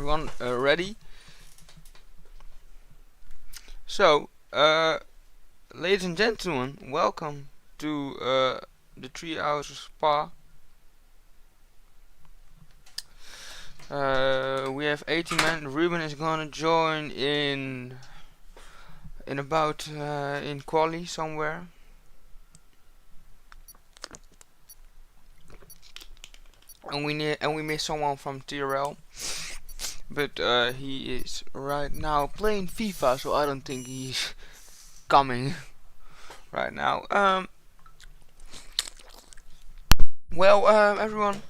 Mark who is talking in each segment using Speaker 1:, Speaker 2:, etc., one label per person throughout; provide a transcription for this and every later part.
Speaker 1: everyone ready? So, ladies and gentlemen, welcome to the 3 hours of Spa. We have 80 men. Ruben is gonna join in about in quali somewhere. And we miss someone from TRL, but he is right now playing FIFA, so I don't think he's coming right now. Well, everyone.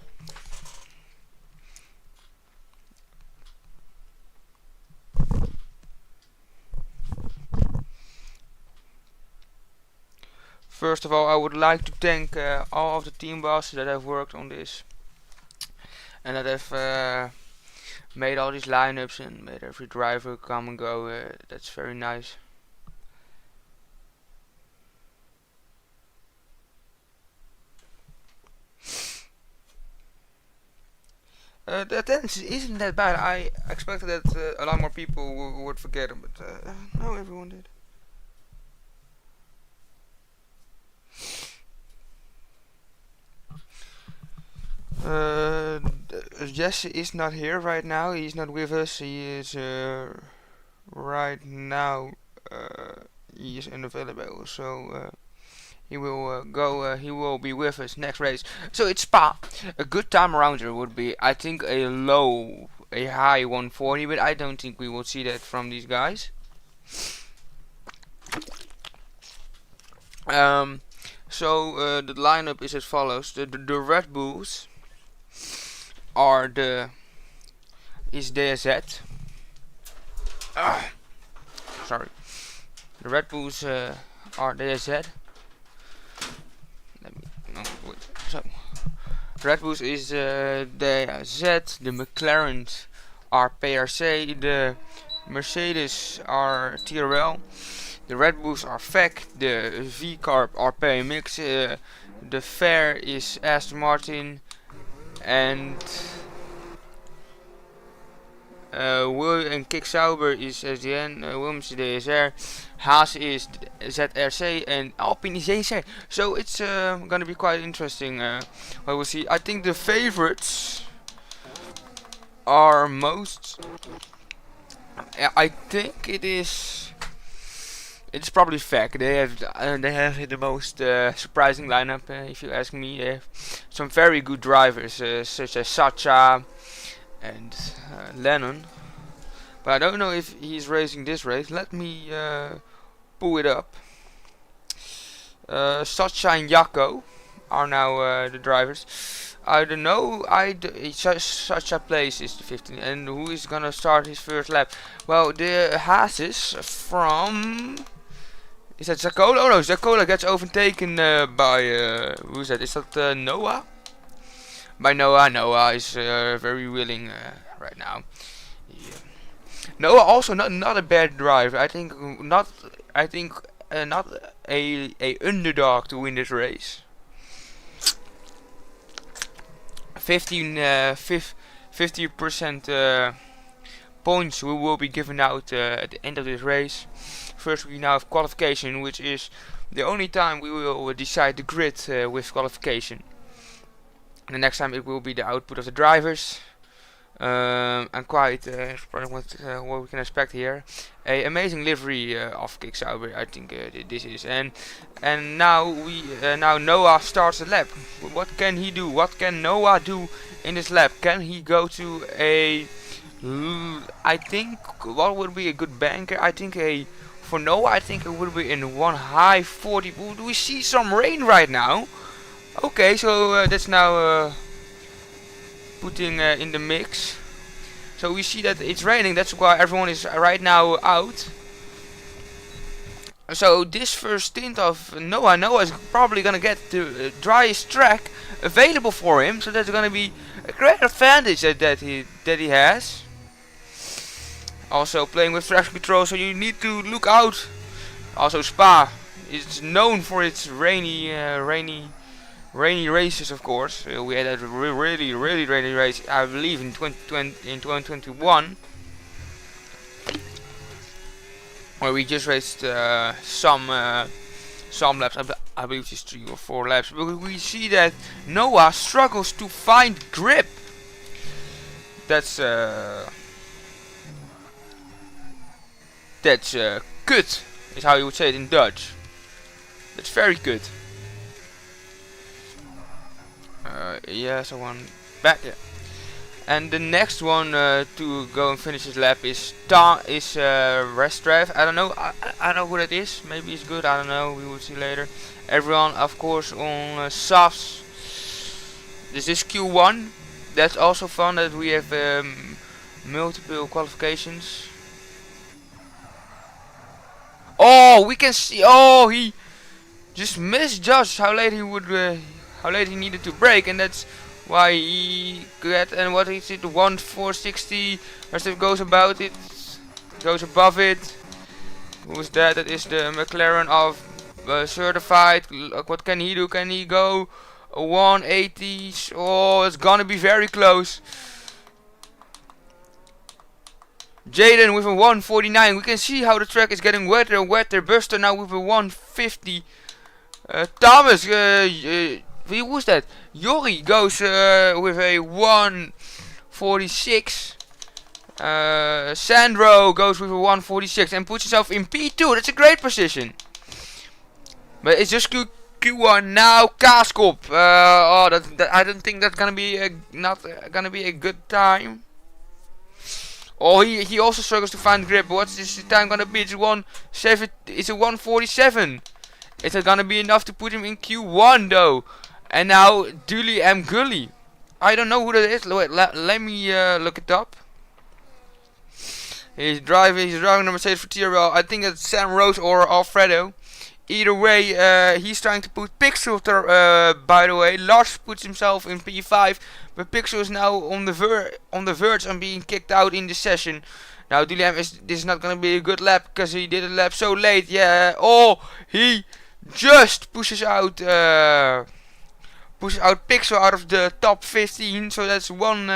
Speaker 1: First of all, I would like to thank all of the team bosses that have worked on this and that have made all these lineups and made every driver come and go. That's very nice. The attendance isn't that bad. I expected that a lot more people would forget them, but no, everyone did. Jesse is not here right now. He's not with us. He is right now. He is unavailable, so he will go. He will be with us next race. So it's Spa. A good time around here would be, I think, a high 140, but I don't think we will see that from these guys. So the lineup is as follows: the Red Bulls are DSZ. Sorry, the Red Bulls are DSZ. So Red Bulls is DSZ. The McLarens are PRC. The Mercedes are TRL. The Red Bulls are FEC. The V-Carb are PMX. The Fair is Aston Martin. And Kick Sauber is SDN, Williams is DSR, Haas is ZRC, and Alpine is JC. So it's gonna be quite interesting. What we'll see. I think the favorites are most. I think it's probably FEC. They have the most surprising lineup, if you ask me. They have some very good drivers, such as Sacha and Lennon. But I don't know if he's racing this race. Let me pull it up. Sacha and Jaco are now the drivers. I don't know. Sacha plays is the 15, and who is gonna start his first lap? Well, the Haas is from. Is that Zakola? Oh no, Zakola gets overtaken by who's that? Is that Noah? By Noah. Noah is very willing right now. Yeah. Noah also not a bad driver. I think not. I think not a underdog to win this race. 50% points will be given out at the end of this race. First, we now have qualification, which is the only time we will decide the grid with qualification. And the next time it will be the output of the drivers. And quite what we can expect here. A amazing livery of Kick Sauber, I think this is. And now now Noah starts the lap. What can he do? What can Noah do in this lap? Can he go to a? I think what would be a good banker? I think for Noah, I think it would be in one high 40. Do we see some rain right now? Okay, so that's now putting in the mix. So we see that it's raining. That's why everyone is right now out. So this first stint of Noah is probably gonna get the driest track available for him. So that's gonna be a great advantage that he has. Also playing with traction control, so you need to look out. Also Spa is known for its rainy rainy races, of course. We had a really rainy race, I believe, in 2021, where we just raced some laps. I believe it's 3 or 4 laps. But we see that Noah struggles to find grip. That's good, is how you would say it in Dutch. That's very good. Yeah, so one back. Yeah. And the next one to go and finish his lap is Restrev. I don't know. I don't know who that is. Maybe it's good. I don't know. We will see later. Everyone, of course, on softs. This is Q1. That's also fun that we have multiple qualifications. Oh, we can see. Oh, he just misjudged how late he needed to brake, and that's why he got. And what is it? The 1.460. Rest goes about it, goes above it. Who is that? That is the McLaren of certified. Look, what can he do? Can he go 180? Oh, it's gonna be very close. Jaden with a 149. We can see how the track is getting wetter and wetter. Buster now with a 150. Thomas, who was that? Yori goes with a 146. Sandro goes with a 146 and puts himself in P2. That's a great position. But it's just Q1 now. Kaaskop. Oh, I don't think that's gonna be gonna be a good time. Oh, he also struggles to find grip. What's this time gonna be? It's a 147. Is it gonna be enough to put him in Q1 though? And now Dully M. Gully. I don't know who that is. Wait, let me look it up. He's driving the Mercedes for TRL. I think it's Sam Rose or Alfredo. Either way, he's trying to put Pixel by the way. Lars puts himself in P5, but Pixel is now on the verge on being kicked out in the session. Now Dully this is not gonna be a good lap because he did a lap so late. Yeah. Oh, he just pushes out Pixel out of the top 15. So that's one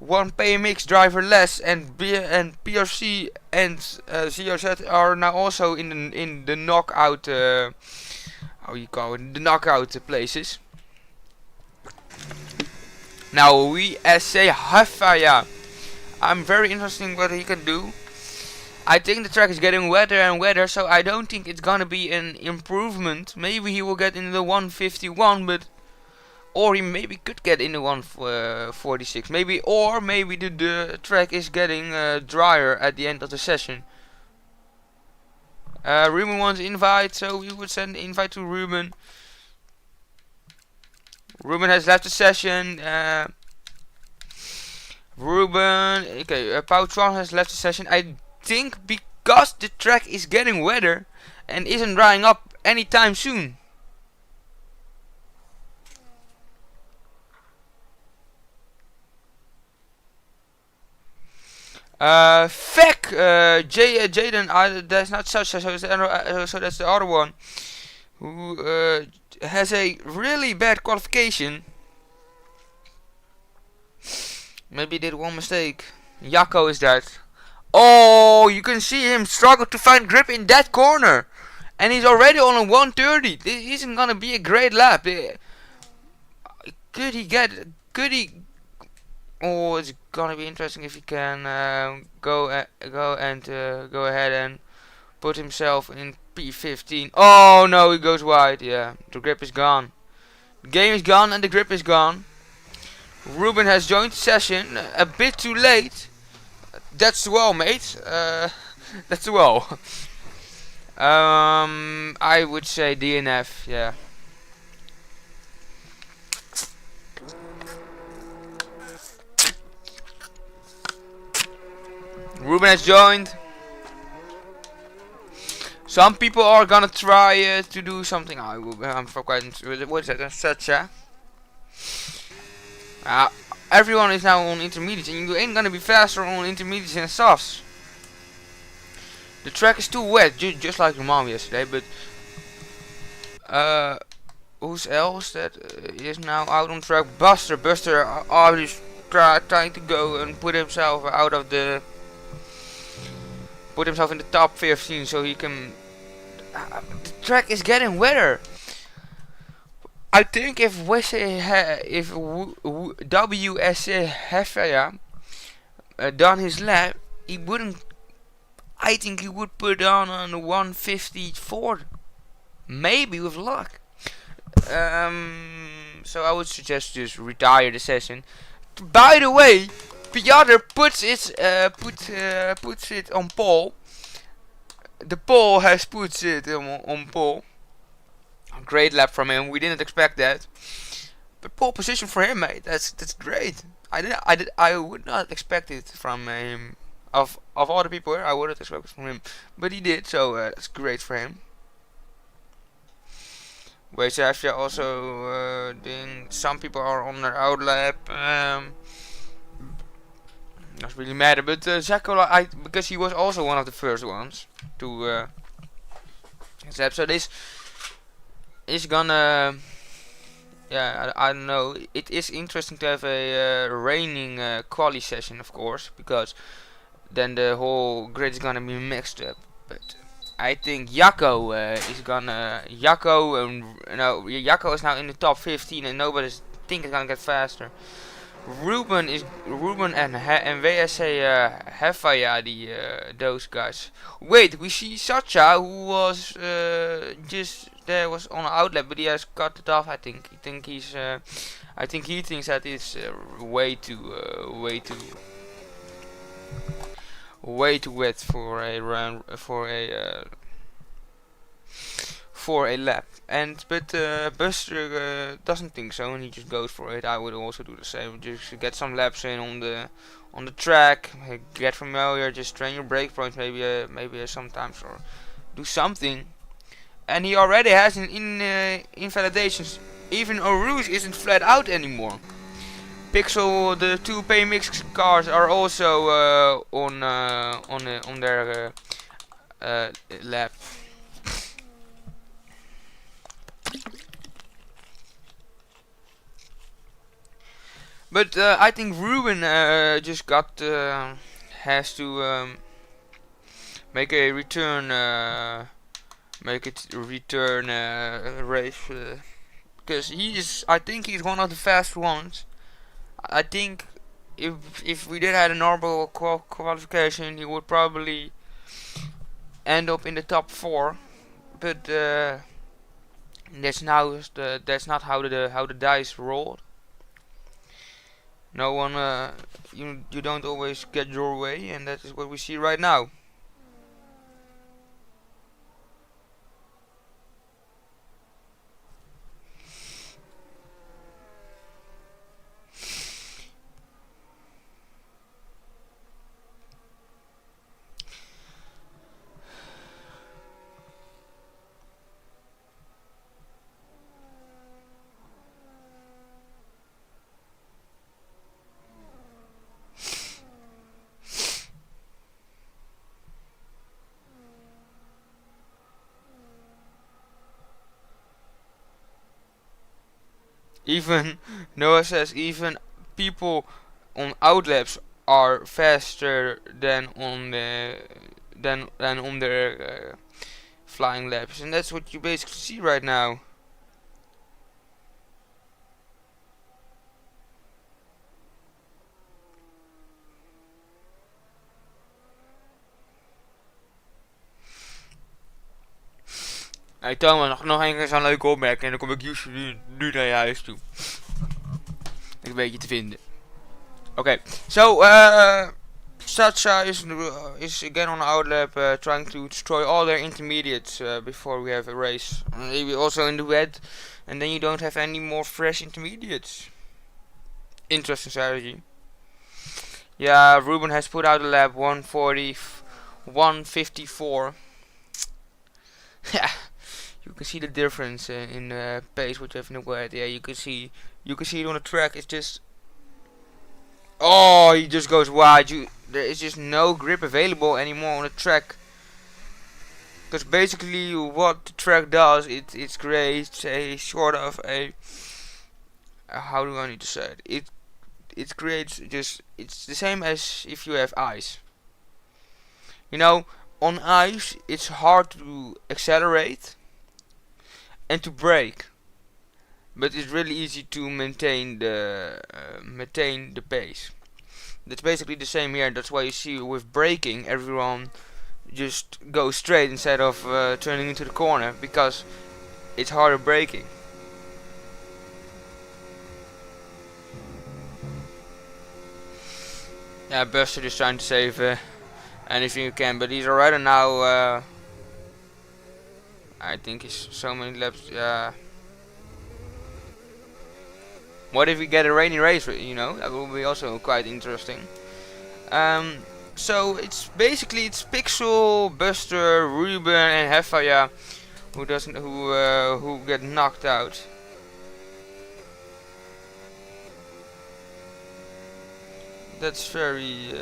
Speaker 1: PMX driver less, and PRC and ZRZ are now also in the knockout how you call it, the knockout places. Now we say Hafaya. I'm very interested in what he can do. I think the track is getting wetter and wetter, so I don't think it's gonna be an improvement. Maybe he will get in the 151, but or he maybe could get in the 146. Maybe the track is getting drier at the end of the session. Ruben wants invite, so we would send the invite to Ruben. Ruben has left the session. Poutron has left the session. I think because the track is getting wetter and isn't drying up anytime soon. Jaden, that's not such, so that's the other one who has a really bad qualification. Maybe did one mistake. Jacco is that. Oh, you can see him struggle to find grip in that corner, and he's already on a 130. This isn't gonna be a great lap. Could he? Oh, it's gonna be interesting if he can go ahead and put himself in P15. Oh no, he goes wide. Yeah, the grip is gone. The game is gone and the grip is gone. Ruben has joined the session a bit too late. That's well, mate. That's well. I would say DNF. Yeah. Ruben has joined. Some people are gonna try to do something. I'm forgetting. What is that? Such everyone is now on intermediates, and you ain't gonna be faster on intermediates and softs. The track is too wet, just like your mom yesterday. But who's else that is now out on track? Buster. Buster obviously trying to go and put himself out of the put himself in the top 15 so he can. The track is getting wetter. I think if WSC Hefeya done his lap, he wouldn't. I think he would put on the 154, maybe with luck. So I would suggest just retire the session. By the way, Piotr puts it on pole. The pole has put it on pole. Great lap from him. We didn't expect that, but pole position for him, mate. That's great. I would not expect it from him. Of all the people here, I wouldn't expect it from him, but he did. So that's great for him. Wejsafja also some people are on their out lap. Doesn't really matter, but Zakola, because he was also one of the first ones to zap. So this is gonna, yeah, I don't know. It is interesting to have a raining quali session, of course, because then the whole grid is gonna be mixed up. But I think Jacco is gonna Jacco is now in the top 15, and nobody's think it's gonna get faster. Ruben and VSA Hefeya, those guys. Wait, we see Sacha, who was just there, was on an outlet, but he has cut it off. I think he thinks that it's way too wet for a run for a lap. But Buster doesn't think so, and he just goes for it. I would also do the same. Just get some laps in on the track, get familiar, just train your brake points, maybe sometimes, or do something. And he already has an invalidations. Even Oruge isn't flat out anymore. Pixel, the two pay mix cars are also on their lap. But I think Ruben just has to make a return race, because I think he's one of the fast ones. I think if we did have a normal qualification, he would probably end up in the top 4. But that's not how the dice rolled. No one, you don't always get your way, and that is what we see right now. Even Noah says even people on outlaps are faster than on their flying laps, and that's what you basically see right now. Hey Thomas, nog één keer zo'n leuke opmerking en dan kom ik usually nu naar je huis toe. Een beetje te vinden. Okay, so Sacha is again on the outlap, trying to destroy all their intermediates before we have a race. Maybe also in the wet, and then you don't have any more fresh intermediates. Interesting strategy. Yeah, Ruben has put out a lap 154. Yeah. You can see the difference in pace which have no wet. Yeah, you can see it on the track. It's just, oh, he just goes wide. There is just no grip available anymore on the track. Because basically what the track does, it creates a sort of a how do I need to say it? It creates just, it's the same as if you have ice. You know, on ice it's hard to accelerate and to brake, but it's really easy to maintain the pace. That's basically the same here. That's why you see with braking, everyone just goes straight instead of turning into the corner, because it's harder braking. Yeah, Buster is trying to save anything you can, but he's already now. I think he's so many laps. What if we get a rainy race? You know, that will be also quite interesting. So it's basically it's Pixel, Buster, Ruben, and Hefaya who get knocked out. That's very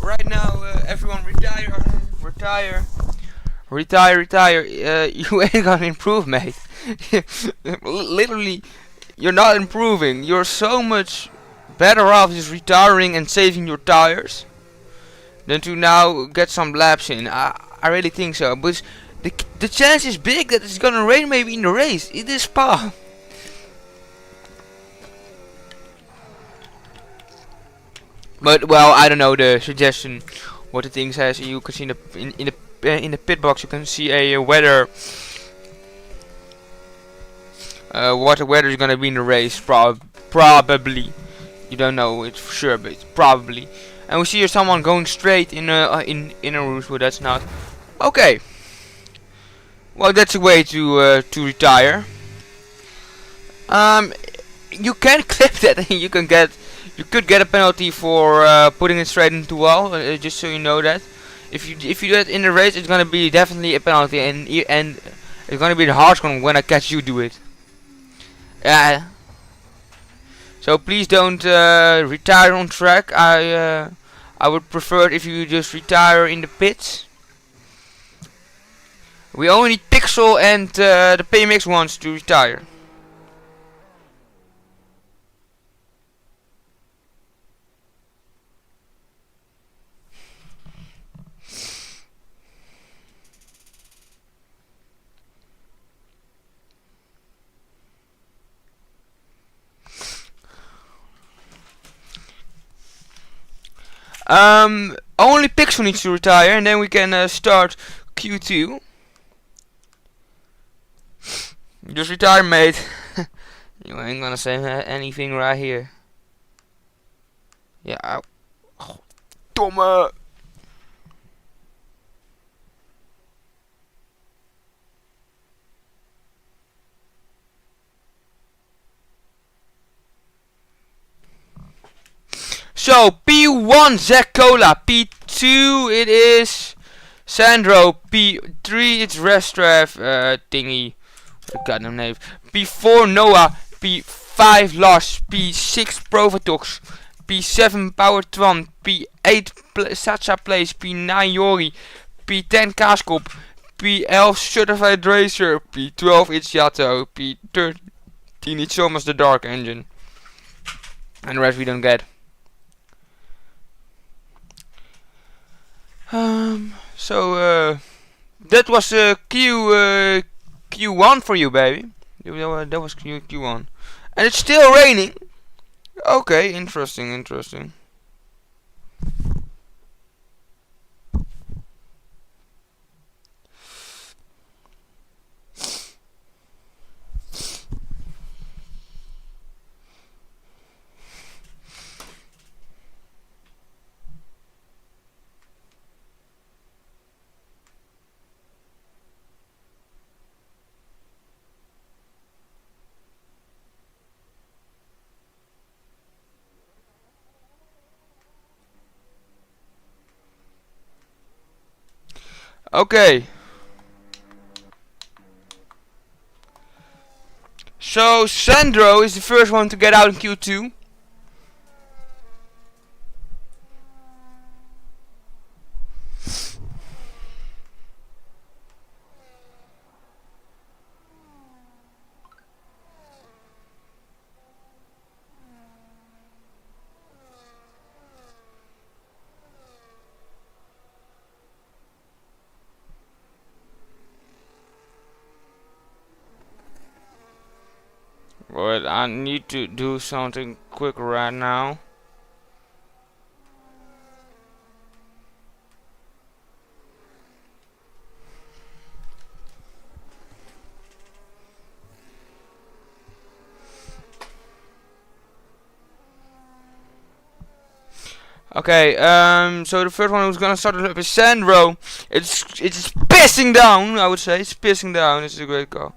Speaker 1: right now. Everyone retire. You ain't gonna improve, mate. Literally, you're not improving. You're so much better off just retiring and saving your tires than to now get some laps in. I really think so. But the chance is big that it's gonna rain maybe in the race. It is Spa. But well, I don't know the suggestion. What the thing says, you can see in the pit box. You can see a weather. What the weather is gonna be in the race. Probably. You don't know it for sure, but it's probably. And we see here someone going straight in a route, but that's not. Okay. Well, that's a way to retire. You can clip that, and you could get a penalty for putting it straight into wall. Just so you know that. If you do that in the race, it's gonna be definitely a penalty, and it's gonna be the hardest one when I catch you do it. So please don't retire on track. I would prefer it if you just retire in the pits. We only need Pixel and the PMX ones to retire. Only Pixel needs to retire, and then we can start Q2. Just retire, mate. You ain't gonna say anything right here. Yeah. Oh, domme. So P1 Zach Cola, P2 it is Sandro, P3 it's Restrav thingy, what got no name. P4 Noah, P5 Lars, P6 Provatox, P7 Power Twan, P8 Sacha Place, P9 Yori, P10 Kaaskop, P11 Certified Racer, P12 Itziato, P13 it's almost the Dark Engine. And the rest we don't get. So that was Q1 for you, baby. That was Q1. And it's still raining. Okay, interesting. Okay. So Sandro is the first one to get out in Q2. But I need to do something quick right now. Okay, so the first one who's gonna start the lap is Sandro. It's pissing down, I would say. It's pissing down. This is a great call.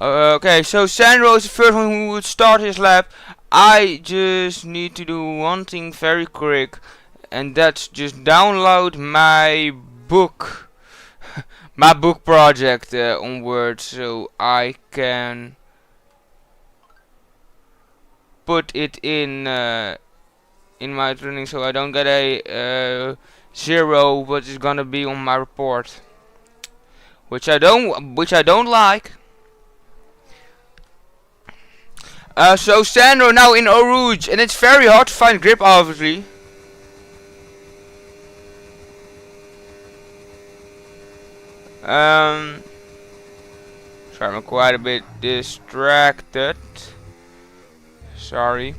Speaker 1: Okay, so Sandro is the first one who would start his lap. I just need to do one thing very quick, and that's just download my book, my book project on Word, so I can put it in my training, so I don't get a 0, but it's gonna be on my report, which I don't like. So Sandro now in Eau Rouge, and it's very hard to find grip, obviously. Sorry, I'm quite a bit distracted. Sorry.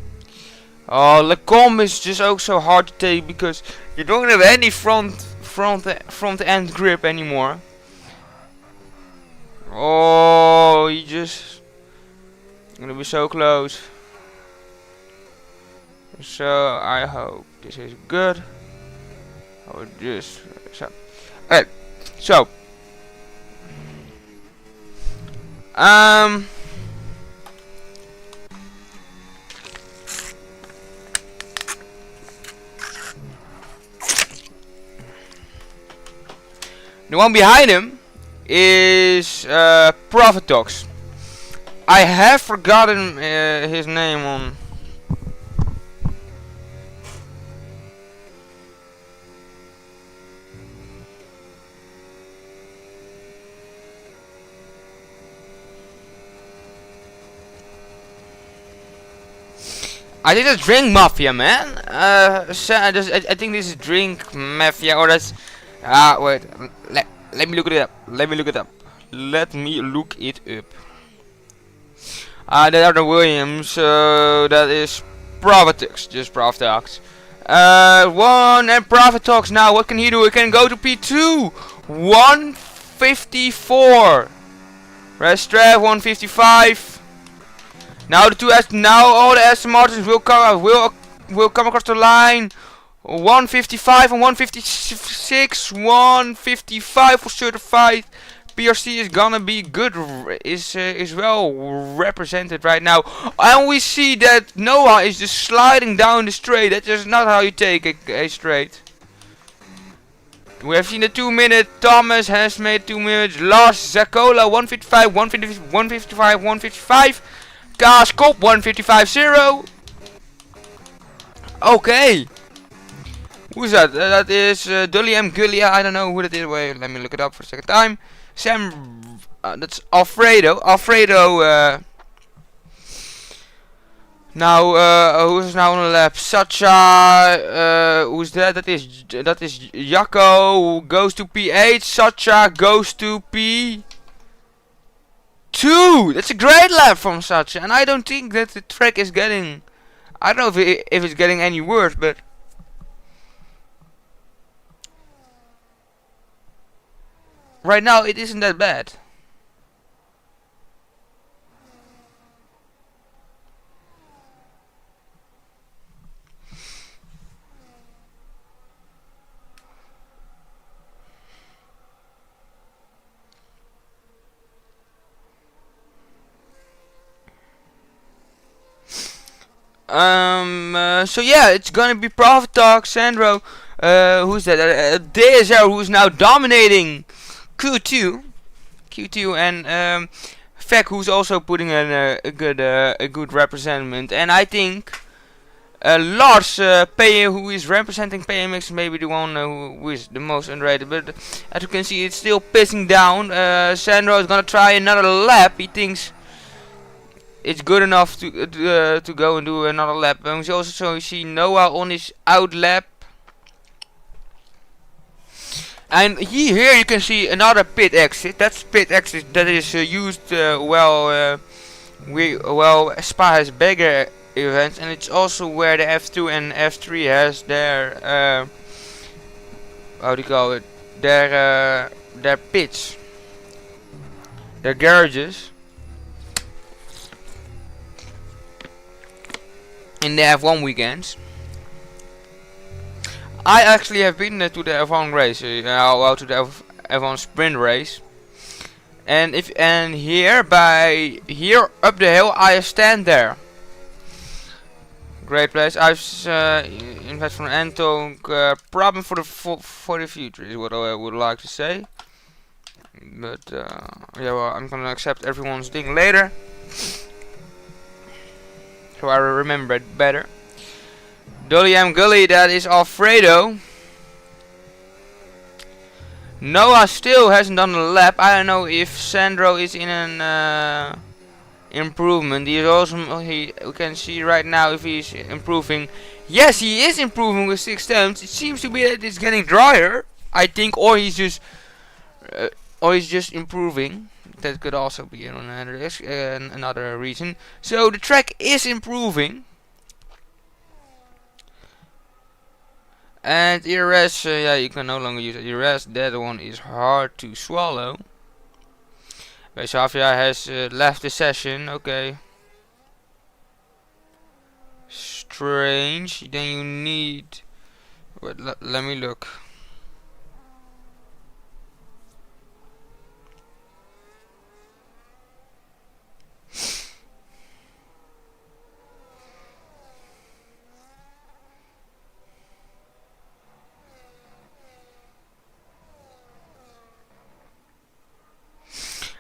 Speaker 1: Oh, Lecombe is just also hard to take because you don't have any front end grip anymore. Oh, you just gonna be so close. So I hope this is good. I would just okay. So the one behind him is Profitox. I have forgotten his name on. I think that's Drink Mafia, man. I think this is Drink Mafia, or that's. Wait. Let me look it up. Let me look it up. That are the Williams. That is Profitox, just Profitox. One and Profit talks now. What can he do? He can go to P2. 154. Restrev 155. Now the now all the Aston Martins will come across the line. 155 and 156. 155 for certified. PRC is gonna be good, is well represented right now, and we see that Noah is just sliding down the straight. That's just not how you take a straight. We have seen the 2 minute. Thomas has made 2 minutes. Lars Zakola 155, 155, 155. Kaaskop 155.0. Okay. Who's that? That is Dully M. Gullia. I don't know who that is. Wait, let me look it up for a second time. Sam, that's Alfredo. Now, who's now on the lap? Sacha. Who's that? That is Jacco. Who goes to P8. Sacha goes to P2. That's a great lap from Sacha, and I don't think that the track is getting. I don't know if it's getting any worse, but. Right now, it isn't that bad. So yeah, it's gonna be Profit Talk, Sandro. Who's that? DSR, who's now dominating Q2, and Fek, who's also putting in a good representment, and I think Lars who is representing PMX, maybe the one who is the most underrated. But as you can see, it's still pissing down. Sandro is gonna try another lap. He thinks it's good enough to go and do another lap. And we also see Noah on his out lap. And here you can see another pit exit. That's pit exit that is used well. Spa has bigger events, and it's also where the F2 and F3 has their how do you call it? Their pits, their garages. In the F1 weekends. I actually have been to the F1 race, to the F1 sprint race, and here up the hill I stand there. Great place. I've invested from Anton. Problem for the future is what I would like to say. But yeah, well, I'm gonna accept everyone's thing later, so I remember it better. Dolly M. Gully, that is Alfredo. Noah still hasn't done the lap. I don't know if Sandro is in an improvement. He is also we can see right now if he's improving. Yes, he is improving with 6 temps. It seems to be that it's getting drier, I think, or he's just improving. That could also be another reason. So the track is improving. And ERS, yeah, you can no longer use ERS. That one is hard to swallow. Safia has left the session. Okay. Strange. Then you need. Wait, let me look.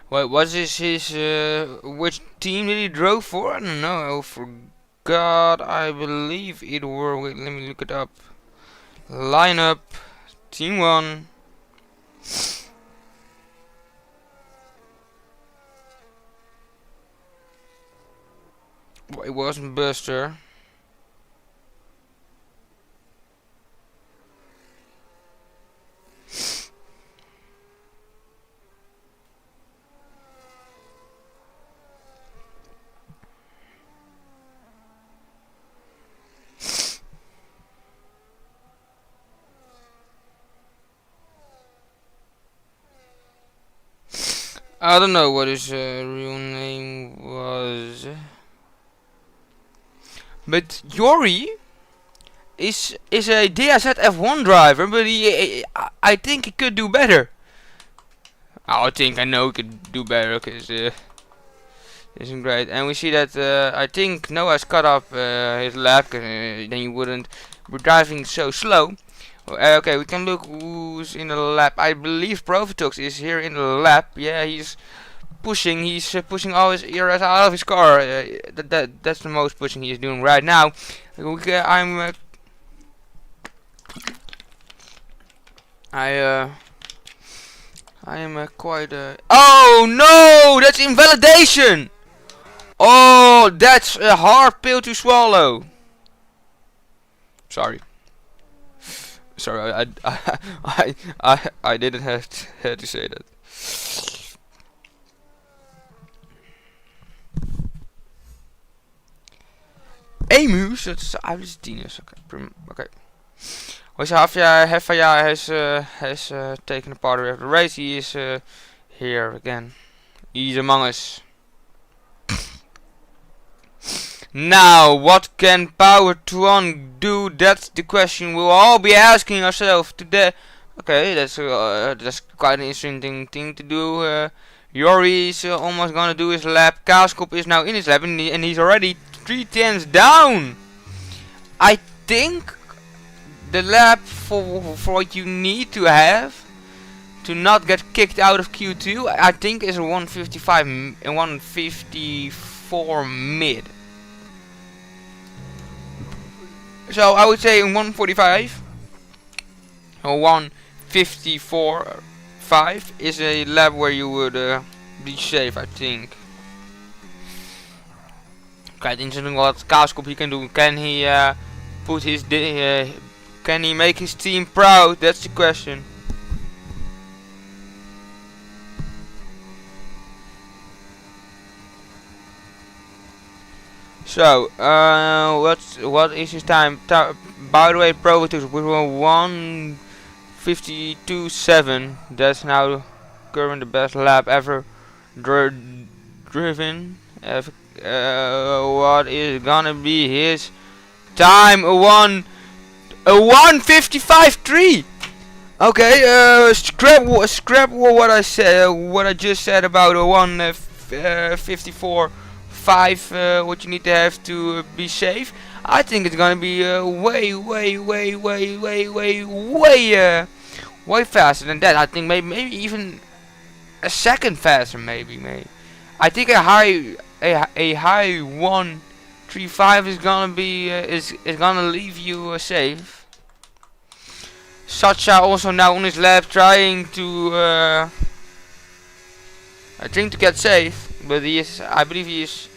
Speaker 1: Wait, was this his, which team did he drove for? I don't know, I forgot. I believe it were, wait, let me look it up. Lineup, team 1. Well, it wasn't Buster. I don't know what his real name was, but Yori is a DSZ F1 driver, but I think he could do better. I think I know he could do better because isn't great. And we see that I think Noah's cut up his lap, cause, then you wouldn't be driving so slow. Okay, we can look who's in the lap. I believe Profitox is here in the lap. Yeah, he's pushing. He's pushing all his ears out of his car. That's the most pushing he is doing right now. I am quite. Oh no! That's invalidation. Oh, that's a hard pill to swallow. Sorry. Sorry, I didn't have to say that. Emus, that's Augustinus. Okay. Also, Hefaya has taken a part of the race. He is here again. He's among us. Now, what can Powertron do? That's the question we'll all be asking ourselves today. Okay, that's quite an interesting thing to do. Yori is almost gonna do his lap. Kaaskop is now in his lap, and he's already 3 tenths down. I think the lap for what you need to have to not get kicked out of Q2, I think is a 155 and 154 mid. So I would say 145 or 154.5 is a lap where you would be safe, I think. Quite interesting what Kaaskop he can do. Can he put his can he make his team proud? That's the question. So, what is his time? By the way, Profitox with 1:52.7. That's now current the best lap ever driven. What is gonna be his time? A 1:55.3. Okay, scrap what I said, what I just said about a 1:54.5. What you need to have to be safe. I think it's gonna be way faster than that. I think maybe even a second faster. Maybe. I think a high 1:35 is gonna be is gonna leave you safe. Sacha also now on his lap trying to I think to get safe, but he is. I believe he is.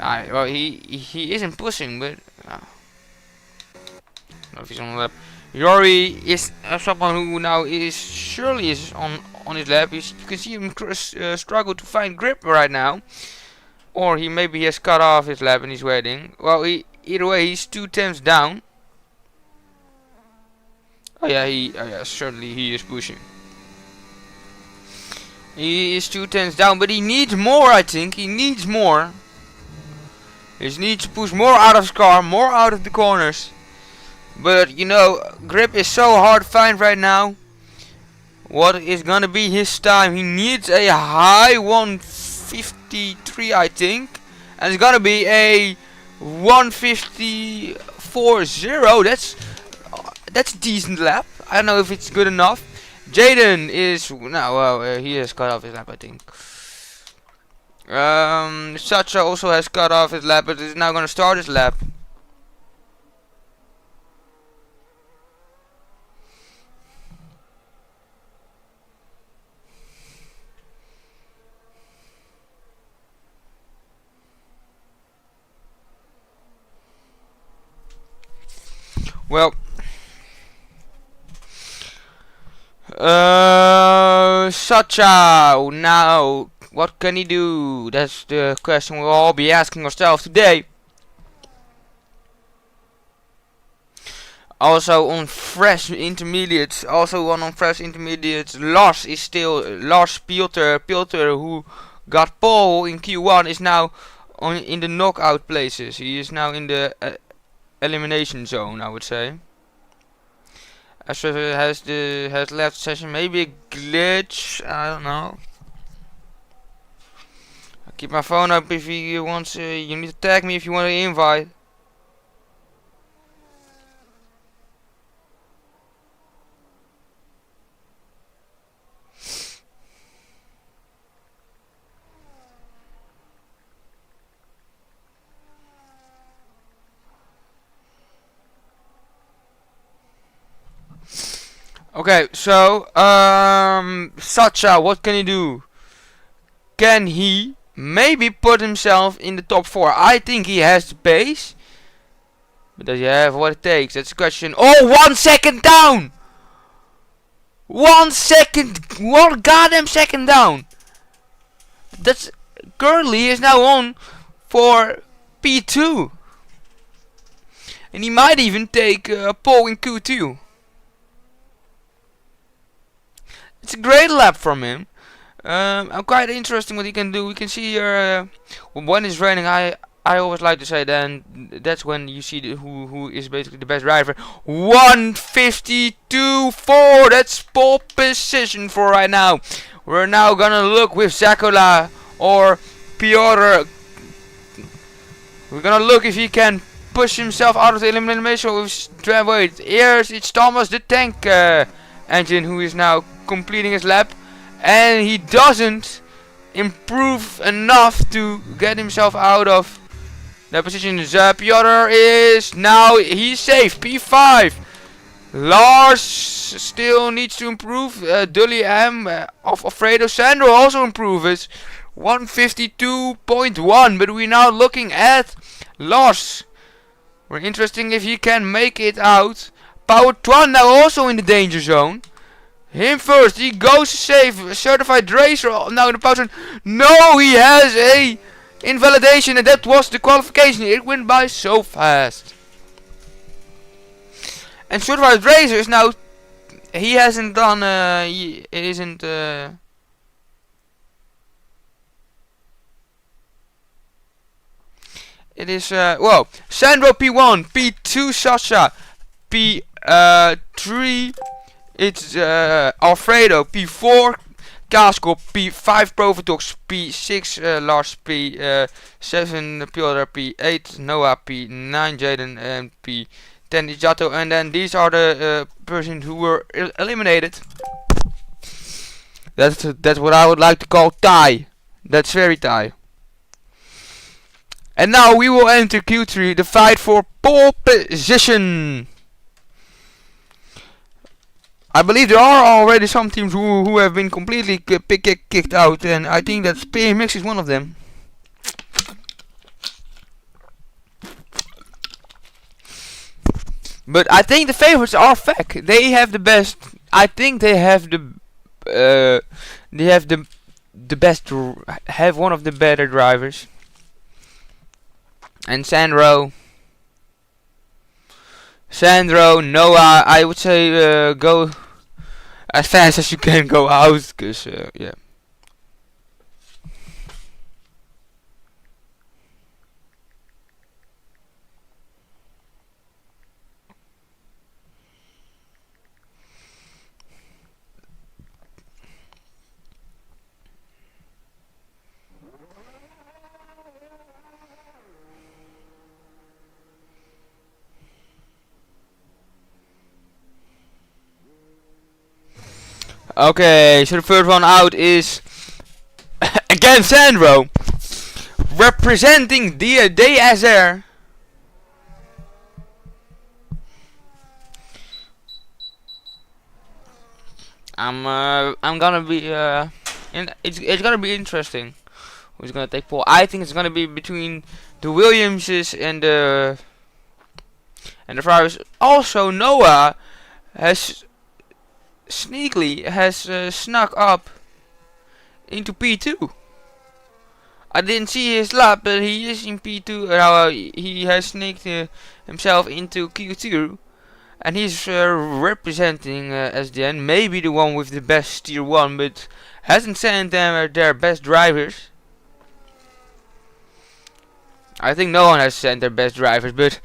Speaker 1: Well, he isn't pushing, but I don't know if he's on the lap. Yori is someone who now is surely is on his lap. You can see him struggle to find grip right now, or maybe he has cut off his lap and he's waiting. Well, either way, he's 2 tenths down. Oh yeah, certainly he is pushing. He is 2 tenths down, but he needs more. I think he needs more. He needs to push more out of his car, more out of the corners. But you know, grip is so hard to find right now. What is gonna be his time? He needs a high 1:53, I think, and it's gonna be a 1:54.0. That's a decent lap. I don't know if it's good enough. Jaden is he has cut off his lap, I think. Sacha also has cut off his lap, but is now gonna start his lap. Well, Sacha, now what can he do? That's the question we'll all be asking ourselves today. Also on fresh intermediates, Lars is still Lars Piotr who got pole in Q1 is now in the knockout places. He is now in the elimination zone, I would say. Ashraf has left session, maybe a glitch, I don't know. I'll keep my phone up if he wants. You need to tag me if you want to invite. Okay, so Sacha, what can he do? Can he maybe put himself in the top 4? I think he has the pace. But does he have what it takes? That's the question. Oh, 1 second down! 1 second, 1 goddamn second down. That's currently he is now on for P2. And he might even take a pole in Q2. It's a great lap from him. I'm quite interesting what he can do. We can see here when it's raining. I always like to say then that's when you see who is basically the best driver. 152.4. That's pole position for right now. We're now gonna look with Zakola or Piotr. We're gonna look if he can push himself out of the elimination with wait. Here's it's Thomas the Tank Engine who is now completing his lap, and he doesn't improve enough to get himself out of that position. Piotr is now, he's safe, P5. Lars still needs to improve. Dully M of Alfredo Sandro also improves 152.1, but we're now looking at Lars. We're interesting if he can make it out. Power Twan now also in the danger zone. Him first, he goes to save certified racer now in the power. No, he has a invalidation, and that was the qualification. It went by so fast. And certified racer is now, he hasn't done, it isn't, it is, well, Sandro P1, P2 Sasha, P3, it's Alfredo, P4 Casco, P5 Provatox, P6 Lars, P7 Piotr, P8 Noah, P9 Jaden, and P10 Ijato. And then these are the persons who were eliminated. That's what I would like to call tie. That's very tie. And now we will enter Q3, the fight for pole position. I believe there are already some teams who have been completely kicked out, and I think that PMX is one of them. But I think the favorites are FAC. They have the best. I think they have the best. Have one of the better drivers. And Sandro, Noah, I would say go as fast as you can go out, cause yeah. Okay, so the first one out is again Sandro, representing the DSR. I'm gonna be it's gonna be interesting. Who's gonna take pole? I think it's gonna be between the Williamses and the Ferraris. Also, Noah has sneakily snuck up into P2. I didn't see his lap, but he is in P2. He has sneaked himself into Q2, and he's representing SDN, maybe the one with the best tier 1, but hasn't sent them their best drivers. I think no one has sent their best drivers, but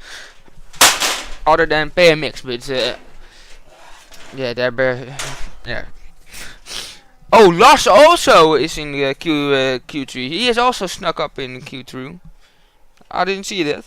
Speaker 1: other than PMX, but yeah, they're yeah. Oh, Lars also is in the Q3. He has also snuck up in Q3. I didn't see that.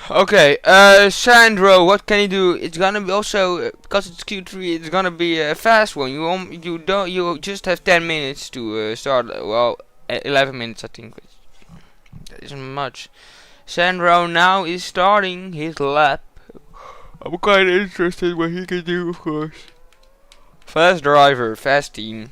Speaker 1: Okay, Sandro, what can you do? It's gonna be also because it's Q3. It's gonna be a fast one. You just have 10 minutes to start. Well, 11 minutes I think. That isn't much. Sandro now is starting his lap. I'm kind of interested what he can do, of course. Fast driver, fast team.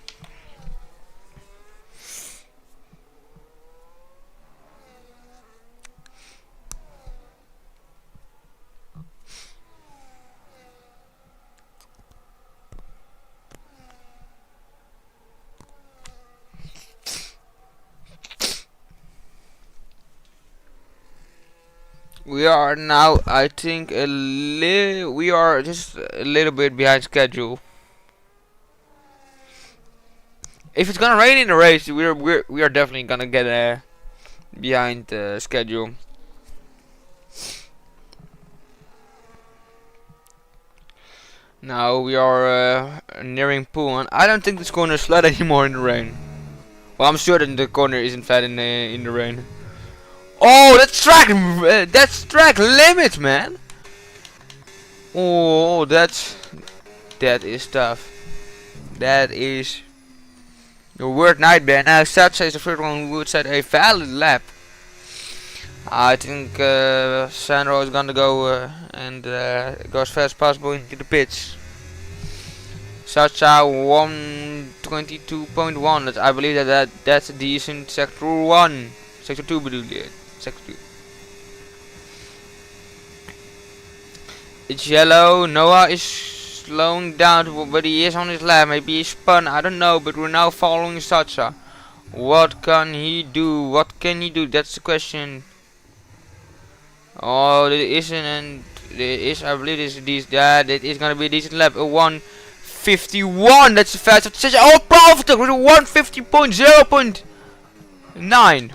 Speaker 1: We are now, I think, we are just a little bit behind schedule. If it's gonna rain in the race, we are definitely gonna get behind schedule. Now we are nearing pool, and I don't think this corner is flat anymore in the rain. Well, I'm sure that the corner isn't flat in the rain. Oh, that's track limit, man. Oh, that is tough. That is the word nightmare. Now, Satsa is the first one who would set a valid lap. I think Sandro is gonna go and go as fast as possible into the pits. Satsa 122.1. I believe that's a decent sector 1. Sector 2 bedoel je. Sector 2. It's yellow. Noah is slowing down, but he is on his lap. Maybe he spun. I don't know. But we're now following Satsa. What can he do? What can he do? That's the question. Oh, there isn't, and there is. I believe this is decent. Yeah, that is gonna be a decent lap. A 151. That's the fastest session. Oh, Profitok with a 150.0.9.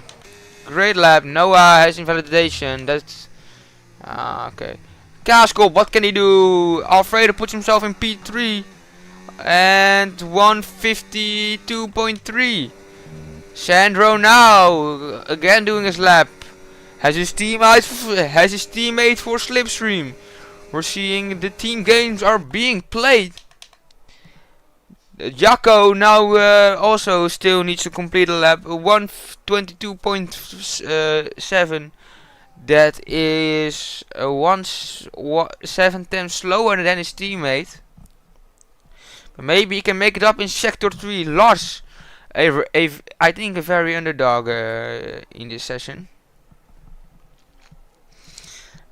Speaker 1: Great lap. Noah has invalidation. That's okay. Kaskop, what can he do? Alfredo puts himself in P3 and 152.3. Sandro now again doing his lap. Has his teammate for Slipstream. We're seeing the team games are being played. Jacko now also still needs to complete a lap. 122.7. That is 7 times slower than his teammate. But maybe he can make it up in Sector 3. Lars, I think a very underdog in this session.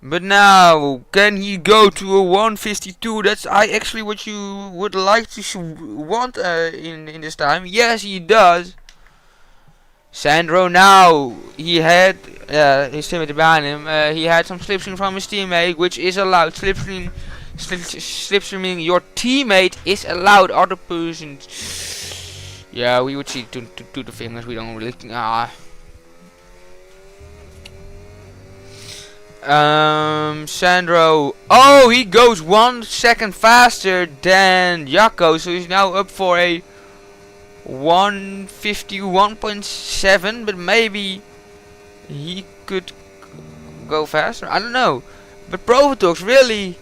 Speaker 1: But now, can he go to a 152? That's actually what you would like to want in this time. Yes, he does. Sandro now, he had his teammate behind him. He had some slipstream from his teammate, which is allowed. Slipstreaming your teammate is allowed. Other persons, yeah, we would see to the fingers. We don't really. Sandro. Oh, he goes 1 second faster than Jacko, so he's now up for a 151.7, but maybe he could go faster. I don't know. But Provotox really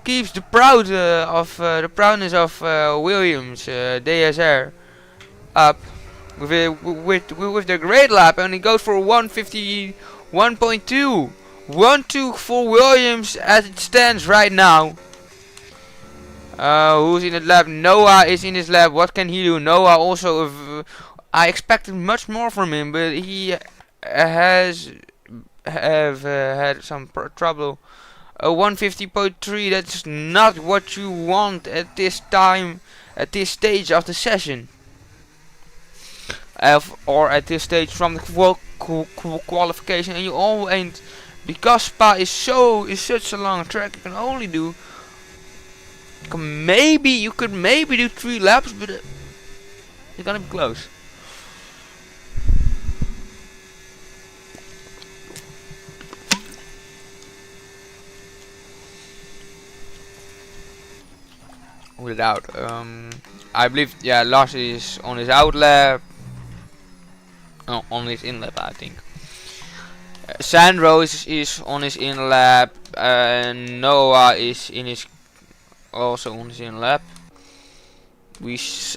Speaker 1: keeps the proudness of Williams DSR up. with the great lap, and he goes for 151.2. 1-2 for Williams as it stands right now. Who's in the lap? Noah is in his lap. What can he do? Noah also. I expected much more from him, but he has had some trouble. 150.3. That's not what you want at this time, at this stage of the session, or at this stage from the qualification. And you all ain't, because Spa is such a long track. You can only do. Maybe you could do 3 laps, but it's gonna be close. Without, I believe, yeah, Lars is on his out lap, on his in lap, I think. Sandro is on his in lap, and Noah is also on his in lap.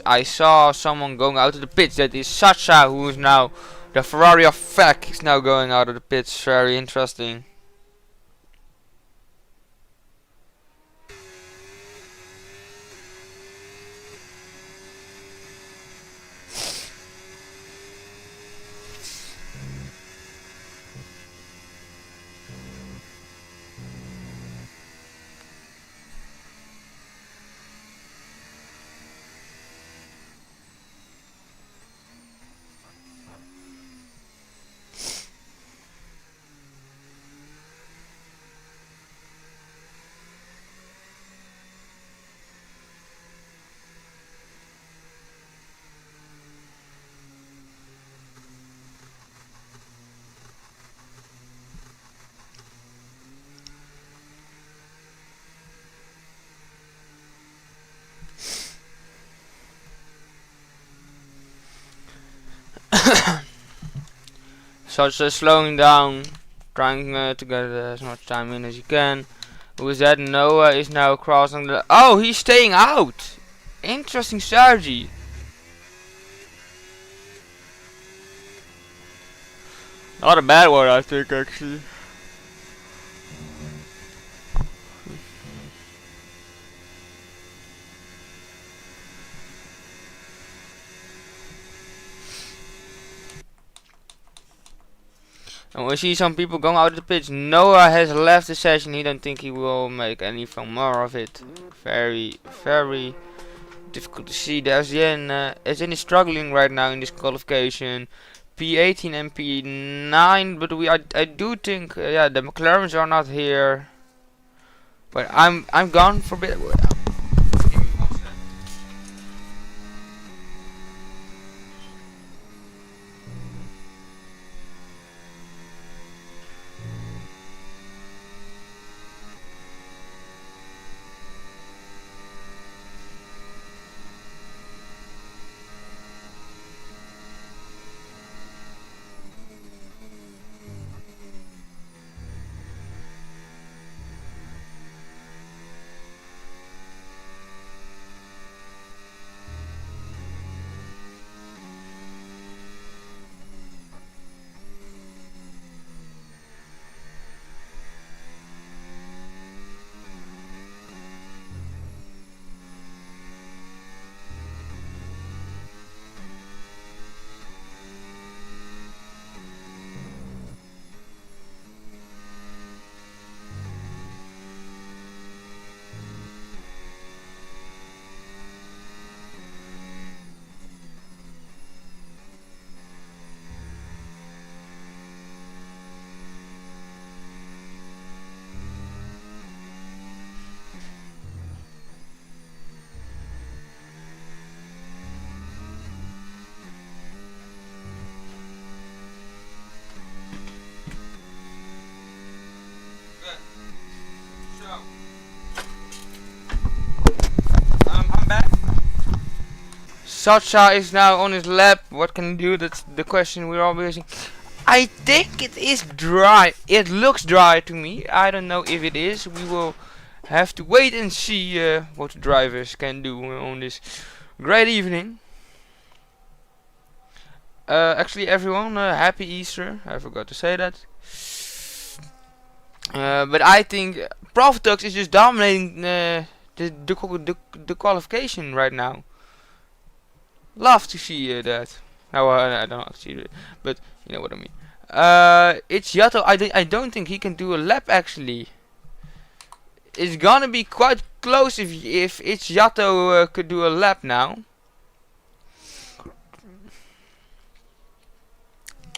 Speaker 1: I saw someone going out of the pits. That is Sacha, who is now the Ferrari of FAC, is now going out of the pits. Very interesting. So just slowing down, trying to get as much time in as you can. Who is that? Noah is now crossing the. Oh, he's staying out. Interesting strategy. Not a bad one, I think, actually. And we see some people going out of the pitch. Noah has left the session. He don't think he will make anything more of it. Very, very difficult to see. There's Jen. Jen is struggling right now in this qualification. P18 and P9, but I do think yeah, the McLarens are not here. But I'm gone for a bit. Sacha is now on his lap. What can he do? That's the question we're all asking. I think it is dry. It looks dry to me. I don't know if it is. We will have to wait and see what the drivers can do on this great evening. Actually, everyone, happy Easter. I forgot to say that. But I think Profitux is just dominating the qualification right now. Love to see that. No, I don't have to see it, but you know what I mean. It's Yato. I don't think he can do a lap actually. It's gonna be quite close if it's Yato could do a lap now.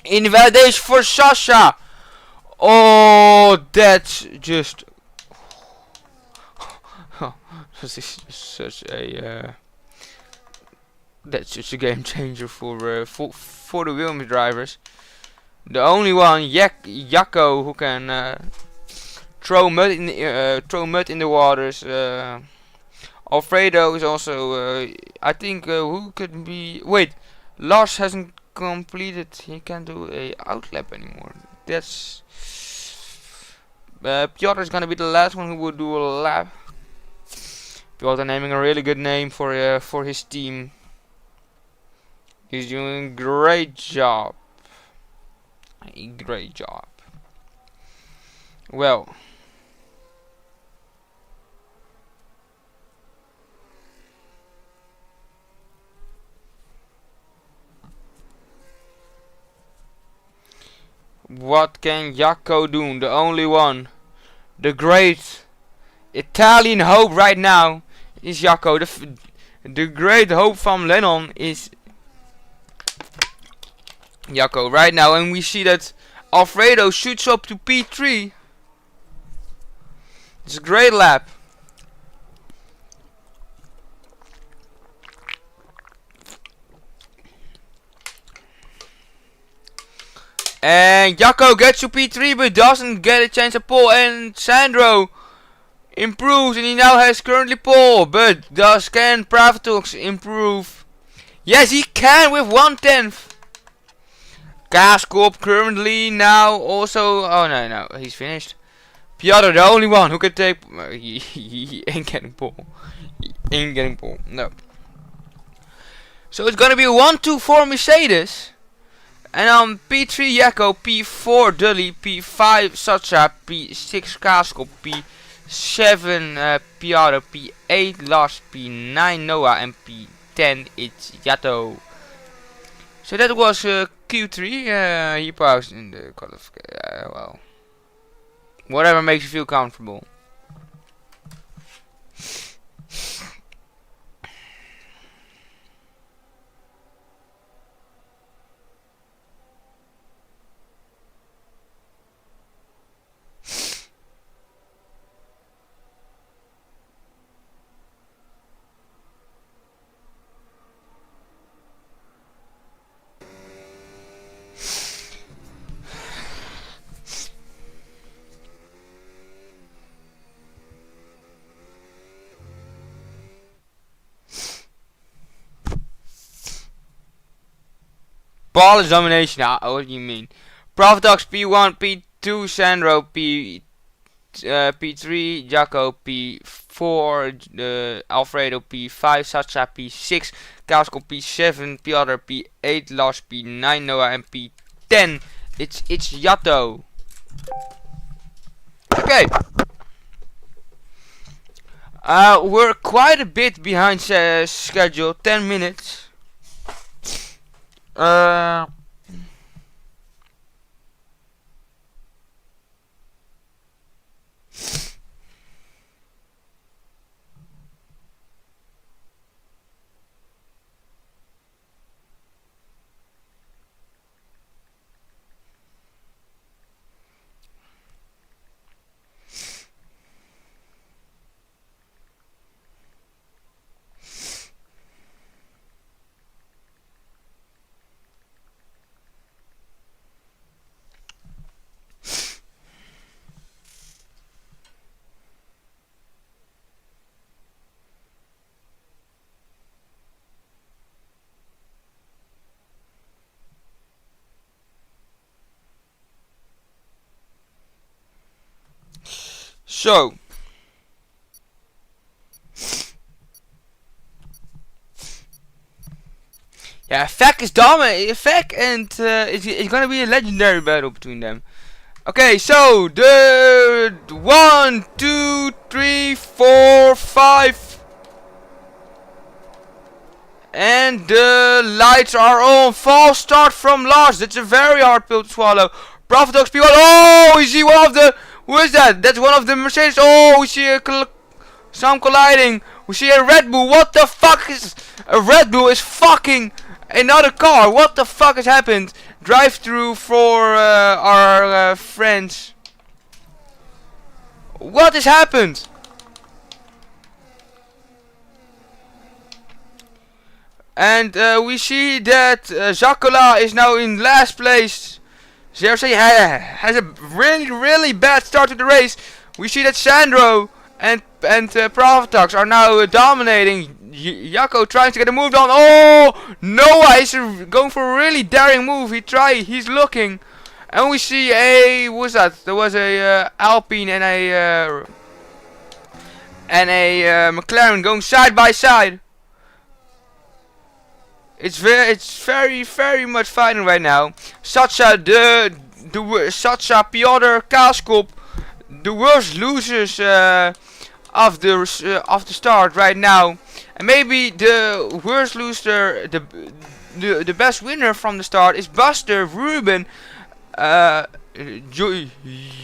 Speaker 1: Invalidation for Sasha. Oh, that's just. This is such a. That's just a game changer for the Williams drivers. The only one, Jacco, who can throw mud in the waters. Alfredo is also. I think who could be? Wait, Lars hasn't completed. He can't do a outlap anymore. That's. Piotr is gonna be the last one who will do a lap. Piotr naming a really good name for his team. He's doing a great job. A great job. Well. What can Jacco do? The only one. The great Italian hope right now is Jacco. The great hope from Lennon is Jacco right now. And we see that Alfredo shoots up to P3. It's a great lap. And Jacco gets to P3 but doesn't get a chance at pole, and Sandro improves and he now has currently pole, but can Pravtux improve? Yes, he can with 1/10. Kaskop currently now also, oh no, he's finished. Piotr, the only one who can take, he ain't getting pole. He ain't getting pole, no. So it's gonna be a 1-2-4 Mercedes. And on P3 Jacco, P4 Dully, P5 Sacha, P6 Kaskop, P7 Piotr, P8 Lars, P9 Noah, and P10 it's Yato. So that was Q3. He paused in the qualification. Well, whatever makes you feel comfortable. Ball is domination. What do you mean? Profitox P1, P2 Sandro, P3 Jacco, P4 Alfredo, P5 Sacha, P6 Kaskop, P7 Piotr, P8 Lars, P9 Noah, and P10 it's Yato. Okay. We're quite a bit behind schedule, 10 minutes. So, Yeah, Fek is dominant. Fek and it's gonna be a legendary battle between them. Okay, so the 1, 2, 3, 4, 5, and the lights are on. False start from Lars. That's a very hard pill to swallow. Profitox P1. Oh, we see one of the. Who is that? That's one of the Mercedes. Oh, we see some colliding. We see a Red Bull. What the fuck is a Red Bull is fucking another car? What the fuck has happened? Drive through for our friends. What has happened? And we see that Zakola is now in last place. Zersei has a really bad start to the race. We see that Sandro and Profitox are now dominating. Jacco trying to get a move on. Oh, Noah is going for a really daring move. He's looking, and we see a what's that? There was a Alpine and a McLaren going side by side. It's very much fighting right now. Sacha Sacha Piotr Kaskop, the worst losers of the start right now, and maybe the worst loser, the best winner from the start is Buster, Ruben,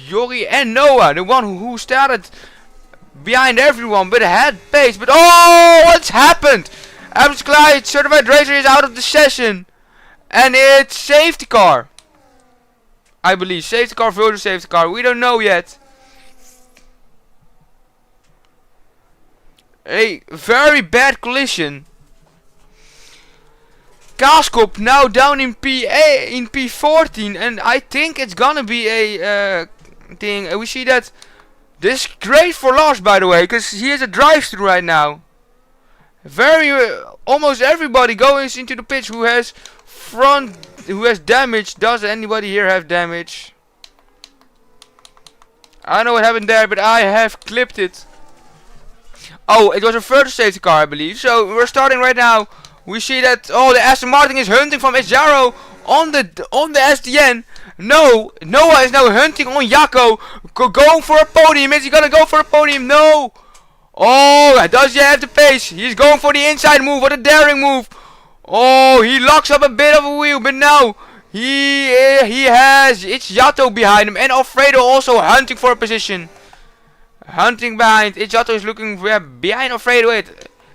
Speaker 1: Yori and Noah, the one who started behind everyone but had pace. But oh, what's happened? Abs Clyde, Certified Racer, is out of the session, and it's safety car. I believe safety car versus safety car. We don't know yet. A very bad collision. Kaskop now down in P14, and I think it's gonna be a thing. We see that this is great for Lars, by the way, because he has a drive-through right now. Almost everybody goes into the pitch who has damage. Does anybody here have damage? I don't know what happened there, but I have clipped it. Oh, it was a further safety car, I believe. So we're starting right now. We see that the Aston Martin is hunting from Esjaro on the SDN. No, Noah is now hunting on Jacco, going for a podium. Is he gonna go for a podium? No. Oh, does he have the pace? He's going for the inside move. What a daring move. Oh, he locks up a bit of a wheel, but now it's Yato behind him, and Alfredo also hunting for a position. Hunting behind. Yato is looking behind Alfredo. Wait,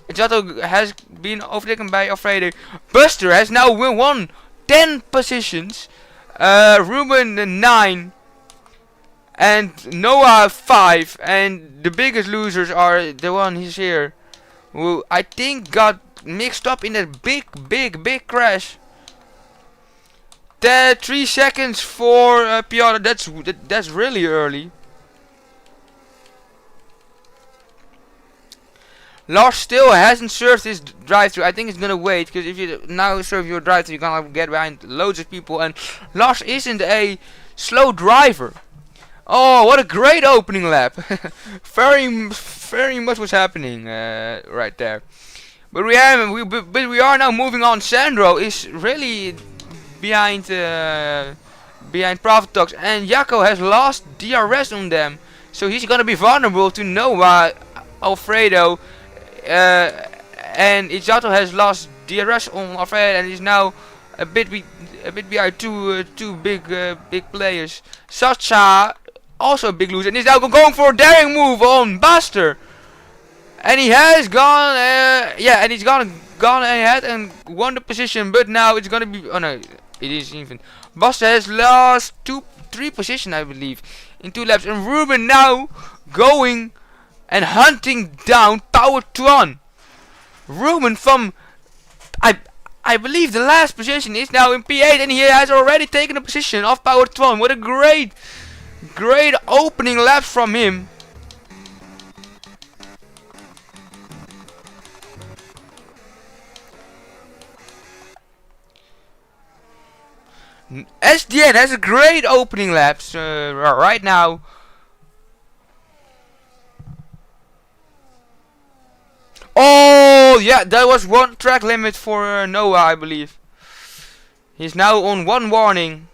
Speaker 1: Yato has been overtaken by Alfredo. Buster has now won 10 positions. Ruben 9. And Noah 5, and the biggest losers are the one he's here, who I think got mixed up in that big crash. 3 seconds for Piotr. That's really early. Lars still hasn't served his drive-thru. I think he's gonna wait, because if you now serve your drive-thru, you're gonna get behind loads of people, and Lars isn't a slow driver. Oh, what a great opening lap. very much what's happening right there. But we are now moving on. Sandro is really behind Profitox, and Jacco has lost DRS on them, so he's gonna be vulnerable to Noah, Alfredo, and Izato has lost DRS on Alfredo, and he's now a bit behind two big players. Sacha, also a big loser, and he's now going for a daring move on Buster, and he has gone and he's gone ahead and won the position, but now it's gonna be, oh no, it is even. Buster has lost 3 positions, I believe, in 2 laps, and Ruben now going and hunting down Powertron. Ruben from I believe the last position is now in P8, and he has already taken the position of Powertron. What a great opening lap from him. SDN has a great opening laps right now. Oh, yeah, that was one track limit for Noah, I believe. He's now on one warning.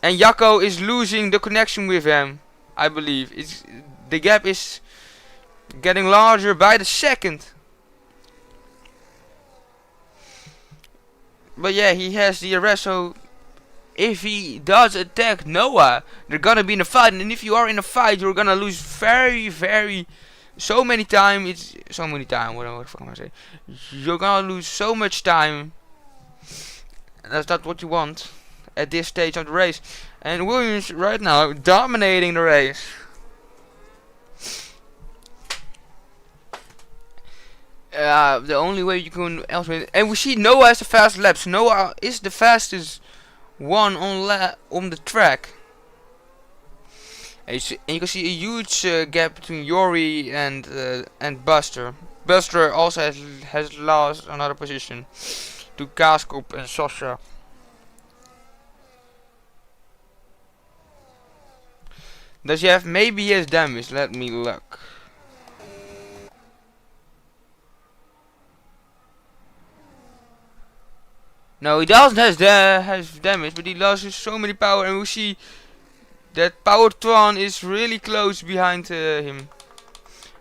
Speaker 1: And Jacco is losing the connection with him, I believe. The gap is getting larger by the second. But yeah, he has the arrest, so if he does attack Noah, they're gonna be in a fight, and if you are in a fight, you're gonna lose so many time. What the fuck am I saying? You're gonna lose so much time. That's not what you want at this stage of the race. And Williams right now dominating the race. The only way you can elsewhere, and we see Noah has the fast laps. Noah is the fastest one on the track. And you can see a huge gap between Yori and Buster. Buster also has lost another position to Kaskop and Sasha. Does he have? Maybe he has damage. Let me look. No, he doesn't have damage, but he loses so many power, and we see that Powertron is really close behind him.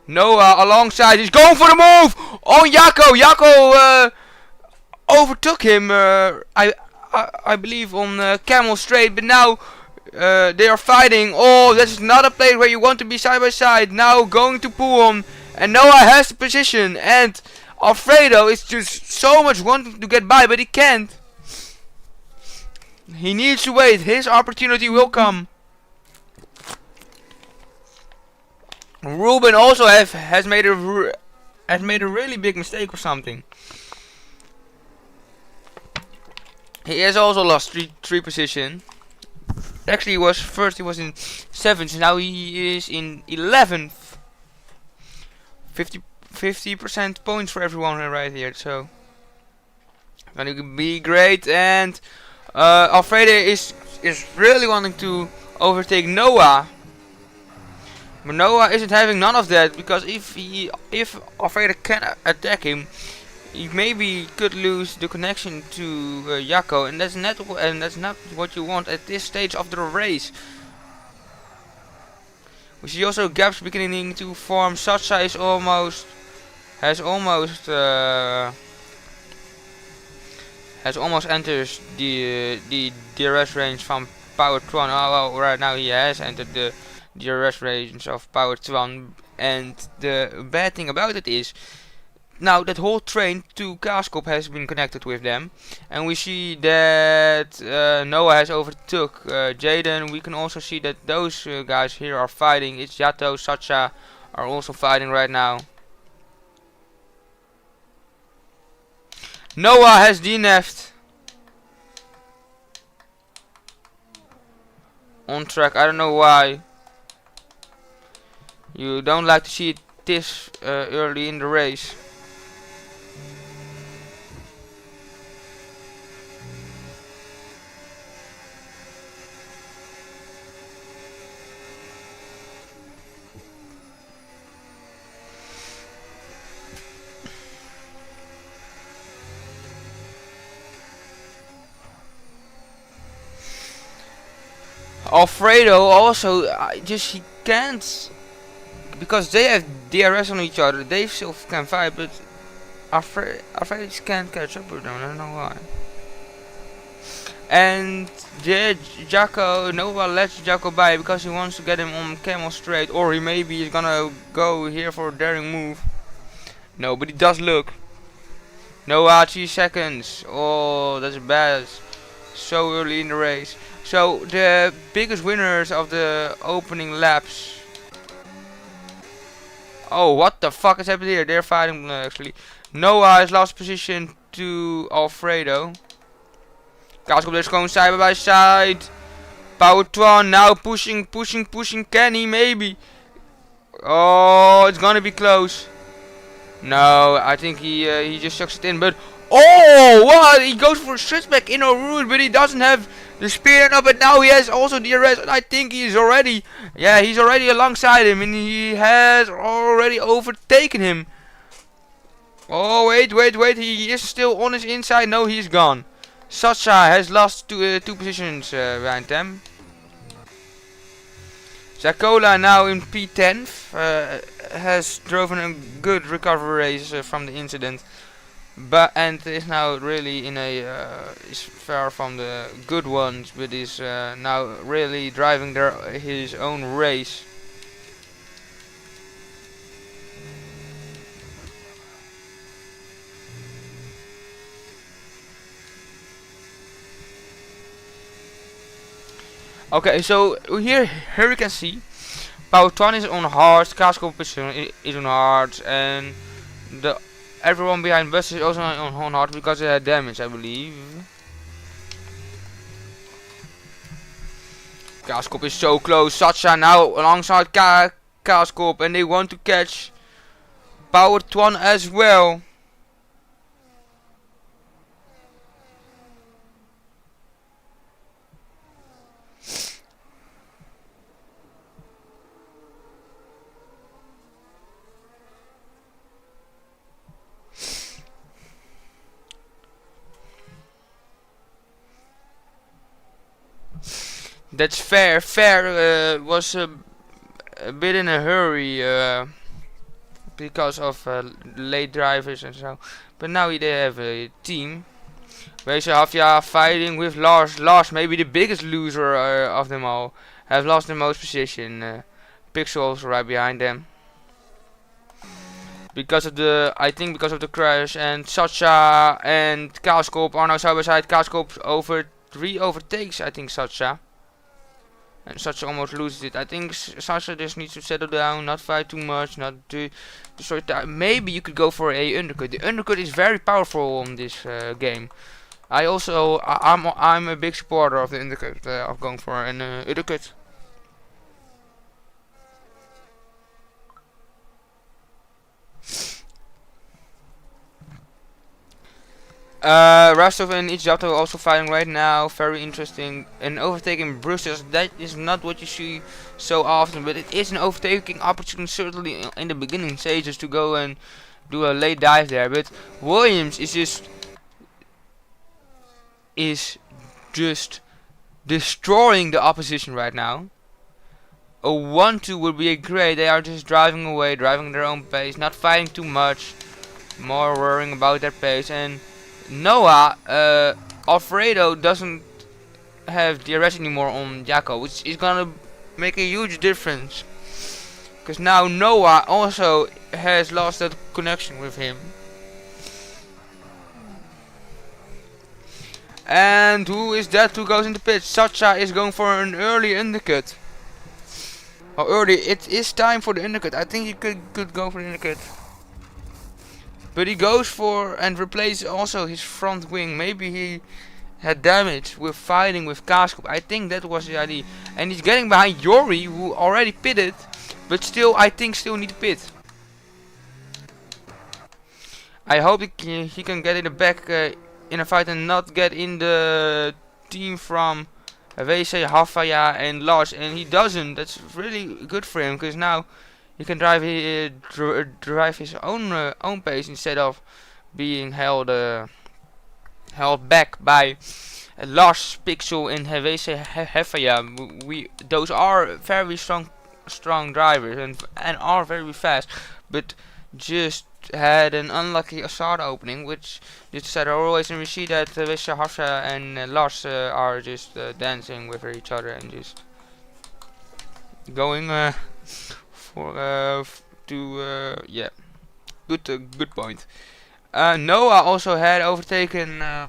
Speaker 1: Noah alongside, he's going for the move on Jacco. Jacco overtook him, I believe, on Camel Straight, but now they are fighting. Oh, this is not a place where you want to be side by side. Now going to Puon, and Noah has the position, and Alfredo is just so much wanting to get by, but he can't. He needs to wait. His opportunity will come. Ruben also has made a really big mistake or something. He has also lost three position. Actually, he was first. He was in 7th. Now he is in 11th. 50% points for everyone right here. So gonna be great. And Alfredo is really wanting to overtake Noah. But Noah isn't having none of that, because if Alfredo can attack him, he maybe could lose the connection to Jacco, and that's not what you want at this stage of the race. We see also gaps beginning to form. Sasha is has almost entered the DRS range from Powertron. Oh, well, right now he has entered the DRS range of Powertron, and the bad thing about it is now that whole train to Kaskop has been connected with them, and we see that Noah has overtook Jaden. We can also see that those guys here are fighting. It's Yato, Sacha are also fighting right now. Noah has DNF'd on track. I don't know why. You don't like to see it this early in the race. Alfredo also he can't, because they have DRS on each other. They still can fight, but Alfredo just can't catch up with them. I don't know why. And Jacco, Noah lets Jacco by because he wants to get him on Camel Straight, or he maybe is gonna go here for a daring move. No, but he does look. Noah 3 seconds. Oh, that's bad. So early in the race. So the biggest winners of the opening laps. Oh, what the fuck is happening here? They're fighting actually. Noah has lost position to Alfredo. Kaskop is going side by side. Powertron now pushing. Can he maybe? Oh, it's gonna be close. No, I think he just sucks it in. But oh, what? He goes for a switchback in a route, but he doesn't have the speed enough. But now he has also the arrest. I think he's already, yeah, he's already alongside him, and he has already overtaken him. Oh, wait, he is still on his inside. No, he's gone. Sasha has lost two positions behind them. Zakola now in P10th has driven a good recovery race from the incident, and is now really in a is far from the good ones, but is now really driving his own race. Okay, so here you can see Pautan is on hard, Casco is on hard, and everyone behind Bus is also on hard because they had damage, I believe. Kaskop is so close. Satcha now alongside Kaskop, and they want to catch Power Twan as well. That's fair. Fair was a bit in a hurry because of late drivers and so. But now they have a team. Weesahafja fighting with Lars. Lars, maybe the biggest loser of them all, have lost the most position. Pixels right behind them. Because of the crash, and Satcha and Kaaskop are now side by side. Kaaskop overtakes, I think, Satcha. And Satcha almost loses it. I think Satcha just needs to settle down, not fight too much, not to destroy time. Maybe you could go for a undercut. The undercut is very powerful in this game. I'm a big supporter of the undercut, of going for an undercut. Rastov and Ichizato also fighting right now. Very interesting. And overtaking Brutus, that is not what you see so often, but it is an overtaking opportunity, certainly in the beginning stages, to go and do a late dive there. But Williams is just destroying the opposition right now. A 1-2 would be great. They are just driving away, driving their own pace, not fighting too much, more worrying about their pace. And Noah, Alfredo doesn't have DRS anymore on Jacko, which is gonna make a huge difference. Because now Noah also has lost that connection with him. And who is that who goes into pit? Satcha is going for an early undercut. Oh, early, it is time for the undercut. I think he could go for the undercut. But he goes for and replaces also his front wing. Maybe he had damage with fighting with Kaaskop. I think that was the idea. And he's getting behind Yori, who already pitted, but still, I think, still need to pit. I hope he can get in the back in a fight and not get in the team from Weesahafja and Lars. And he doesn't. That's really good for him, because now he can drive his own pace instead of being held back by Lars, Pixel and Weesahafja. Those are very strong drivers and are very fast, but just had an unlucky start opening, which just said always. And we see that Weesahafja and Lars are just dancing with each other and just going yeah, good point. Noah also had overtaken I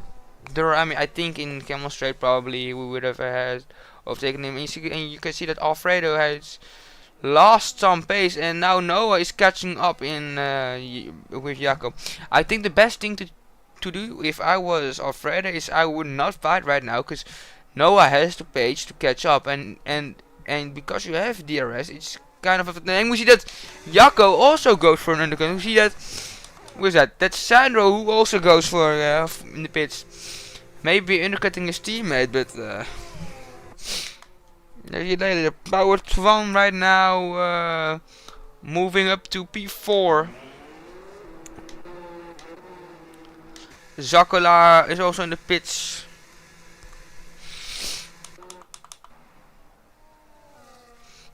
Speaker 1: think in Camel Straight probably we would have had overtaken him. And you can see that Alfredo has lost some pace, and now Noah is catching up in with Jacob. I think the best thing to do if I was Alfredo is I would not fight right now, because Noah has the pace to catch up, and because you have DRS, it's kind of and we see that Jacko also goes for an undercut. We see that, who is that? That's Sandro, who also goes for in the pits. Maybe undercutting his teammate, but the Power Twan right now moving up to P4. Zakola is also in the pits.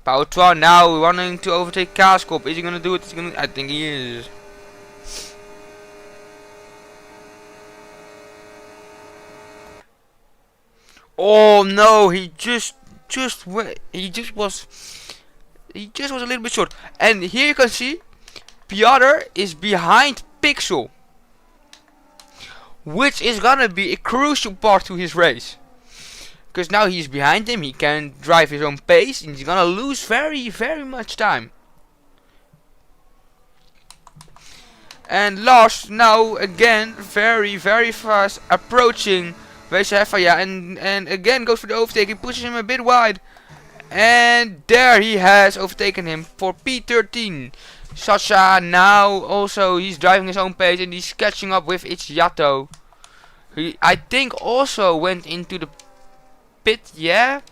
Speaker 1: Power now wanting to overtake Kaaskop. Is he gonna do it? I think he is. Oh no, he just was a little bit short. And here you can see Piotr is behind Pixel, which is gonna be a crucial part to his race. Because now he's behind him, he can drive his own pace, and he's gonna lose very much time. And Lars now again very fast approaching Weesha Heffaya, and again goes for the overtake. He pushes him a bit wide, and there he has overtaken him for P13. Sasha now also, he's driving his own pace and he's catching up with Ichiato. He, I think, also went into the pit, yeah.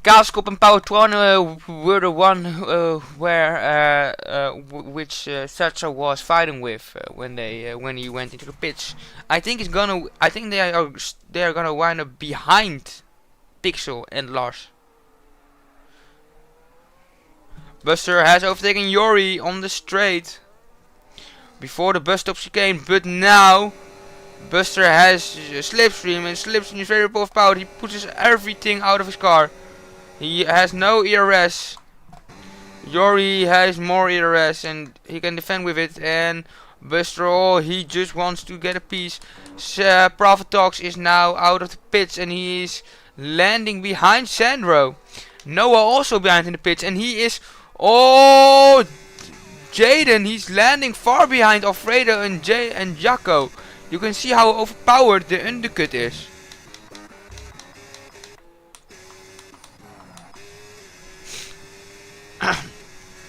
Speaker 1: Kaaskop and Power were the one which Sacha was fighting with when he went into the pits. I think they are gonna wind up behind Pixel and Lars. Buster has overtaken Yori on the straight before the bus stop chicane, but now Buster has Slipstream, and Slipstream is very overpowered. He pushes everything out of his car. He has no ERS. Yori has more ERS and he can defend with it. And Buster, oh, he just wants to get a piece. Profitox is now out of the pits and he is landing behind Sandro. Noah also behind in the pits, and he is, oh, Jaden, he's landing far behind Alfredo and Jacko. You can see how overpowered the undercut is.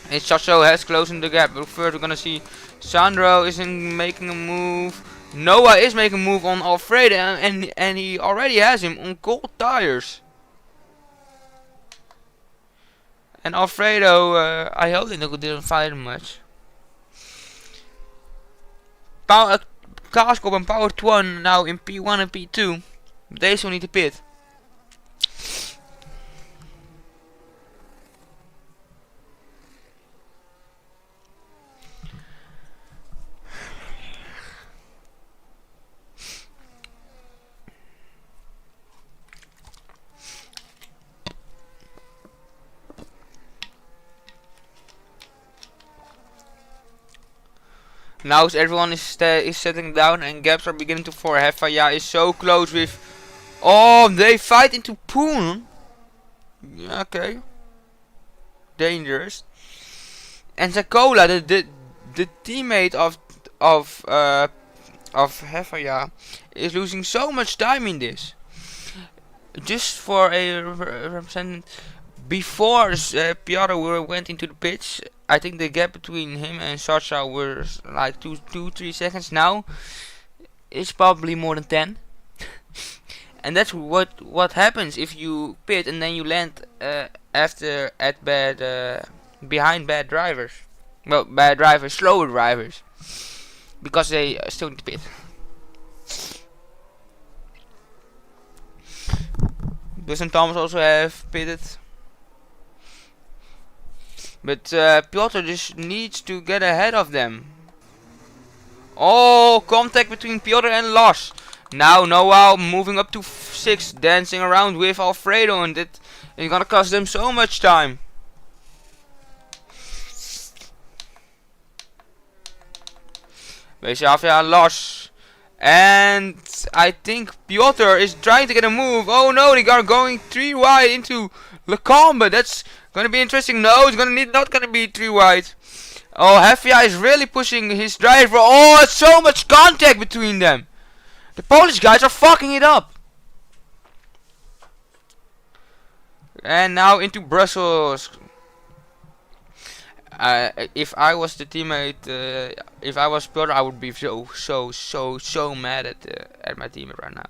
Speaker 1: And Sacho has closing the gap, but first we're gonna see Sandro isn't making a move. Noah is making a move on Alfredo, and he already has him on cold tires. And Alfredo, I hope they didn't fight him much. Kaaskop and Power now in P1 and P2. They still need to pit. Now everyone is settling down and gaps are beginning to form. Heffaya is so close with... Oh, they fight into Poon. Okay. Dangerous. And Zakola, the teammate of Heffaya, is losing so much time in this. Just for a representative, before Piotr went into the pitch, I think the gap between him and Sacha was like 2-3 seconds. Now it's probably more than 10. And that's what happens if you pit and then you land behind bad drivers. Well, bad drivers, slower drivers, because they still need to pit. Gus and Thomas also have pitted. But Piotr just needs to get ahead of them. Oh, contact between Piotr and Lars. Now Noah moving up to 6, dancing around with Alfredo, and that is gonna cost them so much time. Basically, Lars. And I think Piotr is trying to get a move. Oh no, they are going 3 wide into Lecombe. That's gonna be interesting. No, it's not gonna be 3 wide. Oh, Heffaya is really pushing his driver. Oh, it's so much contact between them. The Polish guys are fucking it up. And now into Brussels. If I was the teammate, if I was Piotr, I would be so mad at my teammate right now.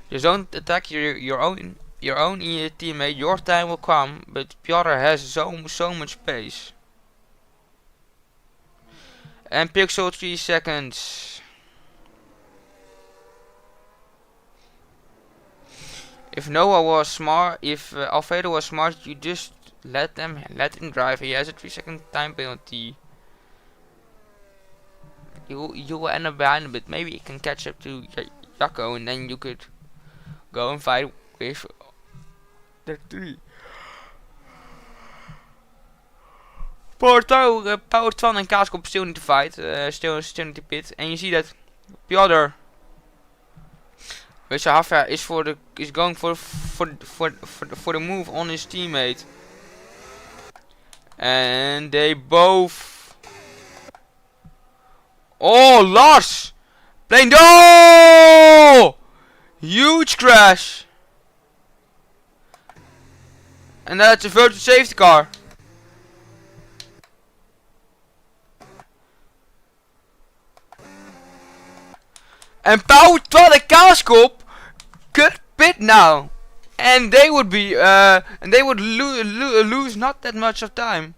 Speaker 1: Just don't attack your own teammate. Your time will come, but Piotr has so much pace. And Pixel 3 seconds. If Noah was smart, if Alfredo was smart, you just let him drive. He has a 3-second time penalty. You will end up behind a bit. Maybe you can catch up to Jacko, and then you could go and fight with the 3. Power Twan and Kaaskop still need to fight. Still need to pit, and you see that Piotr Wisahafia is going for the move on his teammate, and they both. Oh, Lars! Playing. Oh! Huge crash! And that's a virtual safety car. And Power Twan and Kaaskop could pit now, and they would be lose not that much of time.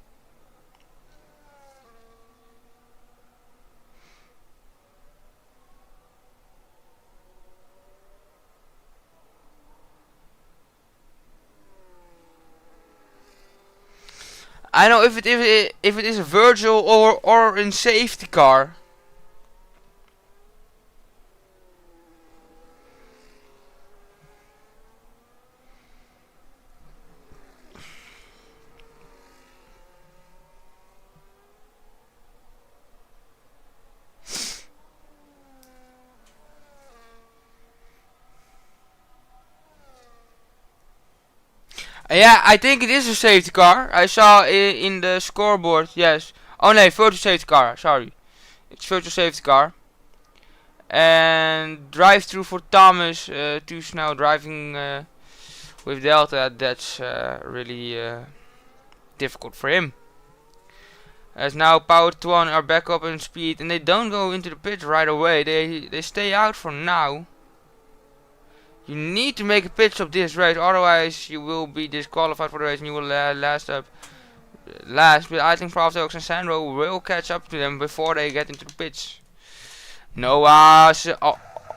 Speaker 1: I know if it is a virtual or in safety car. Yeah, I think it is a safety car. I saw in the scoreboard. Yes. Oh no, virtual safety car. Sorry, it's virtual safety car. And drive through for Thomas. Too now driving with Delta. That's really difficult for him. As now Power Twan are back up in speed, and they don't go into the pit right away. They stay out for now. You need to make a pit stop this race, otherwise you will be disqualified for the race and you will last. But I think Pravdox and Sandro will catch up to them before they get into the pits. Noah,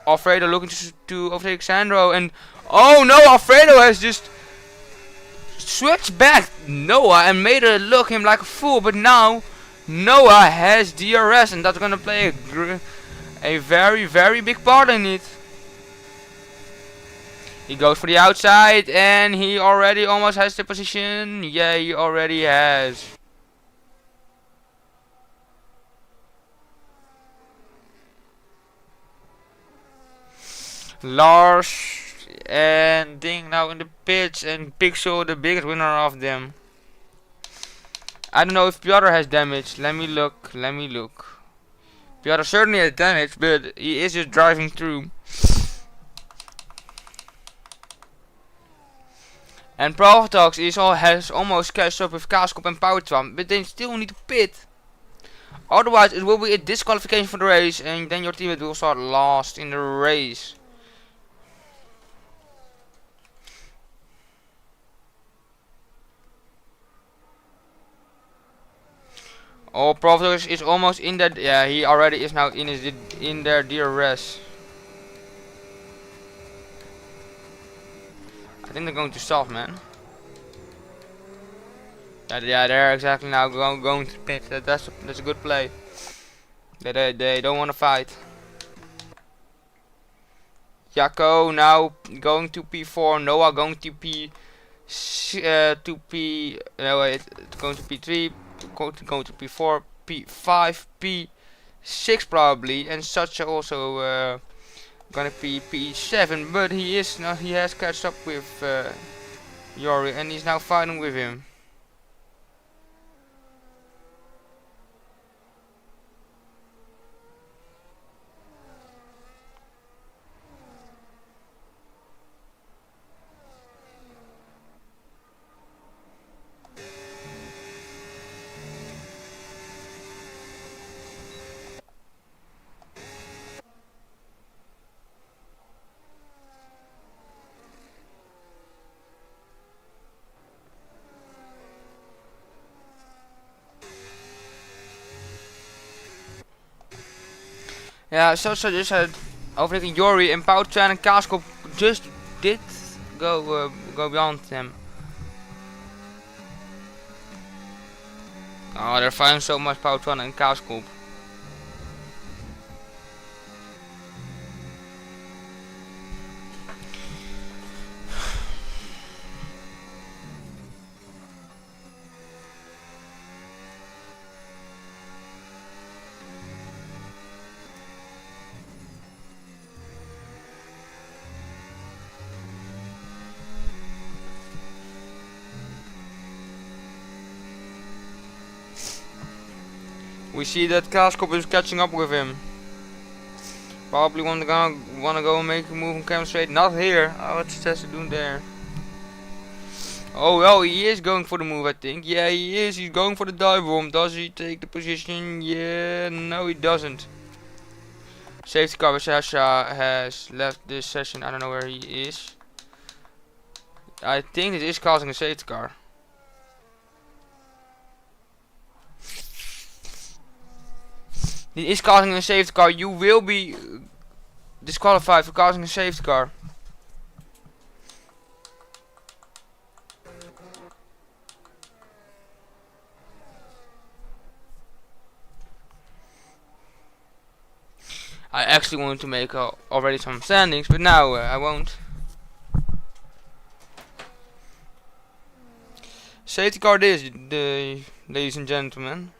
Speaker 1: Alfredo looking to overtake Sandro, and oh no, Alfredo has just switched back Noah and made it look him like a fool. But now Noah has DRS, and that's gonna play a very big part in it. He goes for the outside, and he already almost has the position. Yeah, he already has. Lars and Ding now in the pits, and Pixel the biggest winner of them. I don't know if Piotr has damage. Let me look. Piotr certainly has damage, but he is just driving through. And Pravdox has almost catched up with Kaaskop and Power Twan, but they still need to pit. Otherwise it will be a disqualification for the race, and then your teammate will start last in the race. Oh, Pravdox is almost in that. Yeah, he already is now in their DRS. I think they're going to stop, man. Yeah, they're exactly now going to pit. That's a good play. They don't want to fight. Jacko now going to P4. Noah going to P. No wait, it's going to P3. Going to P4, P5, P6 probably, and such also gonna be P7. But he has catched up with Yori, and he's now fighting with him. Ja, zoals I just said, overtaking Yori and Power Twan and Kaaskop just did go beyond them. Oh, they're fighting so much, Power Twan and Kaaskop. We see that Kaaskop is catching up with him. Probably wanna go and make a move on Cam straight. Not here. Oh, what's Tessa doing there? Oh well, he is going for the move, I think. Yeah, he is. He's going for the dive bomb. Does he take the position? Yeah, no, he doesn't. Safety car. Sasha has left this session. I don't know where he is. I think it is causing a safety car. It is causing a safety car. You will be disqualified for causing a safety car. I actually wanted to make already some standings, but now I won't. Safety car this, ladies and gentlemen.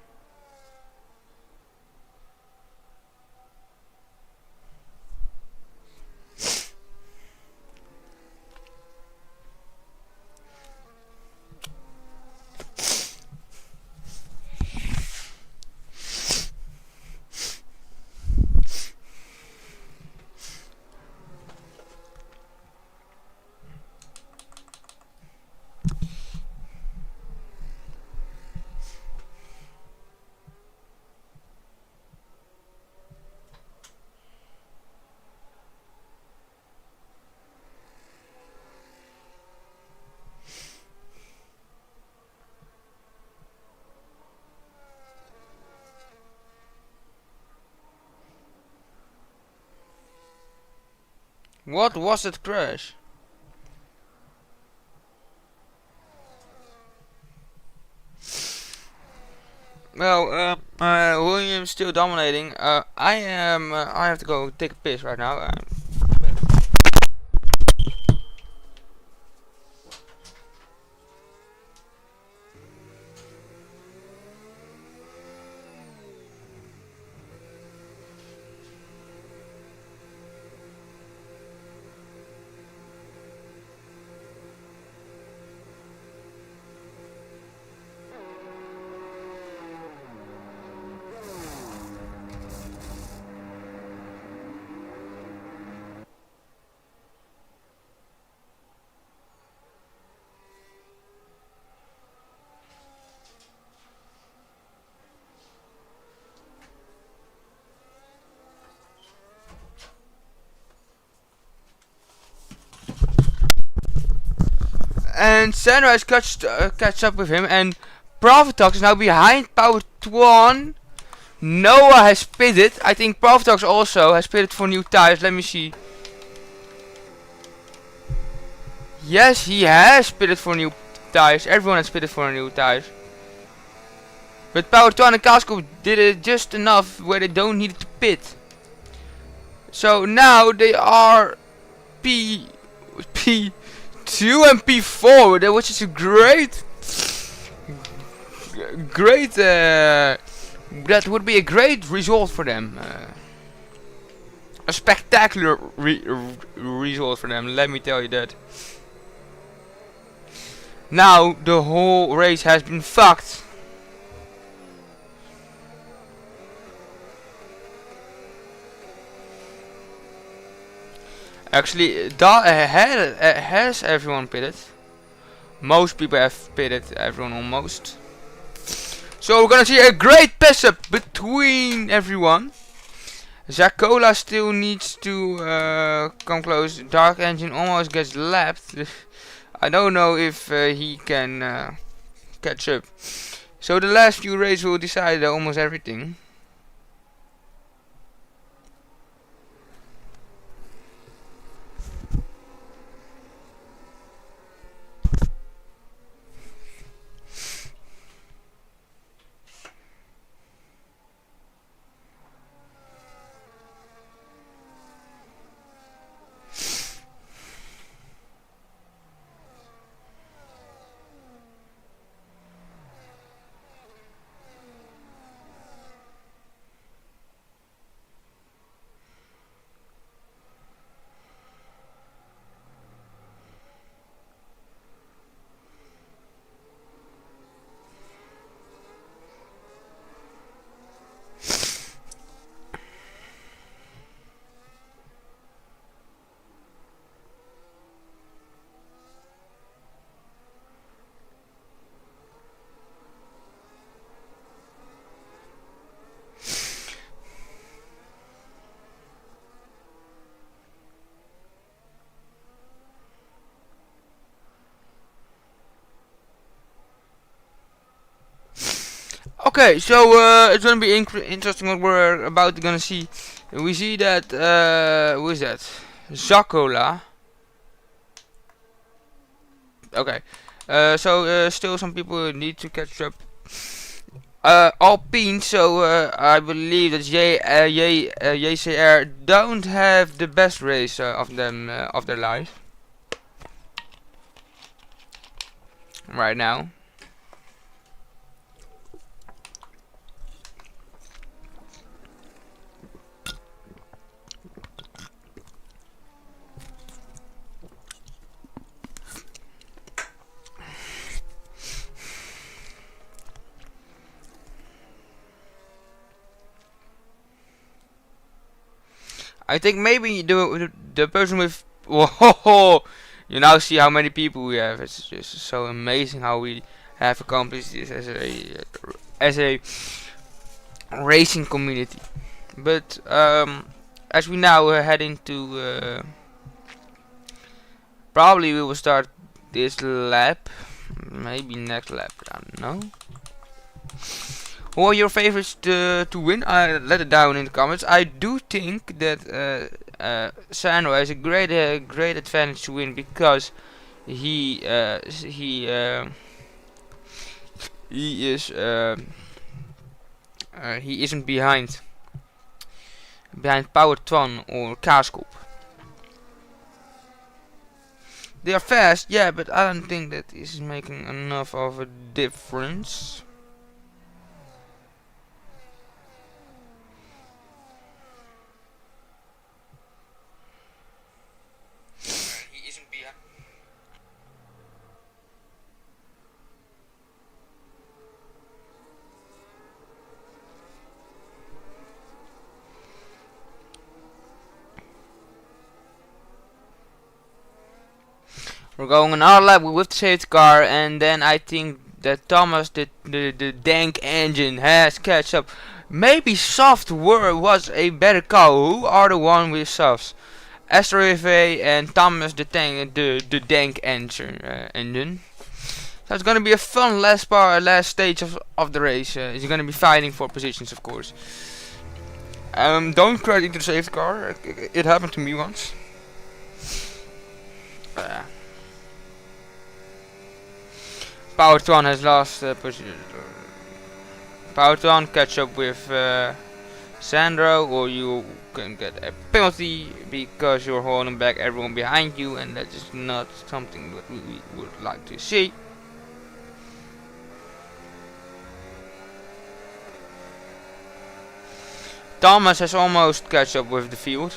Speaker 1: What was that crash? Well, William's still dominating. I have to go take a piss right now. And Sunrise catch up with him, and Profitox is now behind Power Twan. Noah has pitted. I think Profitox also has pitted for new tires. Let me see. Yes, he has pitted for new tires. Everyone has pitted for new tires. But Power Twan and Kaaskop did it just enough where they don't need to pit. So now they are P2 and P4, which is a great, that would be a great result for them. A spectacular result for them, let me tell you that. Now the whole race has been fucked. Actually, has everyone pitted? Most people have pitted, everyone almost. So we're gonna see a great pass up between everyone. Zakola still needs to come close. Dark Engine almost gets lapped. I don't know if he can catch up. So the last few races will decide almost everything. Okay, so it's gonna be interesting what we're about to gonna see. We see that who is that? Zakola. Okay. So still some people need to catch up. Alpine, so I believe that JCR don't have the best race of them of their life right now. I think maybe the person with whoa, you now see how many people we have. It's just so amazing how we have accomplished this as a racing community. But as we now head into probably we will start this lap, maybe next lap. I don't know. Who are your favorites to win? Let it down in the comments. I do think that Sandro has a great advantage to win because he he isn't behind Power Tron or Kaaskop. They are fast, yeah, but I don't think that this is making enough of a difference. He isn't behind. We're going another lap with the safety car, and then I think that Thomas, the dank engine, has catch up. Maybe Software was a better call. Who are the one with softs? Astrorive and Thomas the dank engine. So it's gonna be a fun last stage of the race. You're gonna be fighting for positions, of course. Don't crash into the safety car. It happened to me once. Powertron has lost position. Powertron catch up with Sandro, or you can get a penalty because you're holding back everyone behind you, and that is not something that we would like to see. Thomas has almost catch up with the field.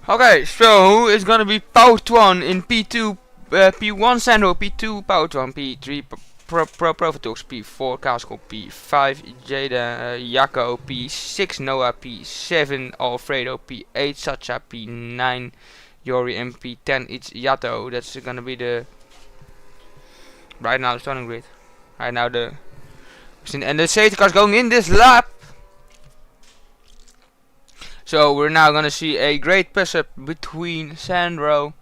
Speaker 1: Okay, so who is gonna be Powertron in P2, P1 Sandro, P2 Powertron, P3 Profitox, P4 Kaaskop, P5 Jada Jacko, P6 Noah, P7 Alfredo, P8 Sacha, P9 Yori, and P10 it's Yato. That's gonna be the right now the starting grid. Right now and the safety car's going in this lap. So we're now gonna see a great pass up between Sandro,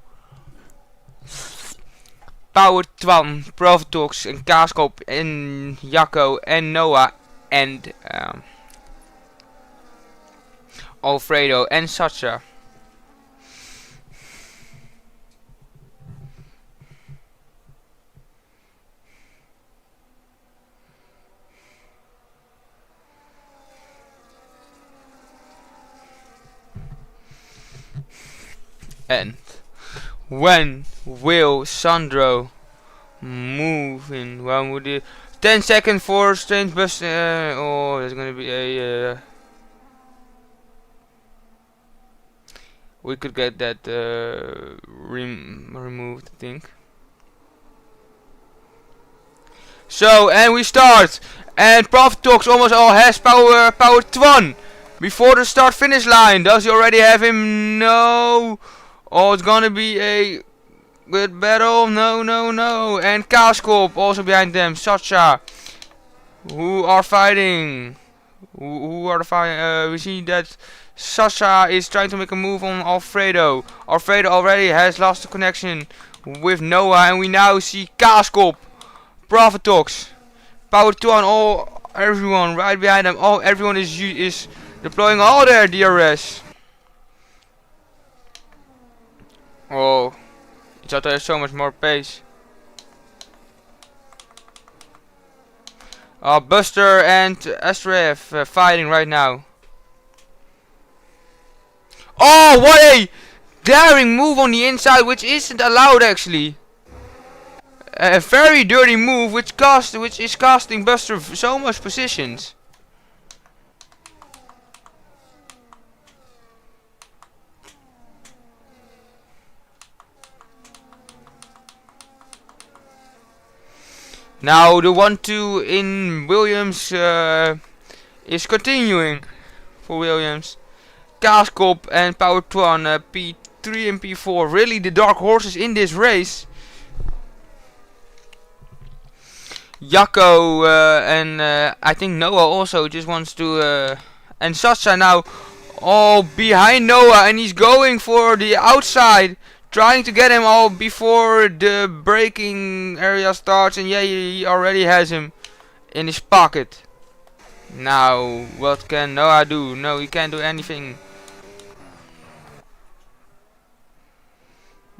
Speaker 1: Powertron, Profitox, and Kaaskop, and Jacko, and Noah, and Alfredo, and Sacha. And when will Sandro move in? When would it 10 seconds for strange bus? Oh, there's gonna be a. We could get that removed, I think. So, and we start, And Profitox almost all has power 1 before the start finish line. Does he already have him? No. Oh, it's gonna be a good battle. No, no, no. And Kaaskop also behind them. Sasha, who are fighting. Who are the fighting? We see that Sasha is trying to make a move on Alfredo. Alfredo already has lost the connection with Noah, and we now see Kaaskop, Profitox, Power 2 on everyone right behind them. Oh, everyone is deploying all their DRS. Oh, Jota has so much more pace. Buster and Astraev fighting right now. Oh, what a daring move on the inside, which isn't allowed actually. A very dirty move, which is costing Buster so much positions. Now the 1-2 in Williams is continuing for Williams. Kaaskop and Power 2 on P3 and P4, really the dark horses in this race. Jacco and I think Noah also just wants to and Sasha now all behind Noah, and he's going for the outside, trying to get him all before the braking area starts, and yeah, he already has him in his pocket. Now what can Noah do? No, he can't do anything.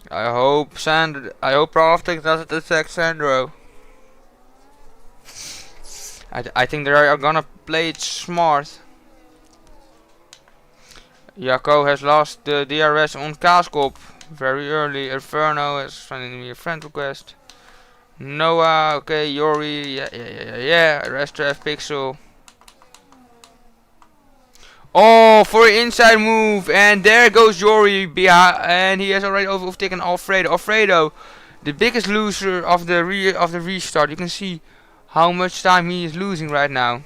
Speaker 1: I hope Profitex doesn't attack Sandro. I think they are gonna play it smart. Jacco has lost the DRS on Kaaskop very early. Inferno is sending me a friend request. Noah, okay, Yori, yeah. Restref, Pixel. Oh, for an inside move, and there goes Yori behind, and he has already overtaken Alfredo. Alfredo, the biggest loser of the restart. You can see how much time he is losing right now.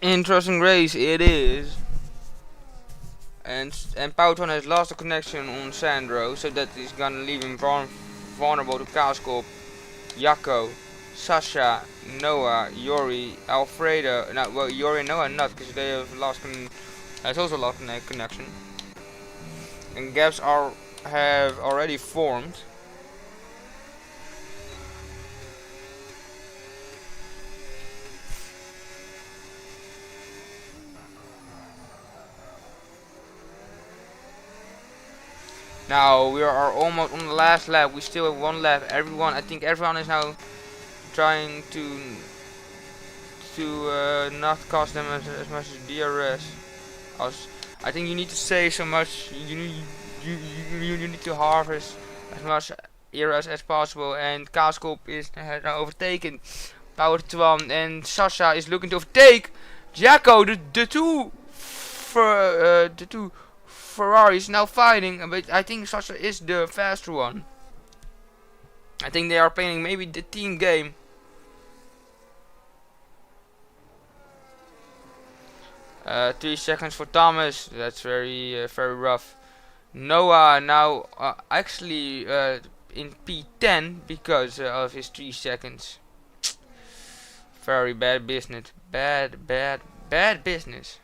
Speaker 1: Interesting race it is. And Pouton has lost the connection on Sandro, so that is gonna leave him vulnerable to Kaaskop, Jacco, Sasha, Noah, Yori, Alfredo. No, well, Yori and Noah not, because they have lost has also lost connection. And gaps have already formed. Now we are almost on the last lap. We still have one lap. I think everyone is now trying to not cost them as much as DRS. I think you need to save so much. You need to harvest as much DRS as possible. And Kaaskop has now overtaken Power 1, and Sasha is looking to overtake Jacco. The two Ferraris now fighting, but I think Sasha is the faster one. I think they are playing maybe the team game. Uh, 3 seconds for Thomas. That's very rough. Noah now actually in P10 because of his 3 seconds. Very bad business. Bad business.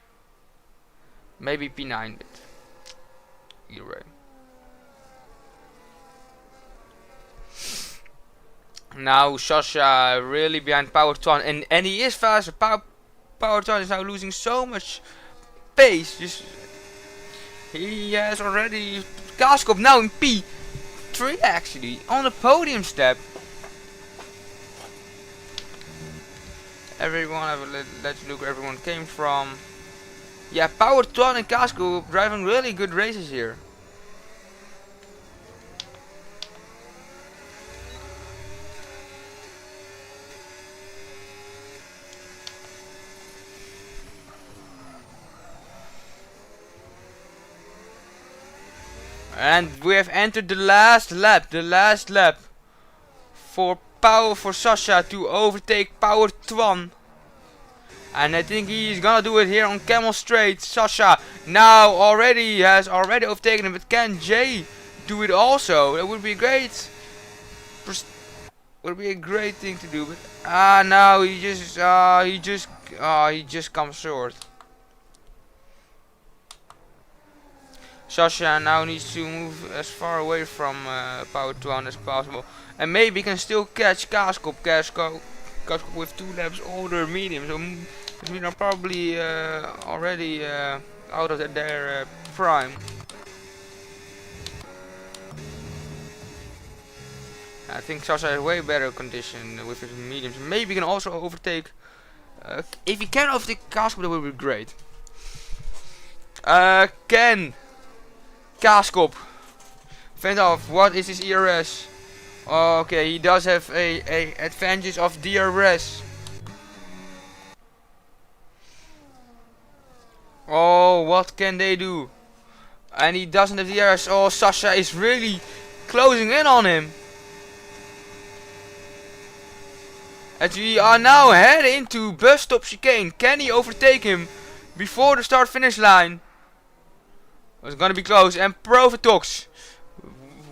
Speaker 1: Maybe P9, but you're right. Now Sasha really behind Power 2, and he is faster. Power 2 is now losing so much pace. He has already Kaaskop now in P. 3 actually, on the podium step. Everyone, let's look where everyone came from. Yeah, Power Tron and Casco driving really good races here. And we have entered the last lap for Sasha to overtake Power Twan. And I think he's gonna do it here on Camel Straight. Sasha now has already overtaken him, but can Jay do it also? That would be great. Would be a great thing to do, but no, he just comes short. Sasha now needs to move as far away from Power Twan as possible, and maybe can still catch Kaskop. Kaskop with 2 laps older medium, so we are probably already out of their prime. I think Sasha has way better condition with his mediums. Maybe he can also overtake. If he can overtake Kaskop, that would be great. Can Kaskop fend off? What is his ERS? Okay, he does have a advantage of DRS. Oh, what can they do? And he doesn't have DRS. Oh, Sasha is really closing in on him. As we are now heading into bus stop chicane. Can he overtake him before the start finish line? It's gonna be close, and Profitox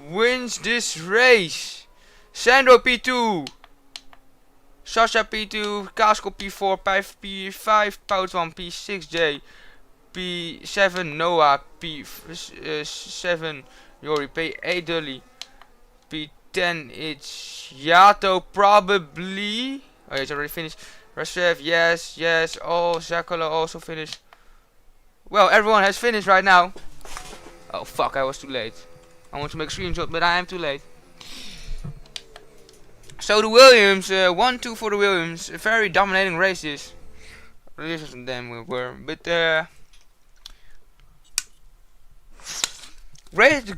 Speaker 1: wins this race. Sandro P2, Sasha P2, Casco P4, P5, Pout1 P6J, P7 Noah, P7 Yori, P8 Dully, P10 it's Yato probably. Oh, yeah, it's already finished. Rasev, yes. Oh, Zakola also finished. Well, everyone has finished right now. Oh fuck, I was too late. I want to make a screenshot, but I am too late. So the Williams, 1-2 for the Williams. Very dominating races. Races of them were, but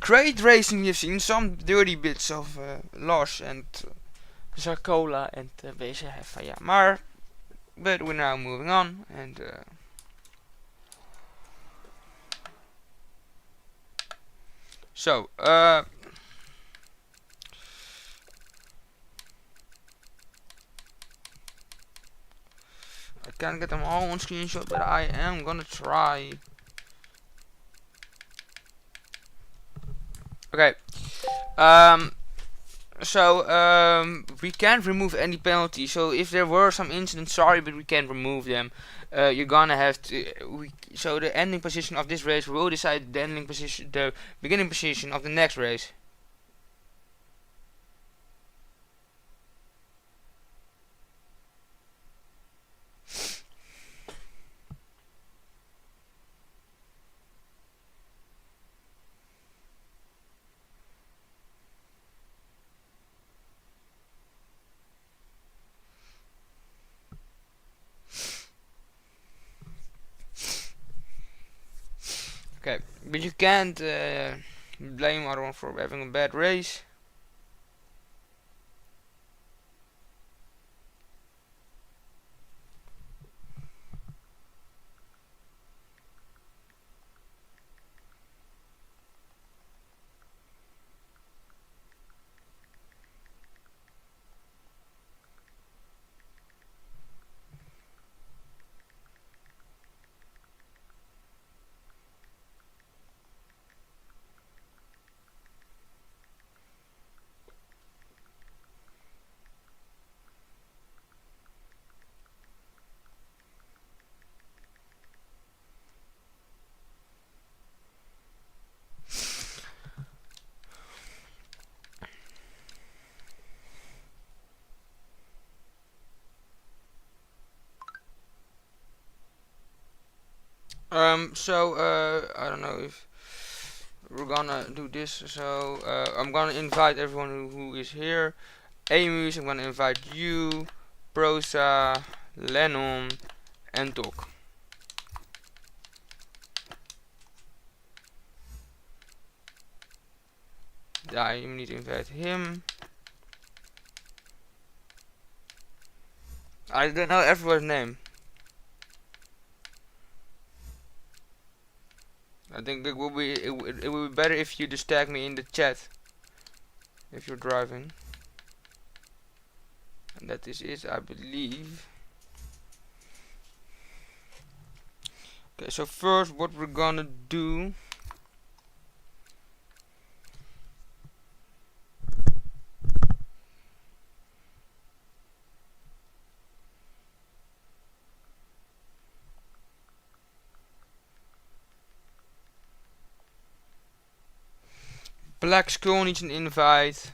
Speaker 1: great racing you've seen. Some dirty bits of Lars and Zakola and BCF. Ja, but we're now moving on and. So, I can't get them all on screenshot, but I am gonna try. Okay. We can't remove any penalties. So if there were some incidents, sorry, but we can't remove them. You're gonna have to. So the ending position of this race will decide the beginning position of the next race. Okay, but you can't blame everyone for having a bad race. I don't know if we're gonna do this. So I'm gonna invite everyone who is here. Amos, I'm gonna invite you, Prosa, Lennon, and Doc. I need to invite him. I don't know everyone's name. I think it will be better if you just tag me in the chat if you're driving. And that is it, I believe. Okay, so first what we're gonna do. Black Skull needs an invite.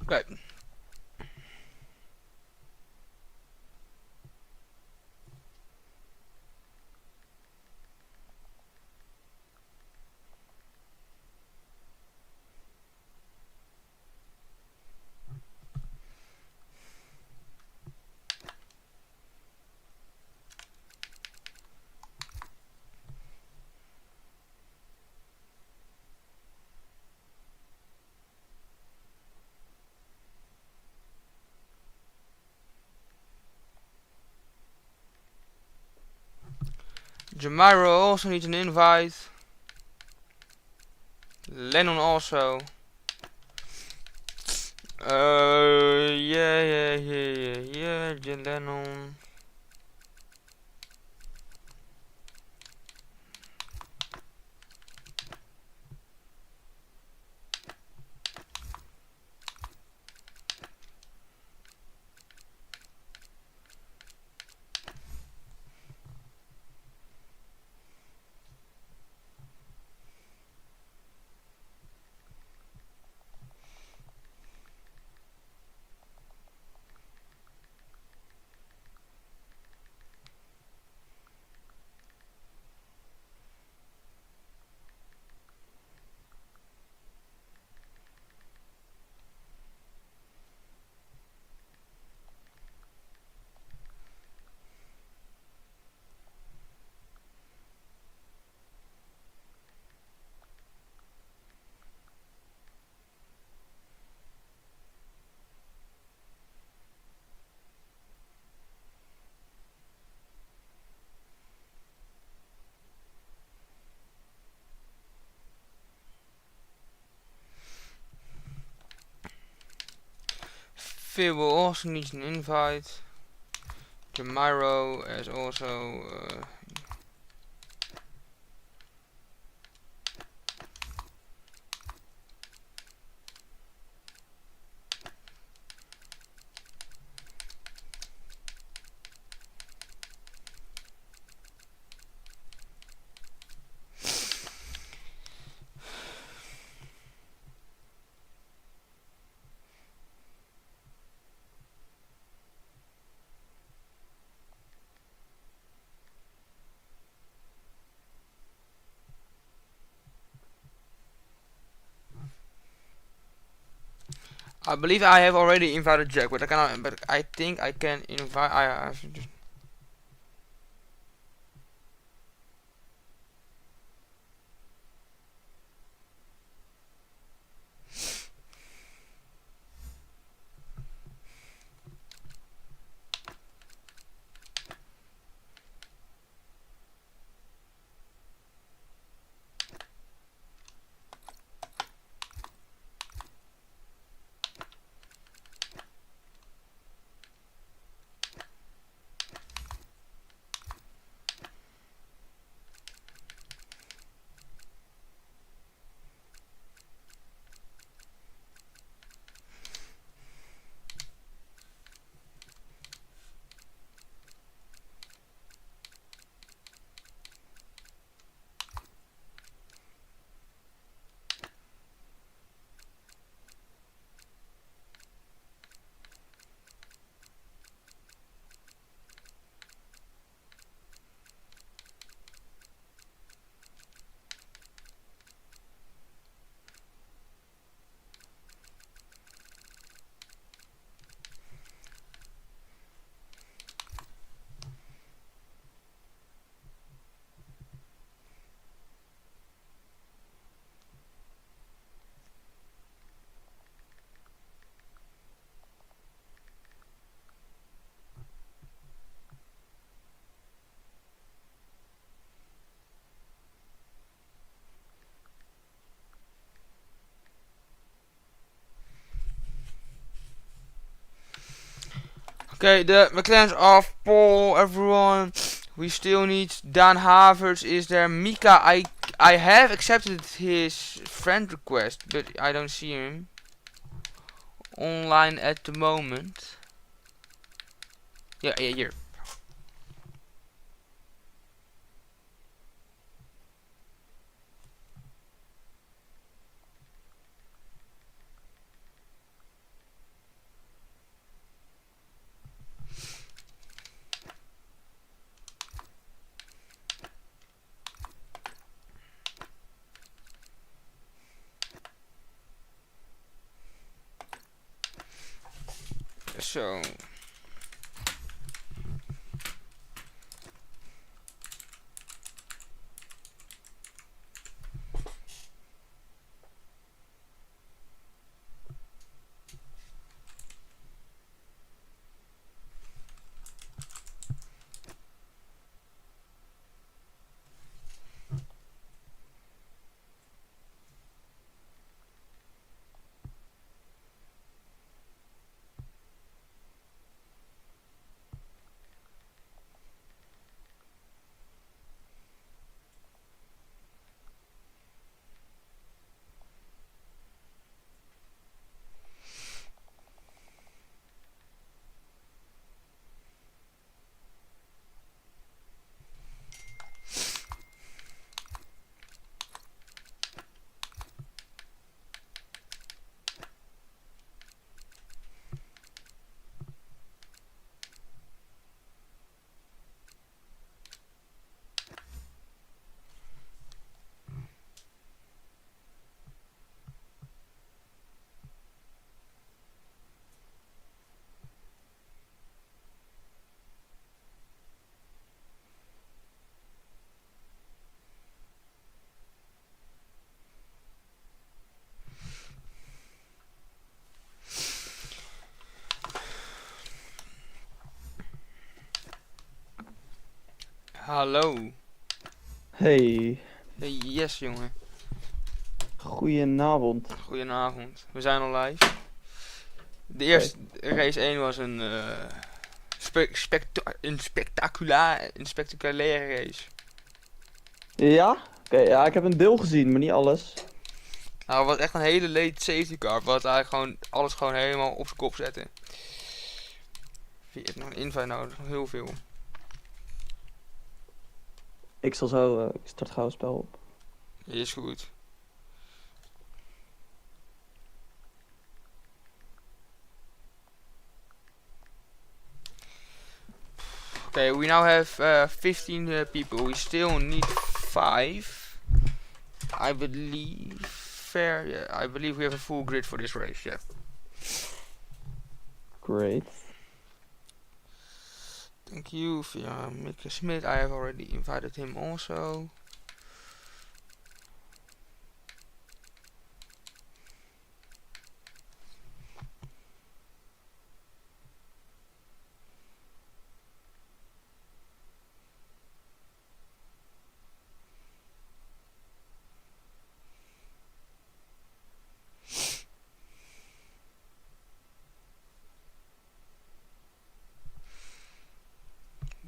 Speaker 1: Okay. Jamiro also needs an invite. Lennon also. Yeah, Lennon. Phil also needs an invite. Jamiro is also. I believe I have already invited Jack, but I cannot. But I think I can invite. I have to just. Okay, the McLaren's off pole, everyone. We still need Dan Havertz is there. Mika, I have accepted his friend request, but I don't see him online at the moment. Yeah, here. So hallo.
Speaker 2: Hey,
Speaker 1: Hey, yes jongen.
Speaker 2: goedenavond.
Speaker 1: Goedenavond. We zijn al live. De
Speaker 2: Oké.
Speaker 1: eerste race 1 was een spectaculaire race.
Speaker 2: Ja? Oké, ja, ik heb een deel gezien, maar niet alles.
Speaker 1: Nou, het was echt een hele late safety car. Wat eigenlijk gewoon alles gewoon helemaal op zijn kop zetten. Je hebt nog een invite nodig, nog heel veel.
Speaker 2: Ik zal zo, ik start gauw een spel op.
Speaker 1: Is goed. Okay, we now have 15 people. We still need 5. I believe fair. Yeah, I believe we have a full grid for this race. Yeah.
Speaker 2: Great.
Speaker 1: Thank you, Mika Smith. I have already invited him also.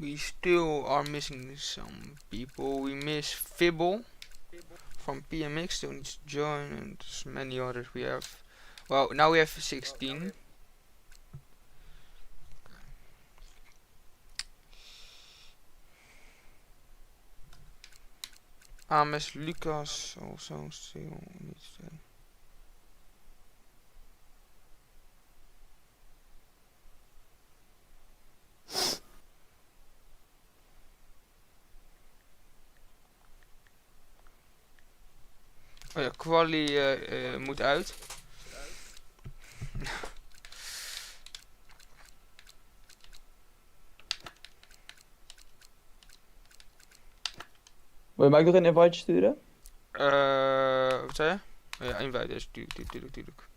Speaker 1: We still are missing some people. We miss Fibble from PMX, still needs to join, and there's many others we have. Well, now we have 16. Ames Lucas also still needs to. Oh ja, Quali moet uit.
Speaker 2: Wil je mij ook nog een invite sturen?
Speaker 1: Wat zei je? Oh ja, invite is tuurlijk.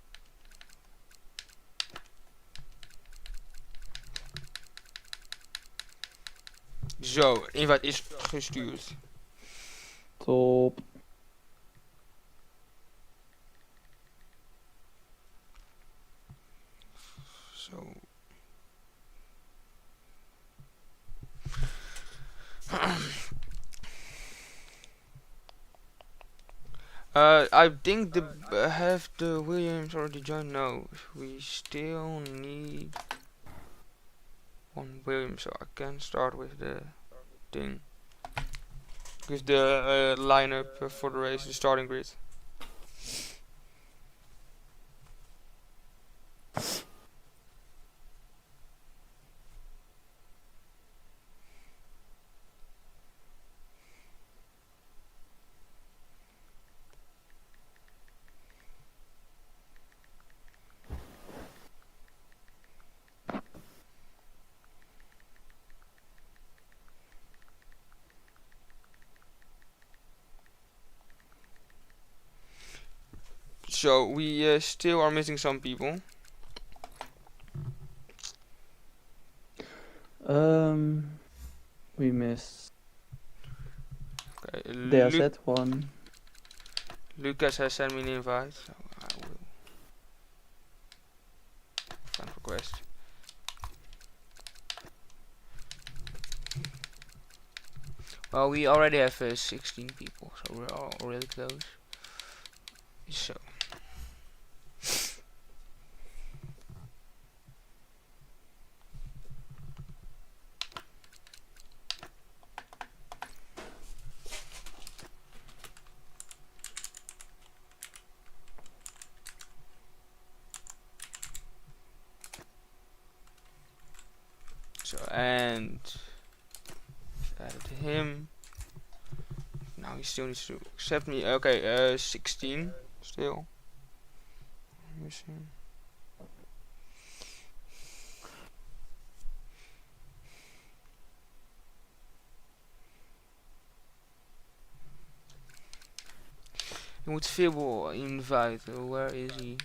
Speaker 1: Zo, invite is gestuurd.
Speaker 2: Top.
Speaker 1: Zo. I think the have the Williams already joined? No, we still need one Williams, so I can start with the thing. Give the lineup for the race, the starting grid. So we still are missing some people.
Speaker 2: We missed
Speaker 1: Okay,
Speaker 2: DZ one.
Speaker 1: Lucas has sent me an invite, so I will friend request. Well, we already have 16 people, so we're all really close. So. So, and added him. Now he still needs to accept me. Okay, 16 still. Missing. Je moet Fibble invite. Where is he?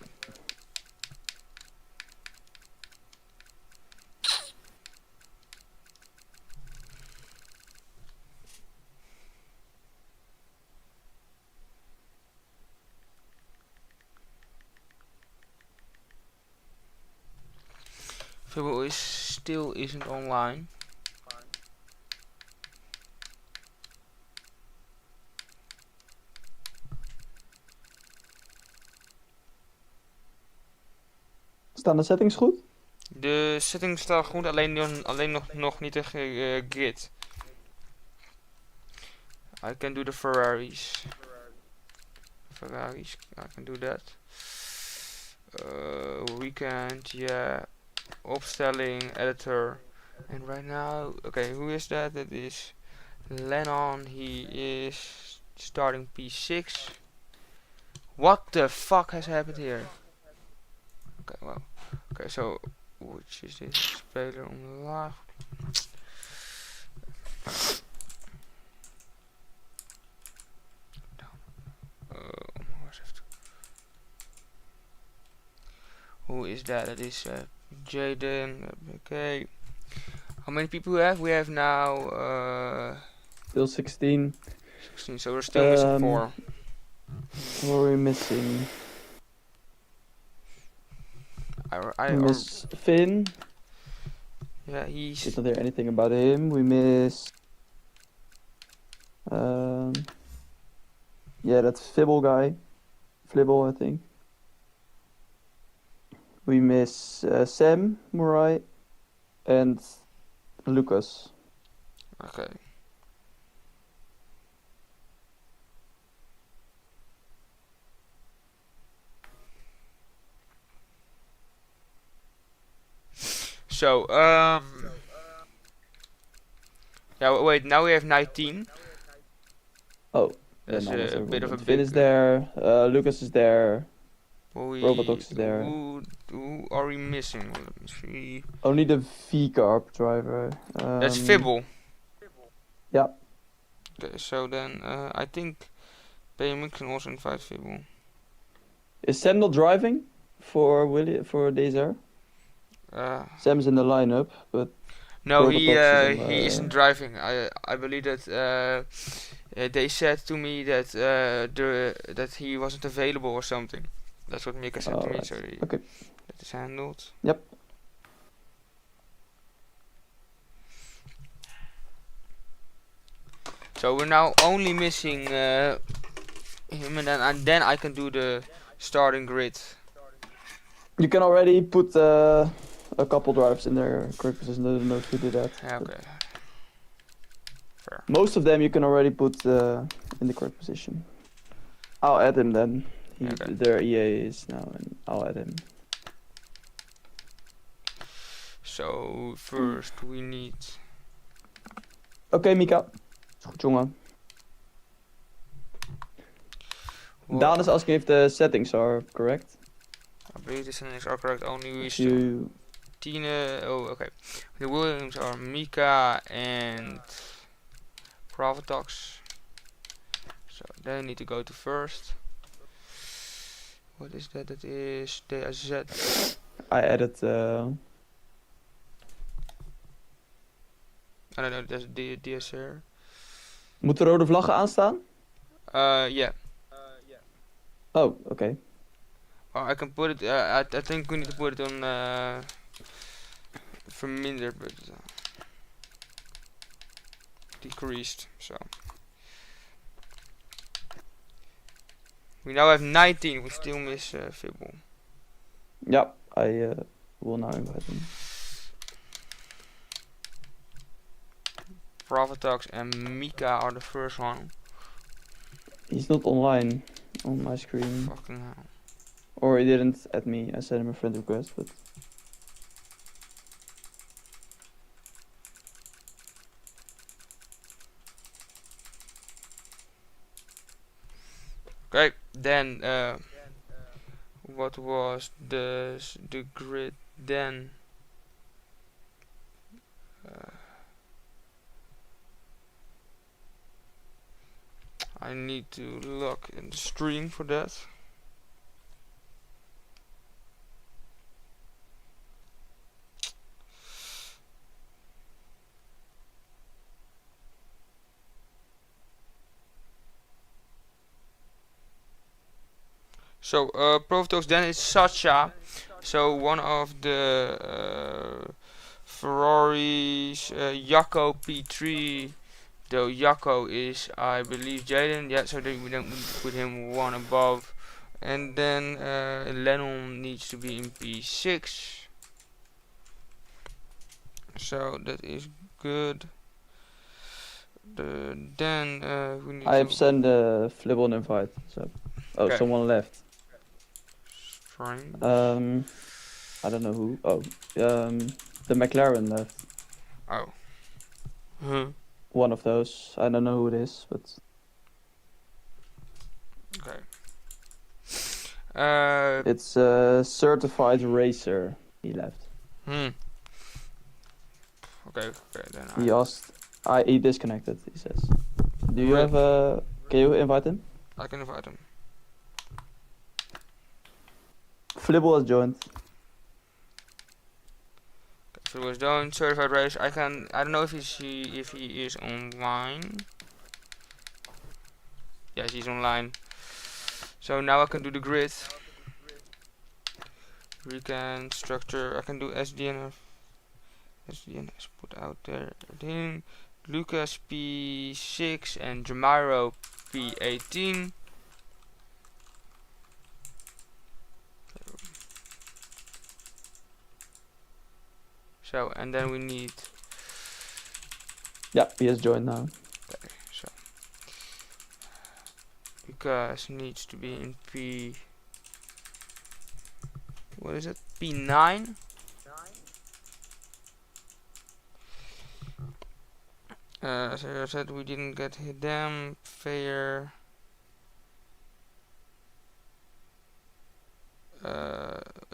Speaker 1: Fibble still isn't online.
Speaker 2: Staan de settings goed?
Speaker 1: De settings staan goed, alleen nog niet de grid. I can do the Ferraris. I can do that. Weekend, yeah. Opstelling, editor. And right now, okay, who is that? That is Lennon. He is starting P6. What the fuck has happened here? Okay, well. Okay, so which is this? Speler omlaag. Who is that? That is Jaden. Okay. How many people we have? We have now
Speaker 2: Still 16.
Speaker 1: 16, so we're still missing 4.
Speaker 2: What are we missing?
Speaker 1: I
Speaker 2: We miss Finn.
Speaker 1: yeah, he's
Speaker 2: Did not hear anything about him. We miss. Yeah, that Fibble guy. Flibble, I think. We miss Sam, Murai, and Lucas.
Speaker 1: okay. So yeah, wait, now we have 19.
Speaker 2: Oh,
Speaker 1: That's
Speaker 2: then almost
Speaker 1: a bit of a
Speaker 2: everyone. Finn
Speaker 1: big
Speaker 2: is there. Lucas is there.
Speaker 1: Robotox
Speaker 2: is there.
Speaker 1: Who are we missing? Let me see.
Speaker 2: Only the V-Carb driver.
Speaker 1: That's Fibble.
Speaker 2: Yeah.
Speaker 1: Okay, so then I think Benjamin can also invite Fibble.
Speaker 2: Is Sam not driving for Dezer? Sam's in the lineup, but
Speaker 1: no, he
Speaker 2: Robotox is
Speaker 1: isn't driving. I believe that they said to me that that he wasn't available or something. That's what Mika said to me.
Speaker 2: right.
Speaker 1: So
Speaker 2: Okay.
Speaker 1: that is handled.
Speaker 2: Yep.
Speaker 1: So we're now only missing him, and then I can do the starting grid.
Speaker 2: You can already put a couple drivers in their correct position. I don't know if you did that.
Speaker 1: Yeah, okay. Fair.
Speaker 2: Most of them you can already put in the correct position. I'll add him then.
Speaker 1: Okay.
Speaker 2: Their EA is now, and I'll add him.
Speaker 1: So first we need.
Speaker 2: Oké, Mika. Is goed, jongen. Daan is asking if the settings are correct.
Speaker 1: I believe the settings are correct. Only we
Speaker 2: You...
Speaker 1: Tina. Oh, okay. The Williams are Mika and Provatox. So they need to go to first. What is that? That is DZ.
Speaker 2: I added.
Speaker 1: I don't know. That's DSR.
Speaker 2: Moeten rode vlaggen aanstaan?
Speaker 1: Yeah.
Speaker 2: Oh, okay.
Speaker 1: Oh, I can put it. I think we need to put it on verminderd, but decreased. So we now have 19. We still miss Fibble.
Speaker 2: Yeah, I will now invite him.
Speaker 1: Provatox and Mika are the first one.
Speaker 2: He's not online on my screen.
Speaker 1: Fucking hell.
Speaker 2: Or he didn't add me. I sent him a friend request, but...
Speaker 1: Okay, then what was the grid then? I need to look in the stream for that. So Provatox then is Sacha. So one of the Ferraris, Jacco P3. Though Jacco is, I believe, Jaden. Yeah, so then we put him one above. And then Lennon needs to be in P6. So that is good. Then we need
Speaker 2: I have sent Flibble an invite. So. Oh,
Speaker 1: okay.
Speaker 2: Someone left.
Speaker 1: Strange.
Speaker 2: I don't know who. Oh, the McLaren left.
Speaker 1: Oh. Huh.
Speaker 2: One of those. I don't know who it is, but.
Speaker 1: Okay.
Speaker 2: It's a certified racer. He left.
Speaker 1: Okay. Then
Speaker 2: He asked. He disconnected. He says. Do you have a? Can you invite him?
Speaker 1: I can invite him.
Speaker 2: Flibble has joined.
Speaker 1: If it was done, certified race. I don't know if he is online. Yes, he's online. So now I can do the grid. We can structure. I can do SDNF. SDNS put out there. Then Lucas P6 and Jamiro P18. So, and then we need...
Speaker 2: Yeah, he has joined now.
Speaker 1: Okay, so... Lucas needs to be in P... What is it? P9? So I said we didn't get them. Fair...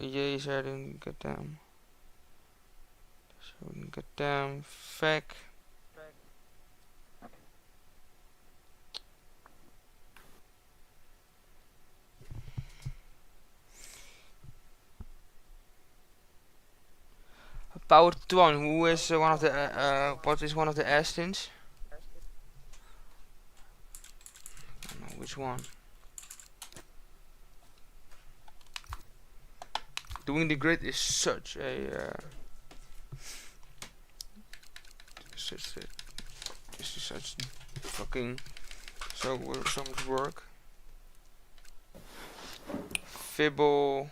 Speaker 1: Yes, I didn't get them. So we can get them. Fac. Power 1. Who is one of the? What is one of the Astons? I don't know which one. Doing the grid is such a this is such fucking so much work. Fibble.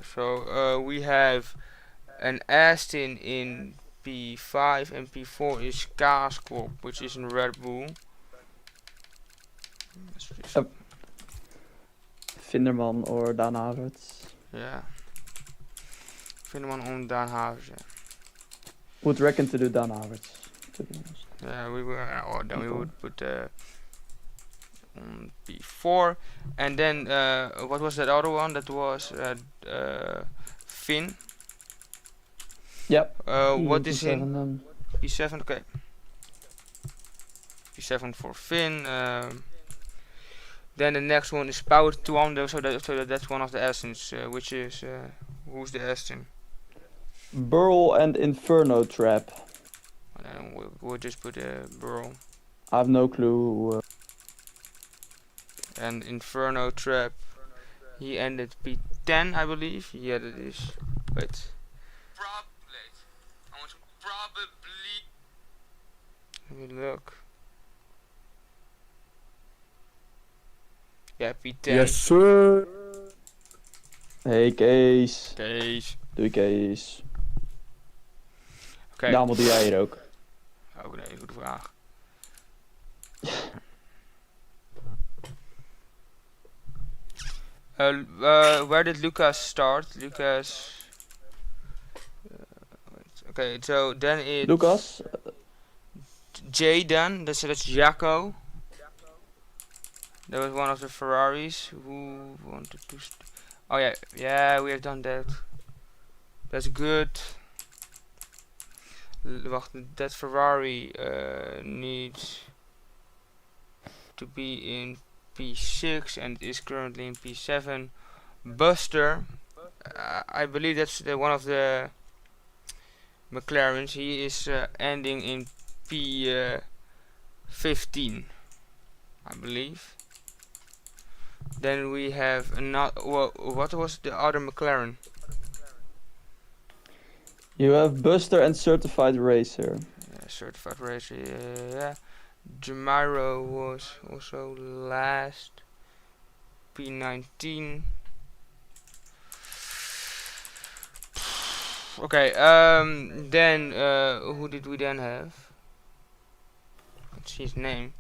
Speaker 1: So we have an Aston in P5 and P4 is Kaaskop, which is in Red Bull.
Speaker 2: Vinderman or Daan Havertz.
Speaker 1: Yeah. Vinderman on Daan Havertz.
Speaker 2: Would reckon to do Daan Havertz, to be honest.
Speaker 1: Yeah, we will. Or then we would put on P4, and then what was that other one? That was Finn.
Speaker 2: Yep.
Speaker 1: What is in
Speaker 2: P7
Speaker 1: P7? Okay. P7 for Finn. Then the next one is Power Tuando, so that's one of the Astons, which is who's the Aston?
Speaker 2: Burl and Inferno Trap.
Speaker 1: And then we'll just put Burl.
Speaker 2: I have no clue.
Speaker 1: And Inferno Trap. He ended P10, I believe. Yeah, that is. Wait. Probably. Let me look. Yeah, P10.
Speaker 2: Yes, sir. Hey, Kees.
Speaker 1: Kees.
Speaker 2: Doei, Kees.
Speaker 1: Oké.
Speaker 2: Daarom doe jij hier ook.
Speaker 1: Oh nee, goede vraag. Where did Lucas start? Lucas. Okay, so then it's
Speaker 2: Lucas.
Speaker 1: J. Then that's Jaco. That was one of the Ferraris who wanted to. Oh yeah, we have done that. That's good. Wacht, that Ferrari needs to be in P6 and is currently in P7. Buster, I believe that's one of the McLarens. He is ending in P15, I believe. Then we have another. What was the other McLaren?
Speaker 2: You have Buster and Certified Racer.
Speaker 1: Yeah, Certified Racer. Yeah. Jamiro was also last. P19. Okay. Then who did we then have? Let's see his name.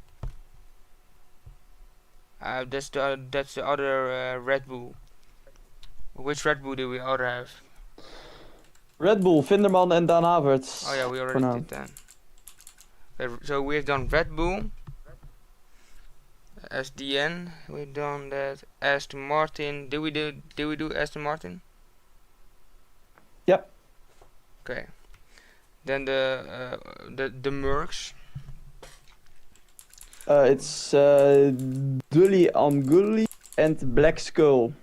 Speaker 1: That's the other Red Bull. Which Red Bull do we other have?
Speaker 2: Red Bull, Vinderman and Daan Havertz.
Speaker 1: Oh yeah, we already did that. Okay, so we've done Red Bull. SDN, we've done that. Aston Martin. Did we do Aston Martin?
Speaker 2: Yep.
Speaker 1: Okay. Then the Mercs.
Speaker 2: It's Dully Amgully and Black Skull.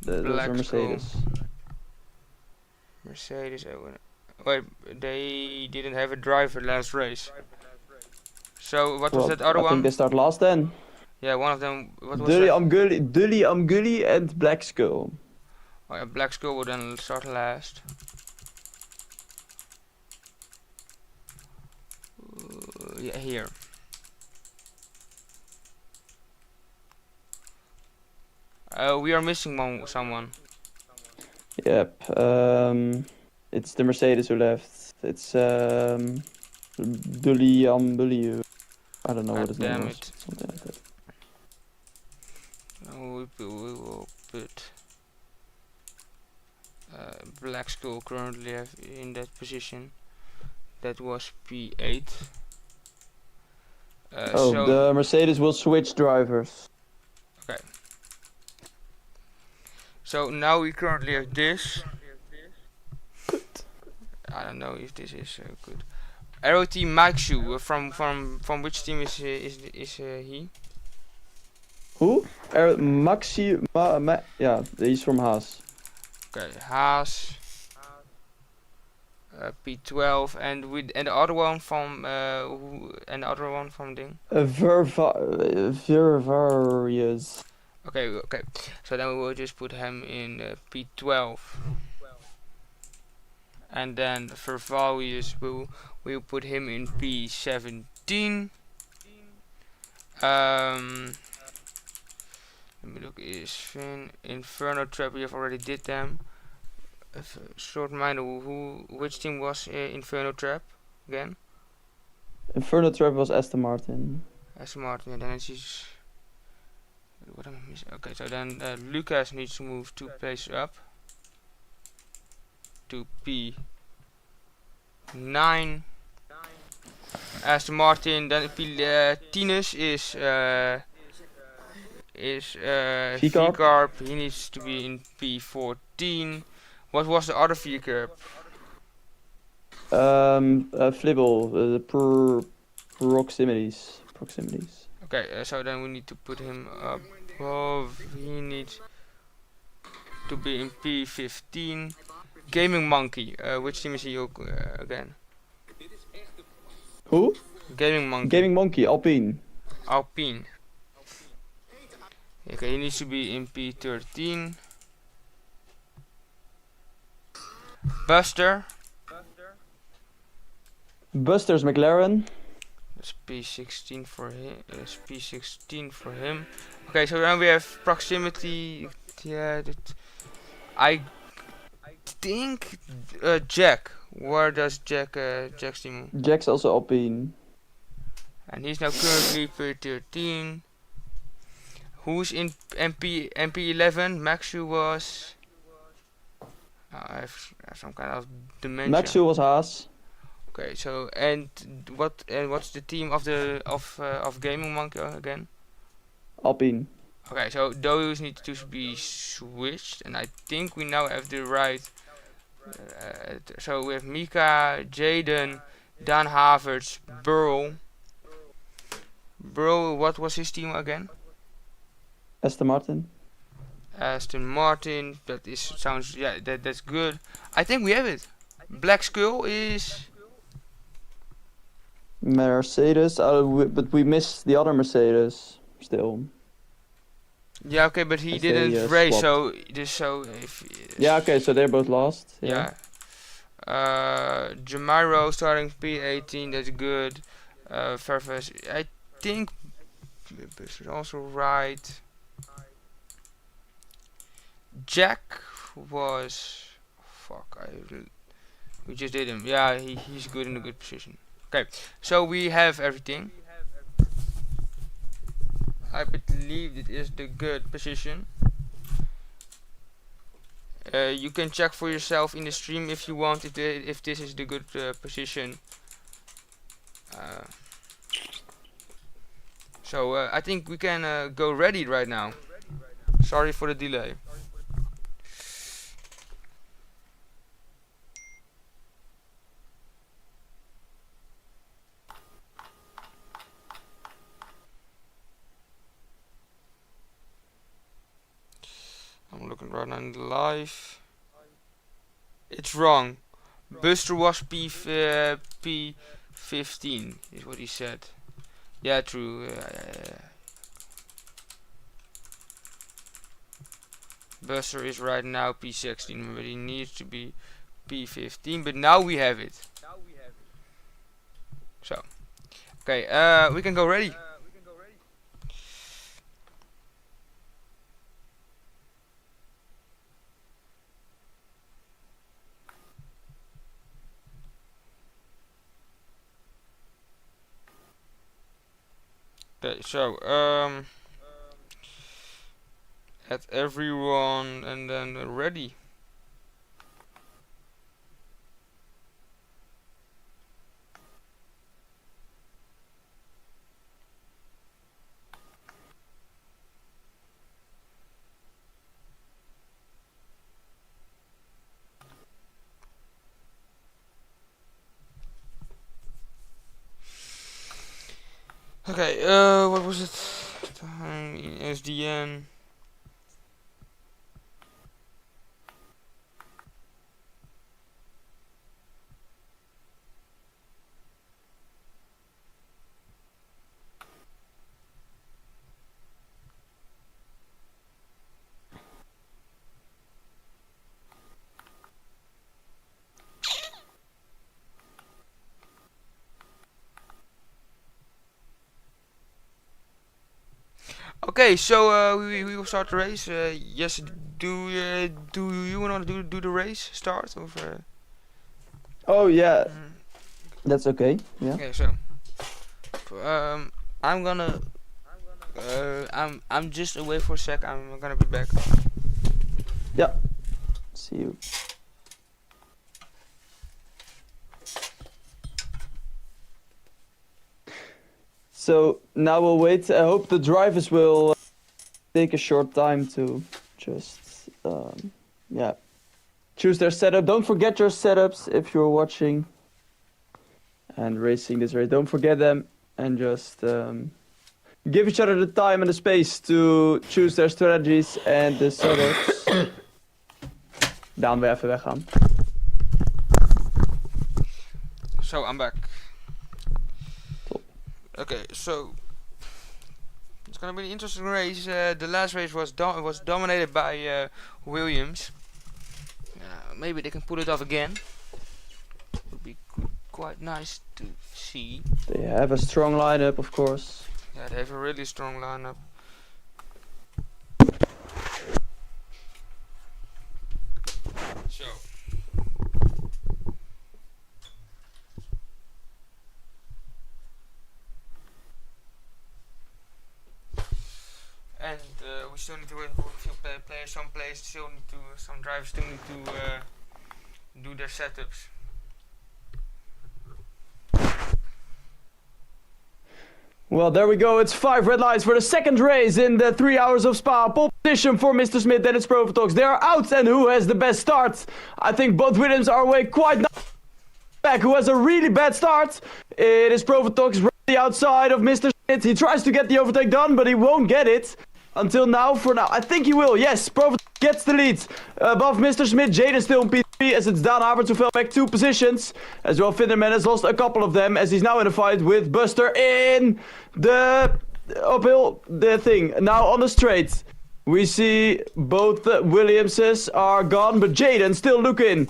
Speaker 2: Those are Mercedes.
Speaker 1: Mercedes. Wait, they didn't have a driver last race. So what was that other one?
Speaker 2: I think they start last then.
Speaker 1: Yeah, one of them. What was
Speaker 2: Dully
Speaker 1: that?
Speaker 2: Amgully and Black Skull.
Speaker 1: Oh yeah, Black Skull will then start last. Yeah, here. We are missing someone.
Speaker 2: Yep. It's the Mercedes who left. It's Dully Ambully. I don't know what his name is. Something like that.
Speaker 1: We will put Black Skull currently in that position. That was P8.
Speaker 2: So the Mercedes will switch drivers.
Speaker 1: Okay. So now we currently have this. I don't know if this is good. ROT Mike Shoe from which team is he?
Speaker 2: Who? Maxi. Yeah, he's from Haas.
Speaker 1: Okay, Haas. P12 and the other one from Ding.
Speaker 2: Vervarius.
Speaker 1: Okay. So then we will just put him in P12. And then Vervalius we'll put him in P17. let me look. Is Finn Inferno Trap? We have already did them. Short reminder. Which team was Inferno Trap again?
Speaker 2: Inferno Trap was Aston Martin.
Speaker 1: Aston Martin, and then it's what am I missing? Okay, so then Lucas needs to move 2 places up to P9. Aston Martin, then Tinus is V-Carb. He needs to be in P14. What was the other V-Carb?
Speaker 2: Flibble, proximities.
Speaker 1: Okay, so then we need to put him above. He needs to be in P15. Gaming Monkey. Which team is he again?
Speaker 2: Who?
Speaker 1: Gaming Monkey.
Speaker 2: Gaming Monkey, Alpine.
Speaker 1: Alpine. Okay, he needs to be in P13. Buster.
Speaker 2: Buster's McLaren.
Speaker 1: That's P16 for him. That's P16 for him. Okay, so then we have proximity. Yeah, I think Jack. Where does Jack's team?
Speaker 2: Jack's also Alpine.
Speaker 1: And he's now currently P13. Who's in MP11? Maxu was. I have some kind of dementia.
Speaker 2: Maxu was Haas.
Speaker 1: Okay, so what's the team of Gaming Monkey again?
Speaker 2: Alpine.
Speaker 1: Okay, so those need to be switched, and I think we now have the right. So we have Mika, Jaden, Dan Havertz, Burrow. Burrow, what was his team again?
Speaker 2: Aston Martin.
Speaker 1: Aston Martin. That's good. I think we have it. Black Skull is
Speaker 2: Mercedes, but we missed the other Mercedes still.
Speaker 1: Yeah, okay, but he didn't race, so if
Speaker 2: yeah, okay, so they're both lost.
Speaker 1: Yeah. Jamiro starting P18, that's good. Fairfax, I think this is also right. Jack was we just did him. Yeah, he's good in a good position. Okay, so we have everything. I believe it is the good position. You can check for yourself in the stream if you want, if this is the good position. So I think we can go ready right now. Sorry for the delay. I'm looking right now in the live. It's wrong. Buster was P15 is what he said. Yeah, true. Buster is right now P16, but he needs to be P15. But now we have it. So, okay, we can go ready. Okay, so add everyone and then ready. Okay, what was it? Time in SDN. Okay, so we will start the race. Yes, do you want to do the race start or?
Speaker 2: Oh yeah, that's okay. Yeah.
Speaker 1: Okay, so I'm gonna I'm just away for a sec. I'm gonna be back.
Speaker 2: Yeah. See you. So now we'll wait. I hope the drivers will take a short time to just yeah, choose their setup. Don't forget your setups if you're watching and racing this race. Don't forget them and just give each other the time and the space to choose their strategies and the setups. Daan, wil je even weggaan?
Speaker 1: So I'm back. Okay, so it's gonna be an interesting race. The last race was dominated by Williams. Maybe they can pull it off again. Would be quite nice to see.
Speaker 2: They have a strong lineup, of course.
Speaker 1: Yeah, they have a really strong lineup. So. And we still need to wait for a few players. Some drivers still need to do their setups.
Speaker 2: Well, there we go. It's 5 red lights for the second race in the 3 hours of Spa. Pole position for Mr. Smith and its Provotox. They are out, and who has the best start? I think both Williams are away quite back. Who has a really bad start? It is Provotox right outside of Mr. Smith. He tries to get the overtake done, but he won't get it. Until now, for now. I think he will. Yes, Provotox gets the lead. Above Mr. Smith, Jaden still in P3 as it's Daan Havertz who fell back 2 positions. As well, Finderman has lost a couple of them as he's now in a fight with Buster in the uphill thing. Now on the straight. We see both Williamses are gone, but Jaden still looking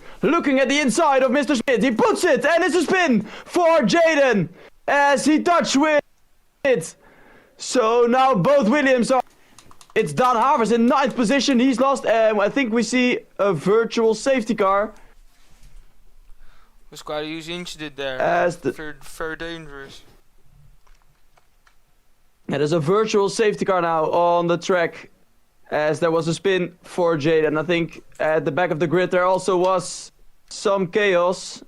Speaker 2: at the inside of Mr. Smith. He puts it, and it's a spin for Jaden as he touched with it. So now both Williams are... It's Daan Havertz in 9th position. He's lost. I think we see a virtual safety car.
Speaker 1: Was quite a huge incident there.
Speaker 2: As
Speaker 1: very dangerous.
Speaker 2: Yeah, there's a virtual safety car now on the track. As there was a spin for Jaden. I think at the back of the grid there also was some chaos.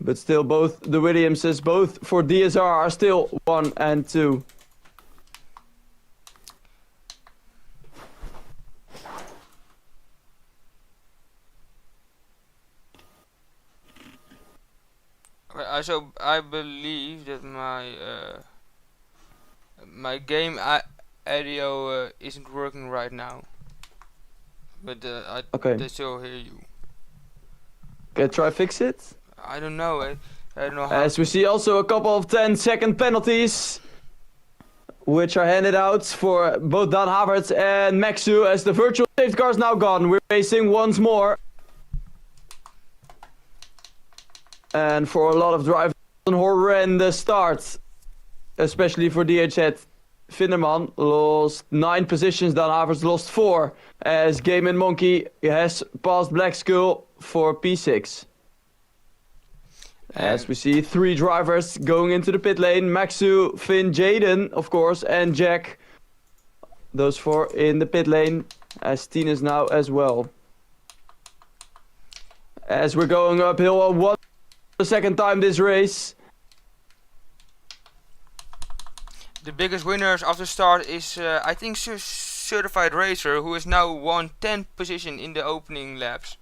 Speaker 2: But still both the Williamses, both for DSR, are still 1 and 2.
Speaker 1: So I believe that my game audio isn't working right now, but I still hear you.
Speaker 2: Okay, try fix it.
Speaker 1: I don't know. I don't know how.
Speaker 2: As we see also a couple of 10-second penalties, which are handed out for both Daan Havertz and Maxu, as the virtual safety car is now gone. We're racing once more. And for a lot of drivers, an horrendous start. Especially for DHZ. Finderman lost 9 positions, Daan Havertz lost 4. As Game and Monkey has passed Black Skull for P6. As we see 3 drivers going into the pit lane. Maxu, Finn, Jaden, of course, and Jack. Those 4 in the pit lane. As Tina's now as well. As we're going uphill one the second time this race.
Speaker 1: The biggest winners of the start is I think Certified Racer, who has now won 10th position in the opening laps.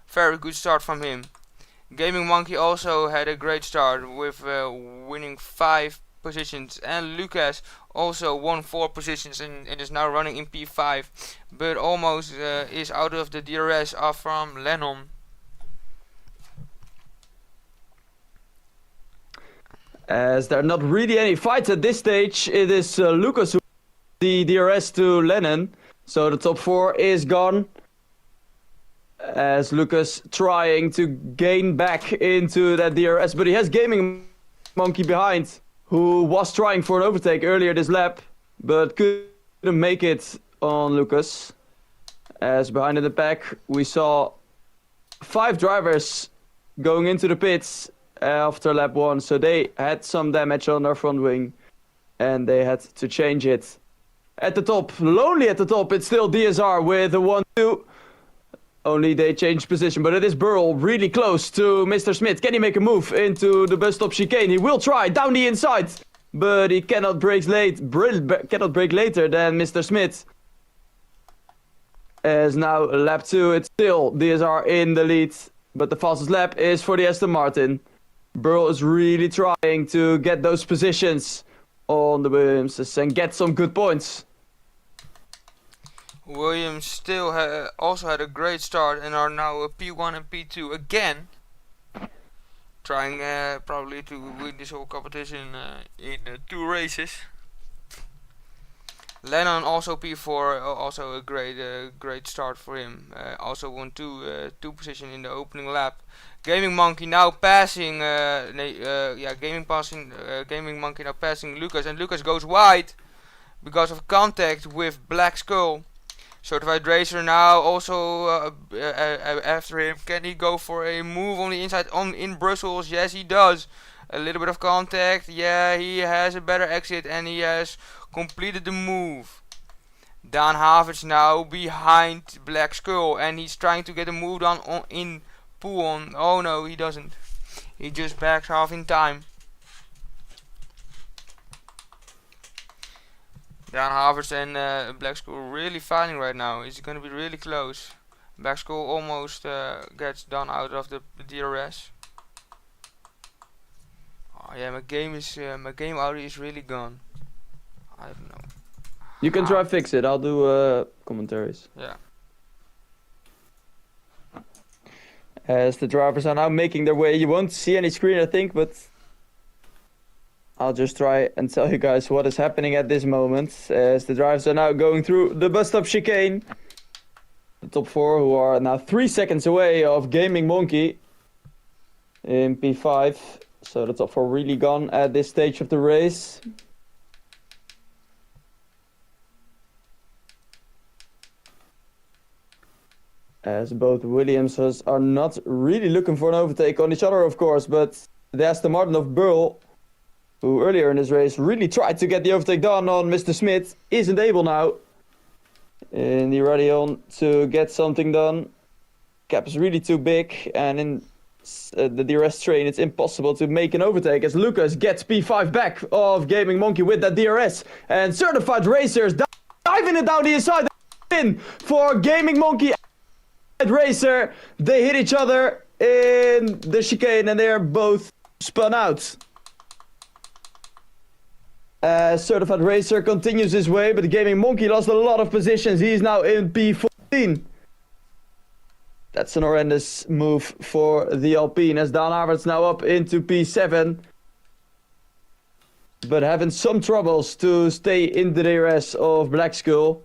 Speaker 1: Very good start from him. Gaming Monkey also had a great start with winning 5 positions, and Lucas also won 4 positions and is now running in P5, but almost is out of the DRS from Lennon.
Speaker 2: As there are not really any fights at this stage, it is Lucas who the DRS to Lennon. So the top 4 is gone. As Lucas trying to gain back into that DRS, but he has Gaming Monkey behind. who was trying for an overtake earlier this lap, but couldn't make it on Lucas. As behind in the pack, we saw 5 drivers going into the pits after lap 1, so they had some damage on their front wing, and they had to change it. At the top, lonely at the top, it's still DSR with a 1-2. Only they changed position, but it is Burl really close to Mr. Smith. Can he make a move into the bus stop chicane? He will try down the inside, but he cannot break cannot break later than Mr. Smith. As now lap 2, it's still DSR in the lead, but the fastest lap is for the Aston Martin. Burl is really trying to get those positions on the Williams and get some good points.
Speaker 1: Williams still also had a great start and are now a P1 and P2 again. Trying probably to win this whole competition in 2 races. Lennon also P4, also a great start for him. Also won two position in the opening lap. Gaming Monkey now passing, Gaming Monkey now passing Lucas, and Lucas goes wide because of contact with Black Skull. Certified Racer now also after him. Can he go for a move on the inside in Brussels? Yes, he does. A little bit of contact. Yeah, he has a better exit and he has completed the move. Dan Havertz now behind Black Skull and he's trying to get a move done in Poon. Oh no, he doesn't. He just backs off in time. Dan Havertz and Black Skull really fighting right now. It's gonna be really close. Black Skull almost gets done out of the DRS. Oh yeah, my game audio is really gone. I don't know.
Speaker 2: You can try fix it. I'll do commentaries.
Speaker 1: Yeah.
Speaker 2: As the drivers are now making their way, you won't see any screen, I think, but I'll just try and tell you guys what is happening at this moment. As the drivers are now going through the bus stop chicane. The top 4 who are now 3 seconds away of Gaming Monkey in P5. So the top 4 really gone at this stage of the race. As both Williamses are not really looking for an overtake on each other, of course, but the Aston Martin of Burl, who earlier in this race really tried to get the overtake done on Mr. Smith, isn't able now. And he ready on to get something done. Gap is really too big, and in the DRS train it's impossible to make an overtake as Lucas gets P5 back of Gaming Monkey with that DRS. And Certified Racers diving it down the inside in for Gaming Monkey. Racer, they hit each other in the chicane and they're both spun out. Certified Racer continues his way, but the Gaming Monkey lost a lot of positions. He's now in P14. That's an horrendous move for the Alpine as Dan Havertz now up into P7. But having some troubles to stay in the DRS of Black Skull.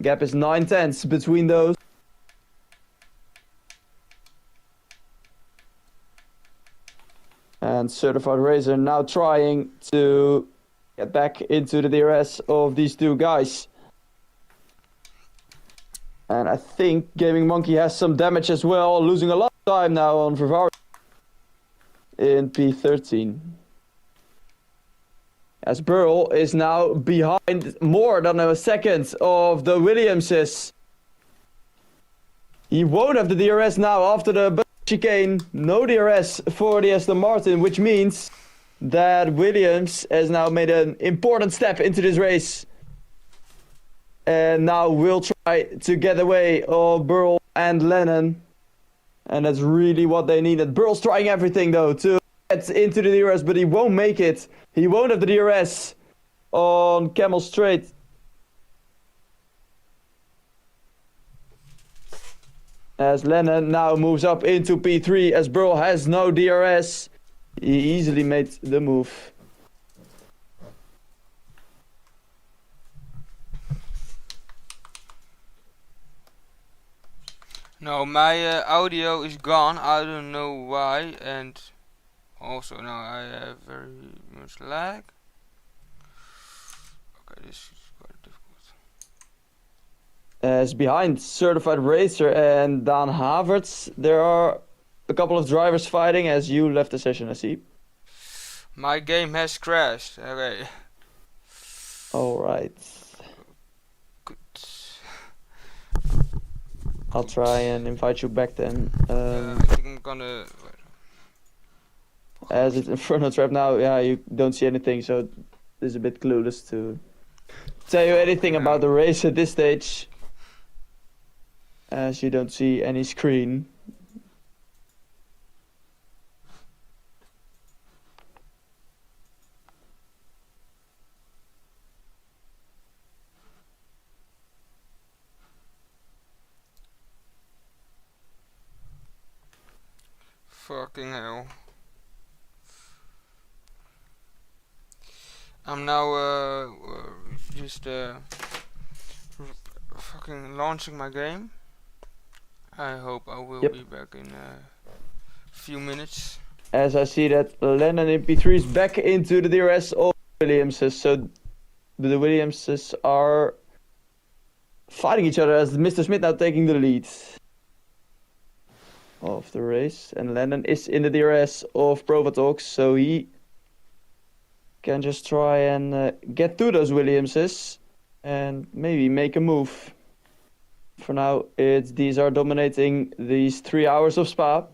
Speaker 2: Gap is 9/10 between those. And Certified Racer now trying to get back into the DRS of these 2 guys. And I think Gaming Monkey has some damage as well, losing a lot of time now on Ferrari in P13. As Burl is now behind more than a second of the Williamses. He won't have the DRS now after the chicane. No DRS for the Aston Martin, which means that Williams has now made an important step into this race. And now will try to get away of Burl and Lennon. And that's really what they needed. Burl's trying everything though to get into the DRS, but he won't make it. He won't have the DRS on Camel Straight. As Lennon now moves up into P3 as Burl has no DRS. He easily made the move.
Speaker 1: No, my audio is gone. I don't know why, and Also now I have very much lag. Okay, this is quite difficult.
Speaker 2: As behind Certified Racer and Dan Havertz, there are a couple of drivers fighting as you left the session, I see.
Speaker 1: My game has crashed. Okay.
Speaker 2: Alright.
Speaker 1: Good.
Speaker 2: I'll try and invite you back then.
Speaker 1: I think I'm gonna.
Speaker 2: As it's Inferno Trap now, yeah, you don't see anything, so it's a bit clueless to tell you anything about the race at this stage. As you don't see any screen.
Speaker 1: Fucking hell. I'm now just fucking launching my game. I hope I will be back in a few minutes.
Speaker 2: As I see that Lennon in P3 is back into the DRS of Williamses, so the Williamses are fighting each other as Mr. Smith now taking the lead of the race, and Lennon is in the DRS of Provatox, so he can just try and get to those Williamses and maybe make a move. For now, these are dominating these 3 hours of Spa.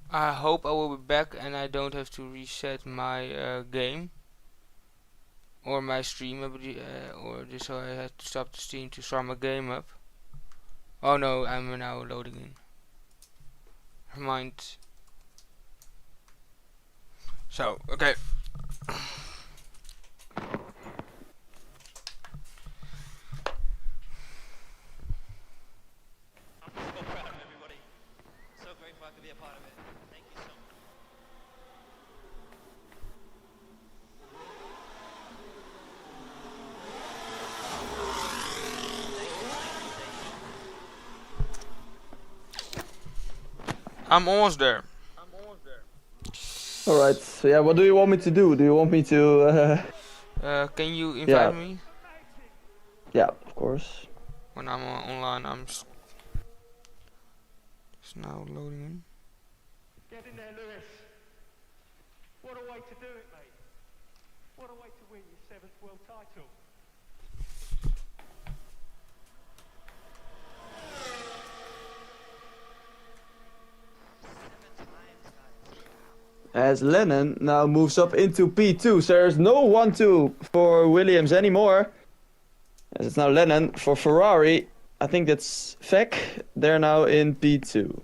Speaker 1: I hope I will be back and I don't have to reset my game or my stream, or just so I have to stop the stream to start my game up. Oh no, I'm now loading in. Never mind. So, okay. I'm almost there.
Speaker 2: Alright, so yeah, what do you want me to do? Do you want me to...
Speaker 1: Can you invite me?
Speaker 2: Yeah, of course.
Speaker 1: When I'm online, it's now loading in.
Speaker 3: Get in there, Lewis. What a way to do it, mate. What a way to win your 7th world title.
Speaker 2: As Lennon now moves up into P2, so there's no 1-2 for Williams anymore. As it's now Lennon for Ferrari. I think that's Feck. They're now in P2.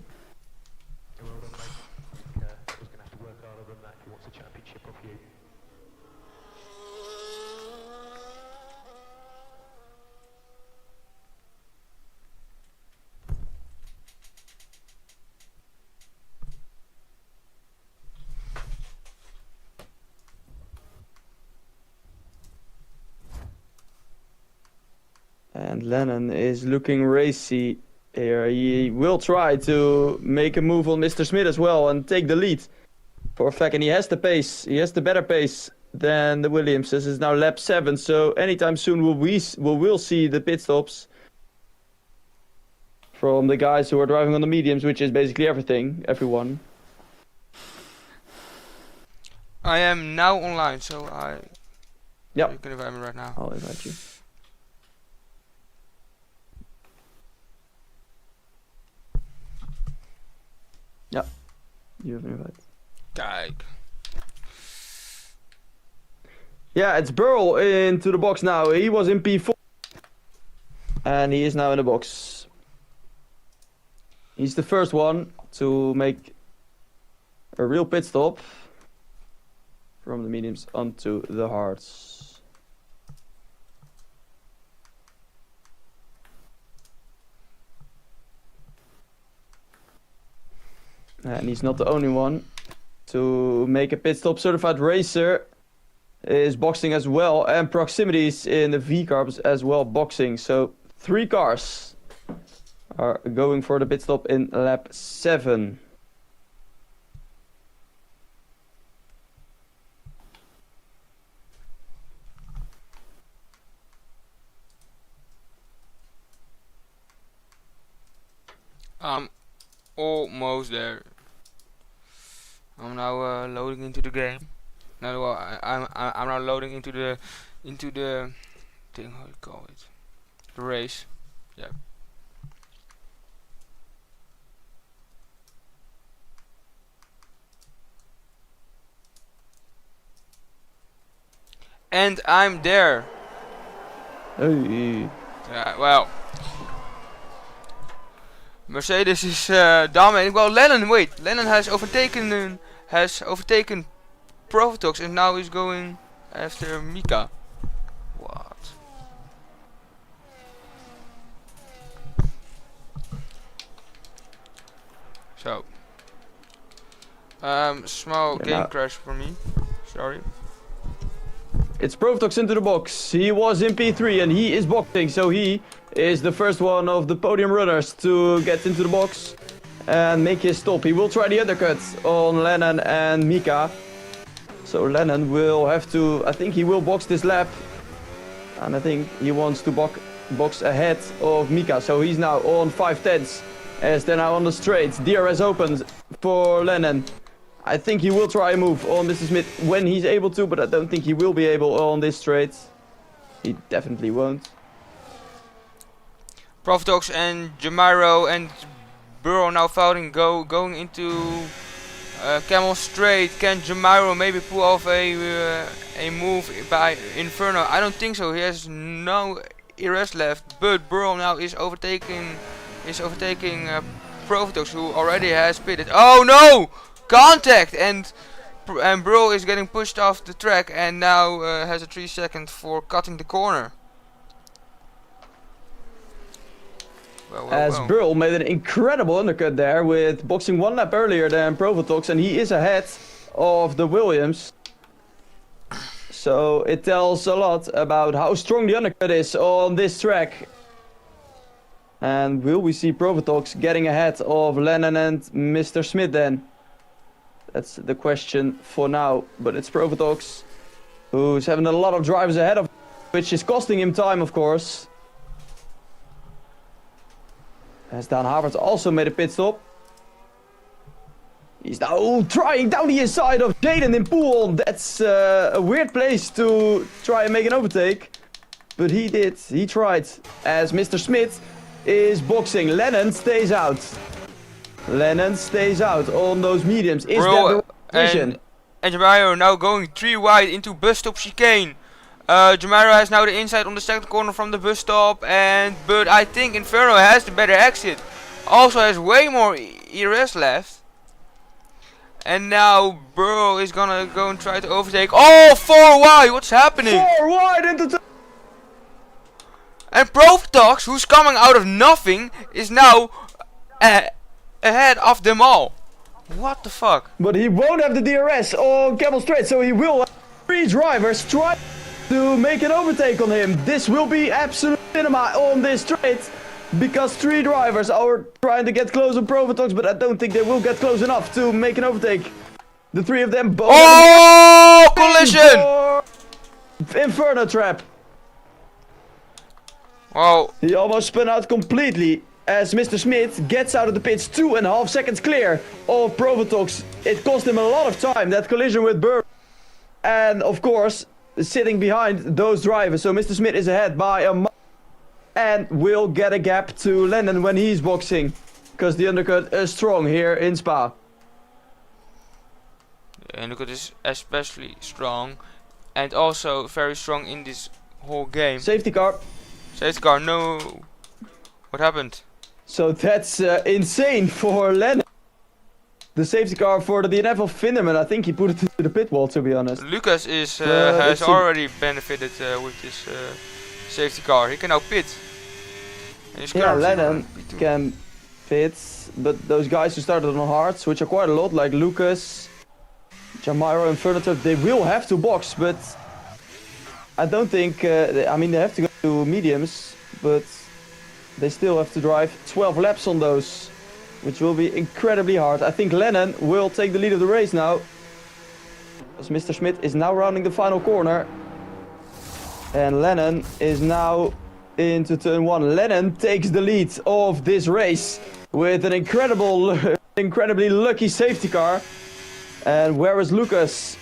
Speaker 2: And Lennon is looking racy here. He will try to make a move on Mr. Smith as well and take the lead for a fact. And he has the pace. He has the better pace than the Williams. This is now lap 7. So anytime soon we'll see the pit stops from the guys who are driving on the mediums, which is basically everyone.
Speaker 1: I am now online, so
Speaker 2: Yep.
Speaker 1: you can invite me right now.
Speaker 2: I'll invite you. Yeah, you have an invite.
Speaker 1: Kijk.
Speaker 2: Yeah, it's Burl into the box now. He was in P4. And he is now in the box. He's the first one to make a real pit stop from the mediums onto the hards. And he's not the only one to make a pit stop. Certified Racer is boxing as well, and Proximities in the V-Carbs as well boxing. So 3 cars are going for the pit stop in lap 7.
Speaker 1: I'm almost there. I'm now loading into the game. No, well, I'm now loading into the thing. How do you call it? The race. Yeah. And I'm there.
Speaker 2: Hey.
Speaker 1: Well. Mercedes is dominating. Well, Lennon has overtaken Provotox and now is going after Mika. What? So, small game crash for me. Sorry.
Speaker 2: It's Provotox into the box. He was in P3 and he is boxing, so he is the first one of the podium runners to get into the box and make his stop. He will try the undercut on Lennon and Mika. So Lennon will have to, I think he will box this lap. And I think he wants to box ahead of Mika. So he's now on 5/10 as they're now on the straight. DRS opens for Lennon. I think he will try a move on Mr. Smith when he's able to, but I don't think he will be able on this straight. He definitely won't.
Speaker 1: Provotox and Jamiro and Burrow now fighting, going into Camel Straight. Can Jamiro maybe pull off a move by Inferno? I don't think so. He has no ERS left, but Burrow now is overtaking Provotox, who already has pitted. Oh no! Contact, and Burrow is getting pushed off the track and now has a 3 second for cutting the corner.
Speaker 2: As Burl made an incredible undercut there with boxing 1 lap earlier than Provotox, and he is ahead of the Williams. So it tells a lot about how strong the undercut is on this track. And will we see Provotox getting ahead of Lennon and Mr. Smith then? That's the question for now, but it's Provotox who's having a lot of drivers ahead of him, which is costing him time, of course. As Dan Havertz also made a pit stop. He's now trying down the inside of Jaden in Pool. That's a weird place to try and make an overtake. But he did, he tried. As Mr. Smith is boxing, Lennon stays out. Lennon stays out on those mediums. Is that the vision?
Speaker 1: And Jamiro now going 3 wide into bus stop chicane. Jamiro has now the inside on the second corner from the bus stop, but I think Inferno has the better exit. Also has way more ERS left. And now Burrow is gonna go and try to overtake. Oh, 4 wide! What's happening?
Speaker 2: 4 wide into
Speaker 1: and Provotox, who's coming out of nothing, is now ahead of them all. What the fuck?
Speaker 2: But he won't have the DRS on Camel Straight, so he will have 3 drivers try to make an overtake on him. This will be absolute cinema on this straight, because 3 drivers are trying to get close on Provotox, but I don't think they will get close enough to make an overtake. The 3 of them both.
Speaker 1: Oh, collision!
Speaker 2: Inferno trap.
Speaker 1: Wow.
Speaker 2: He almost spun out completely as Mr. Smith gets out of the pits 2.5 seconds clear of Provotox. It cost him a lot of time, that collision with Burr. And of course, sitting behind those drivers. So Mr. Smith is ahead by a mile and will get a gap to Lennon when he's boxing. Because the undercut is strong here in Spa.
Speaker 1: The undercut is especially strong. And also very strong in this whole game.
Speaker 2: Safety car.
Speaker 1: Safety car, no. What happened?
Speaker 2: So that's insane for Lennon. The safety car for the DNF of Finneman, I think he put it into the pit wall, to be honest.
Speaker 1: Lucas is has already benefited with this safety car. He can now pit.
Speaker 2: Yeah, Lennon can pit, but those guys who started on hards, which are quite a lot, like Lucas, Jamiro and Furniture, they will have to box, but I don't think, I mean, they have to go to mediums, but they still have to drive 12 laps on those, which will be incredibly hard. I think Lennon will take the lead of the race now, as Mr. Schmidt is now rounding the final corner. And Lennon is now into turn 1. Lennon takes the lead of this race with an incredibly lucky safety car. And where is Lucas?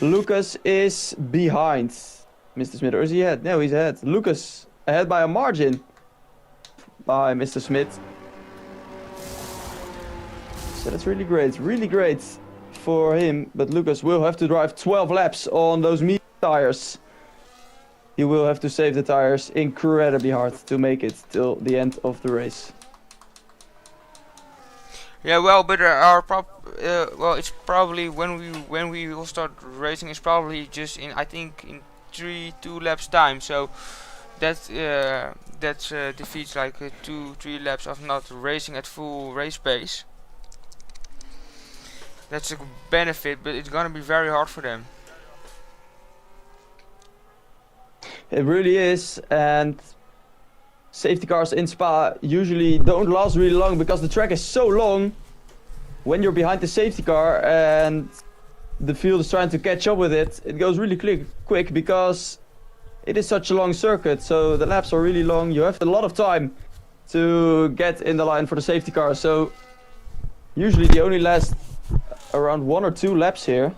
Speaker 2: Lucas is behind Mr. Smith, or is he ahead? No, he's ahead. Lucas ahead by a margin by Mr. Smith. So that's really great for him. But Lucas will have to drive 12 laps on those medium tires. He will have to save the tires incredibly hard to make it till the end of the race.
Speaker 1: Yeah, well, but there are well, it's probably when we will start racing. It's probably just in, I think, in 2 laps time. So that defeats like 2-3 laps of not racing at full race pace. That's a benefit, but it's gonna be very hard for them.
Speaker 2: It really is, and safety cars in Spa usually don't last really long because the track is so long. When you're behind the safety car and the field is trying to catch up with it, it goes really quick because it is such a long circuit. So the laps are really long. You have a lot of time to get in the line for the safety car. So usually they only last around 1 or 2 laps here.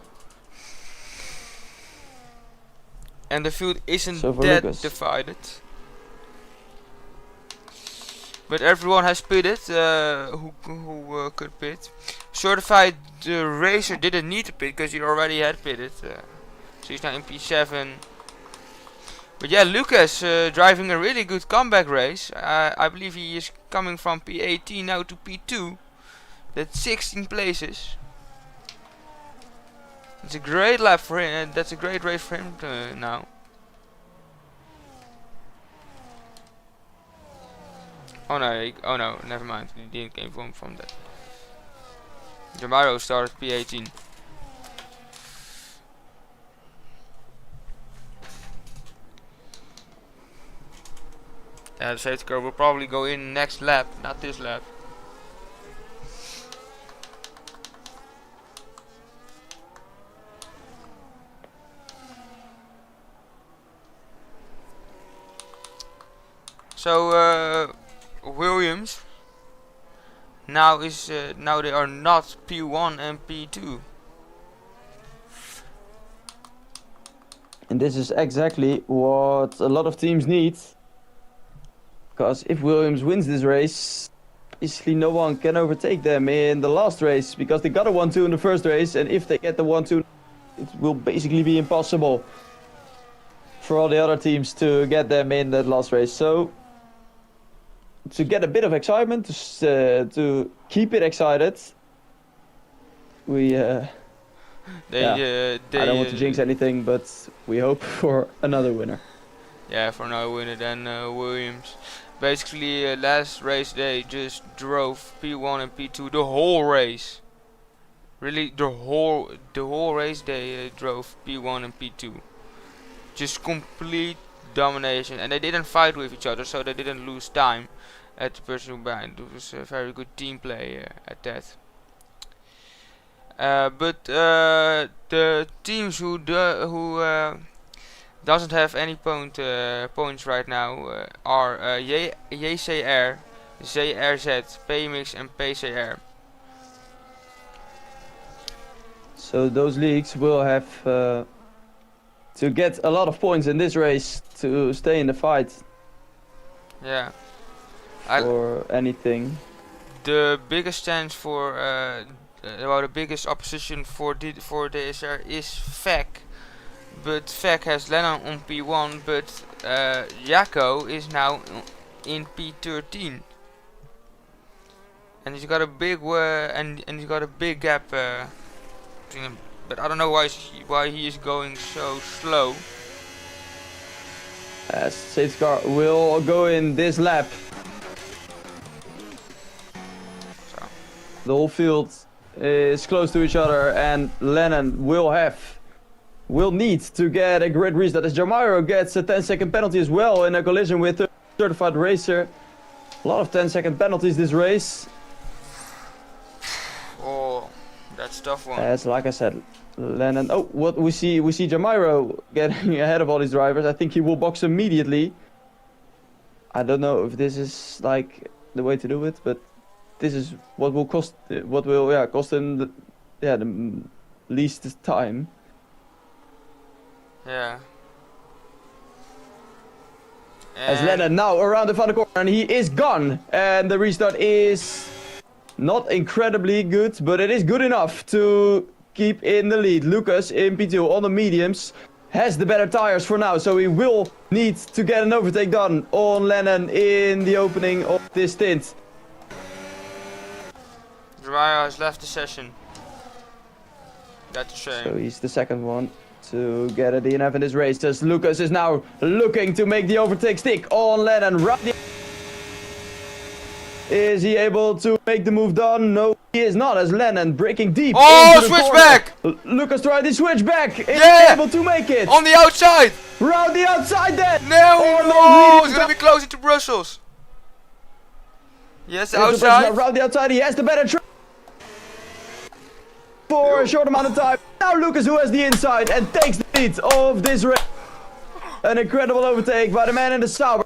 Speaker 1: And the field isn't
Speaker 2: So for
Speaker 1: that
Speaker 2: Lucas.
Speaker 1: divided. But everyone has pitted who could pit. Certified racer didn't need to pit because he already had pitted. So he's now in P7. But yeah, Lucas driving a really good comeback race. I believe he is coming from P18 now to P2. That's 16 places. It's a great lap for him. That's a great race for him now. Oh no, never mind. He didn't came from that. Jamiro started P18. The safety car will probably go in next lap, not this lap. So Williams now they are not P1 and P2.
Speaker 2: And this is exactly what a lot of teams need. Because if Williams wins this race, basically no one can overtake them in the last race. Because they got a 1-2 in the first race, and if they get the 1-2, it will basically be impossible for all the other teams to get them in that last race. So to get a bit of excitement, to keep it excited, we I don't want to jinx anything, but we hope for another winner.
Speaker 1: Yeah, for another winner than Williams. Basically, last race they just drove P1 and P2 the whole race. Really, the whole race they drove P1 and P2. Just complete domination, and they didn't fight with each other, so they didn't lose time at the person behind. It was a very good team play at that. But the teams who doesn't have any points right now are JCR, ZRZ, PMix and PCR.
Speaker 2: So those leagues will have to get a lot of points in this race to stay in the fight.
Speaker 1: Yeah.
Speaker 2: Or anything.
Speaker 1: The biggest chance for the biggest opposition for DSR is FEC, but FEC has Lennon on P1, but Jacco is now in P13, and he's got a big and he's got a big gap between them. But I don't know why he is going so slow.
Speaker 2: Safety car will go in this lap.
Speaker 1: So.
Speaker 2: The whole field is close to each other, and Lennon will need to get a grid restart, as Jamiro gets a 10-second penalty as well in a collision with a certified racer. A lot of 10-second penalties this race.
Speaker 1: Oh, that's a tough one.
Speaker 2: As like I said, Lennon. Oh, what we see Jamiro getting ahead of all these drivers. I think he will box immediately. I don't know if this is like the way to do it, but this is what will cost him the least time.
Speaker 1: Yeah.
Speaker 2: As Lennon now around the final corner, and he is gone. And the restart is not incredibly good, but it is good enough to keep in the lead. Lucas in P2 on the mediums has the better tires for now, so he will need to get an overtake done on Lennon in the opening of this stint.
Speaker 1: Jamiro has left the session. That's a shame.
Speaker 2: So he's the second one to get a DNF in this race, as Lucas is now looking to make the overtake stick on Lennon. Is he able to make the move done? No, he is not, as Lennon breaking deep.
Speaker 1: Oh,
Speaker 2: into the
Speaker 1: switch
Speaker 2: corner.
Speaker 1: back!
Speaker 2: Lucas tried the switch back. Is
Speaker 1: Yeah!
Speaker 2: able to make it.
Speaker 1: On the outside!
Speaker 2: Round the outside then.
Speaker 1: No!
Speaker 2: Oh,
Speaker 1: No!
Speaker 2: really
Speaker 1: He's gonna be closing to Brussels. Yes,
Speaker 2: Into the
Speaker 1: outside.
Speaker 2: person around the outside, he has the better track for a short amount of time. Now Lucas, who has the inside and takes the lead of this race. An incredible overtake by the man in the Sauber,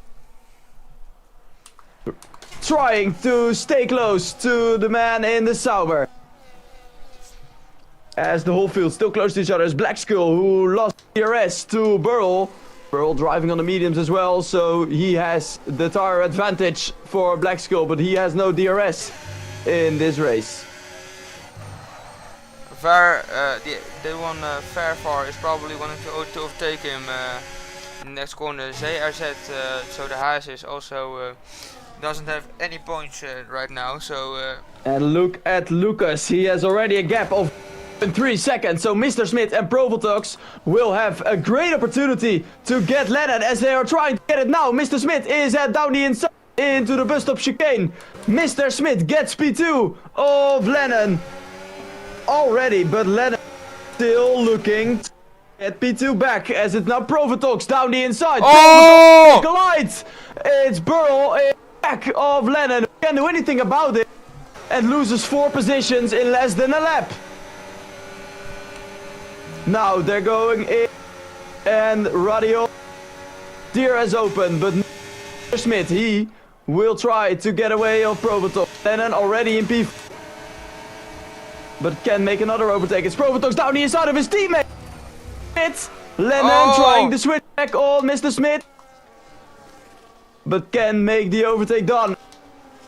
Speaker 2: trying to stay close to the man in the Sauber. As the whole field still close to each other, is Black Skull, who lost DRS to Burl. Burl driving on the mediums as well, so he has the tire advantage for Black Skull, but he has no DRS in this race.
Speaker 1: The one Fairfar is probably wanting to overtake him in the next corner. ZRZ, so the Haas is also doesn't have any points right now, so
Speaker 2: And look at Lucas, he has already a gap of 3 seconds, so Mr. Smith and Provotox will have a great opportunity to get Lennon as they are trying to get it now. Mr. Smith is down the inside into the bus stop chicane. Mr. Smith gets P2 of Lennon already, but Lennon still looking to get P2 back, as it's now Provotox down the inside.
Speaker 1: oh!
Speaker 2: Collides! It's Burl in back of Lennon, who can't do anything about it, and loses 4 positions in less than a lap. Now they're going in, and Radio DRS open, but Mr. Smith, he will try to get away of Provotox. Lennon already in P, but can make another overtake. It's Provotox down the inside of his teammate. Lennon trying to switch back on Mr. Smith, but can make the overtake done.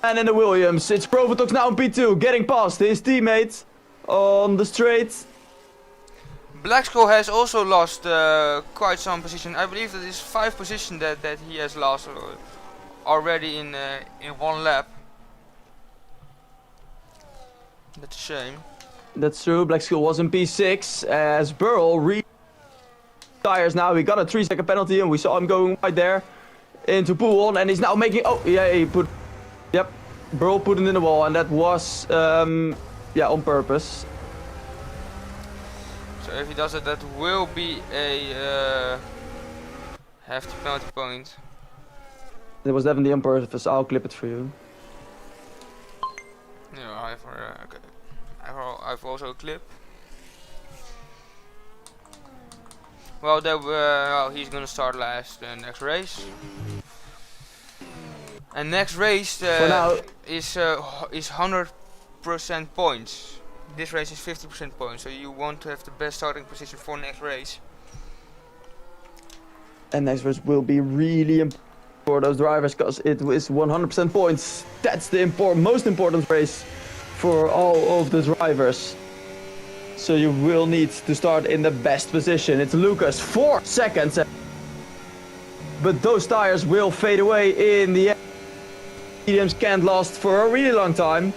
Speaker 2: And in the Williams, it's Provotox now in P2, getting past his teammate on the straight.
Speaker 1: Black Skull has also lost quite some position. I believe that is 5 position that he has lost already in one lap. That's a shame.
Speaker 2: That's true, Black Skull was in P6, as Burl retires now. He got a 3-second penalty, and we saw him going wide there into pool on, and he's now making, oh yeah, he put, yep, Burl put it in the wall, and that was yeah, on purpose.
Speaker 1: So if he does it, that will be a hefty penalty point.
Speaker 2: It was definitely on purpose. I'll clip it for you.
Speaker 1: No, I've also a clip. Well, well, he's gonna start last next race. And next race
Speaker 2: For now,
Speaker 1: is 100% points. This race is 50% points, so you want to have the best starting position for next race.
Speaker 2: and next race will be really important for those drivers, because it is 100% points. That's the most important race for all of the drivers. So you will need to start in the best position. It's Lucas, 4 seconds. But those tires will fade away in the end. Mediums can't last for a really long time.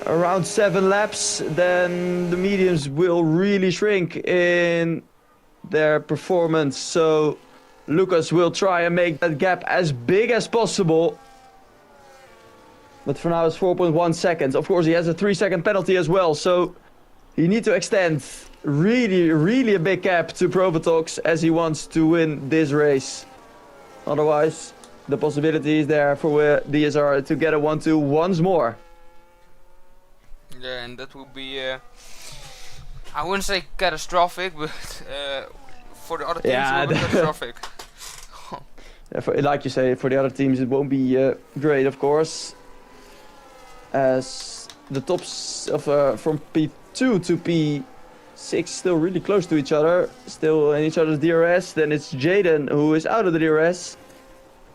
Speaker 2: Around 7 laps, then the mediums will really shrink in their performance. So Lucas will try and make that gap as big as possible. But for now it's 4.1 seconds. Of course he has a 3-second penalty as well, so he needs to extend really a big gap to Provotox as he wants to win this race. Otherwise, the possibility is there for DSR to get a 1-2 once more.
Speaker 1: Yeah, and that would be, I wouldn't say catastrophic, but for the other teams
Speaker 2: Yeah,
Speaker 1: it would be catastrophic.
Speaker 2: Like you say, for the other teams it won't be great, of course. As the tops of from P2 to P6 still really close to each other, still in each other's DRS. Then it's Jaden who is out of the DRS,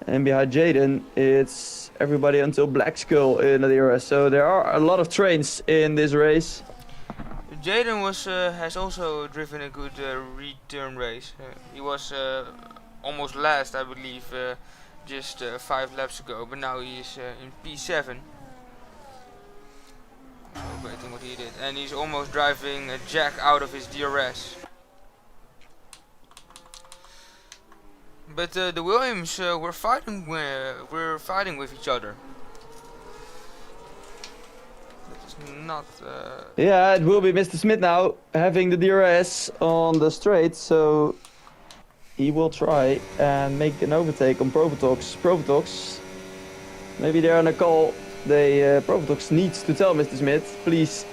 Speaker 2: and behind Jaden it's everybody until Black Skull in the DRS. So there are a lot of trains in this race.
Speaker 1: Jaden has also driven a good return race. He was almost last, I believe, just 5 laps ago, but now he is in P7. Waiting what he did, and he's almost driving Jack out of his DRS. But the Williams were fighting with each other. That is not.
Speaker 2: Yeah, it will be Mr. Smith now having the DRS on the straight, so he will try and make an overtake on Provotox. Provotox, maybe they're on a call. Provotox needs to tell Mr. Smith, please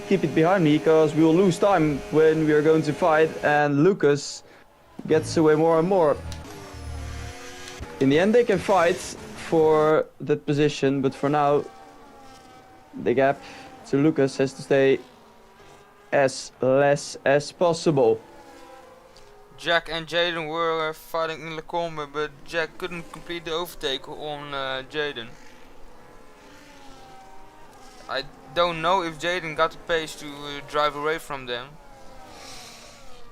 Speaker 2: keep it behind me, because we will lose time when we are going to fight, and Lucas gets away more and more. In the end they can fight for that position, but for now the gap to Lucas has to stay as less as possible.
Speaker 1: Jack and Jaden were fighting in Lacombe, but Jack couldn't complete the overtake on Jaden. I don't know if Jaden got the pace to drive away from them,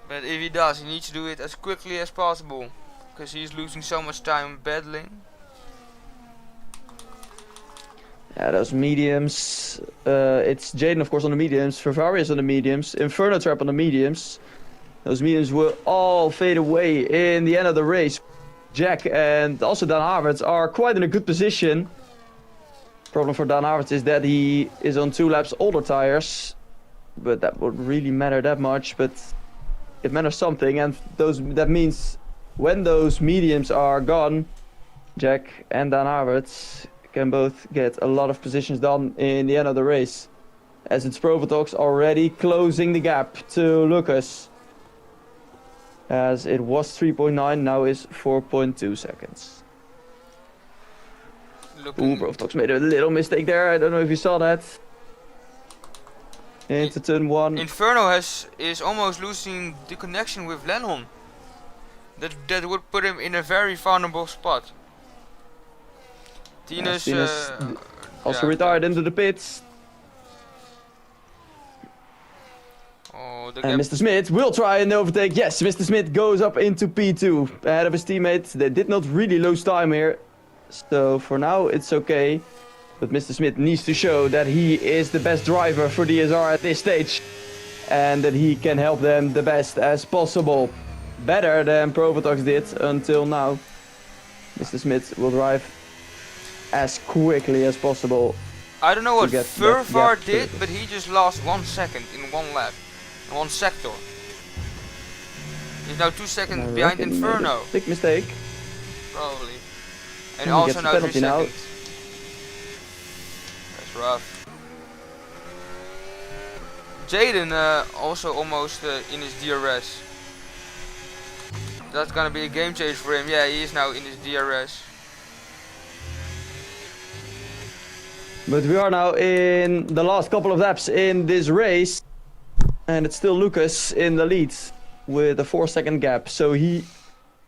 Speaker 1: but if he does, he needs to do it as quickly as possible, because he's losing so much time battling.
Speaker 2: Yeah, those mediums, it's Jaden of course on the mediums, Ferrarius on the mediums, Inferno Trap on the mediums. Those mediums will all fade away in the end of the race. Jack and also Dan Havertz are quite in a good position. Problem for Dan Havertz is that he is on 2 laps older tires, but that would really matter that much, but it matters something, and that means when those mediums are gone, Jack and Dan Havertz can both get a lot of positions done in the end of the race, as it's Provotox already closing the gap to Lucas, as it was 3.9, now is 4.2 seconds. Ooh, Provotox made a little mistake there. I don't know if you saw that. Into turn 1.
Speaker 1: Inferno is almost losing the connection with Lennon. That would put him in a very vulnerable spot. Tina's
Speaker 2: also retired into the pits.
Speaker 1: Oh,
Speaker 2: and Mr. Smith will try an overtake. Yes, Mr. Smith goes up into P2 ahead of his teammates. They did not really lose time here. So for now it's okay, but Mr. Smith needs to show that he is the best driver for DSR at this stage, and that he can help them the best as possible. Better than Provotox did until now. Mr. Smith will drive as quickly as possible.
Speaker 1: I don't know what Furvar did, but he just lost 1 second in 1 lap, in 1 sector. He's now 2 seconds behind Inferno.
Speaker 2: Big mistake.
Speaker 1: Probably. And also now 3 seconds. That's rough. Jaden also almost in his DRS. That's gonna be a game change for him. Yeah, he is now in his DRS.
Speaker 2: But we are now in the last couple of laps in this race, and it's still Lucas in the lead with a 4-second gap. So he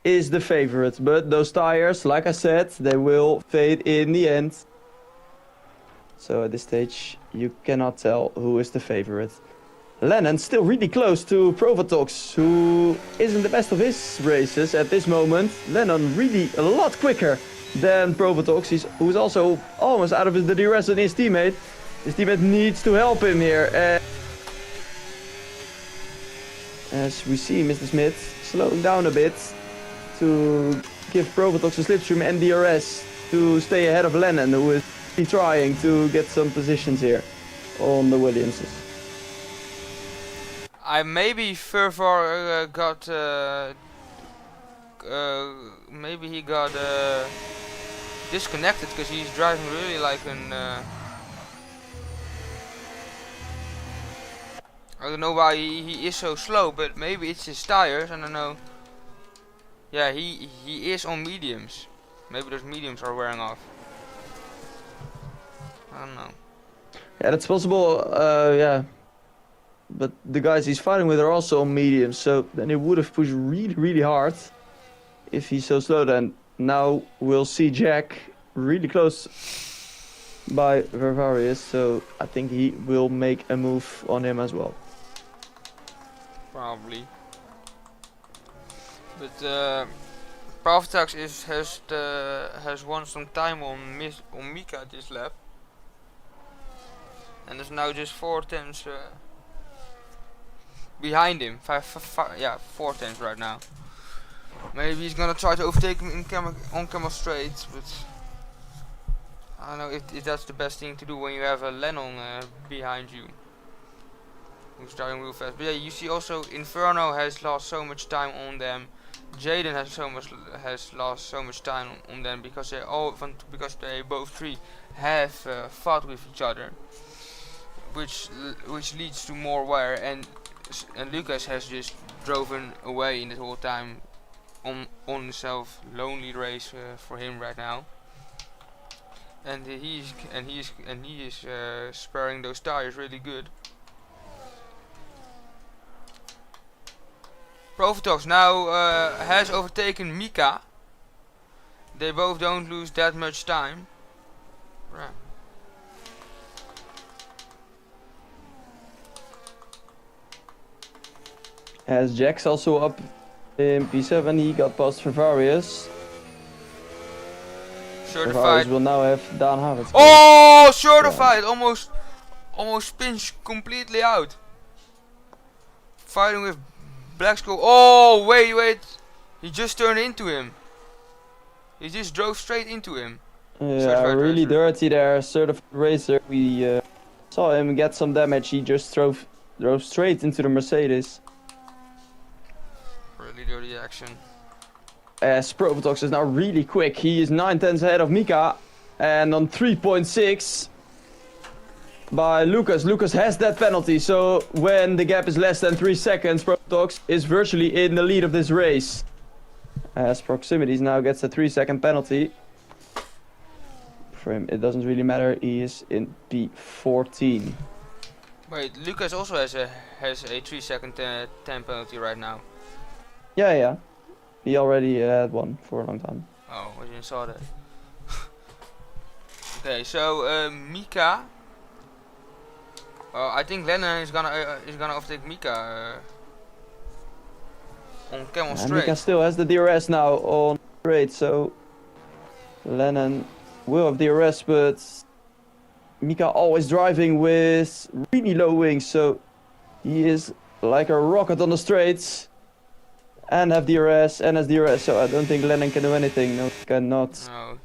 Speaker 2: is the favorite, but those tires, like I said, they will fade in the end. So at this stage you cannot tell who is the favorite. Lennon still really close to Provotox, who isn't the best of his races at this moment. Lennon really a lot quicker than Provotox, who's also almost out of the DRS on his teammate. His teammate needs to help him here. As we see Mr. Smith slowing down a bit to give Provotox a slipstream and DRS to stay ahead of Lennon, who is trying to get some positions here on the Williamses.
Speaker 1: I maybe Fervar got maybe he got disconnected because he's driving really like an I don't know why he is so slow, but maybe it's his tires, I don't know. Yeah, he is on mediums. Maybe those mediums are wearing off. I don't know.
Speaker 2: Yeah, that's possible, yeah. But the guys he's fighting with are also on mediums, so then he would have pushed really, really hard if he's so slow. Then now we'll see Jack really close by Vervarius, so I think he will make a move on him as well.
Speaker 1: Probably. But Pravtax has won some time on Mika this lap. And there's now just 4 tenths behind him. 4 tenths right now. Maybe he's gonna try to overtake him on camel straight, but I don't know if that's the best thing to do when you have a Lennon behind you who's driving real fast. But yeah, you see also Inferno has lost so much time on them. Jaden has lost so much time on them because they both three have fought with each other, which leads to more wear, and Lucas has just driven away in the whole time on himself. Lonely race for him right now, and he is sparing those tires really good. Profitox now has overtaken Mika. They both don't lose that much time. Right.
Speaker 2: As Jack's also up in P7, he got past Fervarius.
Speaker 1: Certified.
Speaker 2: Fervarius will now have Dan Havertz.
Speaker 1: Oh, certified! Yeah. Almost pinched completely out. Fighting with Black Skull. Oh, wait. He just turned into him. He just drove straight into him.
Speaker 2: Yeah,
Speaker 1: Certified
Speaker 2: really
Speaker 1: racer.
Speaker 2: dirty there. Certified racer. We saw him get some damage. He just drove straight into the Mercedes.
Speaker 1: Really dirty action.
Speaker 2: As Profitox is now really quick. He is 9 tenths ahead of Mika. And on 3.6 by Lucas. Lucas has that penalty. So when the gap is less than 3 seconds, Profitox is virtually in the lead of this race. As Proximities now gets a 3-second penalty. For him, it doesn't really matter. He is in P14.
Speaker 1: Wait, Lucas also has a 3-second time penalty right now.
Speaker 2: Yeah. He already had one for a long time.
Speaker 1: Oh, I didn't saw that. Okay, so Mika. I think Lennon is gonna overtake Mika on Camel
Speaker 2: And
Speaker 1: Straight.
Speaker 2: Mika still has the DRS now on straight, so Lennon will have DRS, but Mika always driving with really low wings, so he is like a rocket on the straights. And have DRS and has DRS, so I don't think Lennon can do anything. No, cannot.
Speaker 1: No.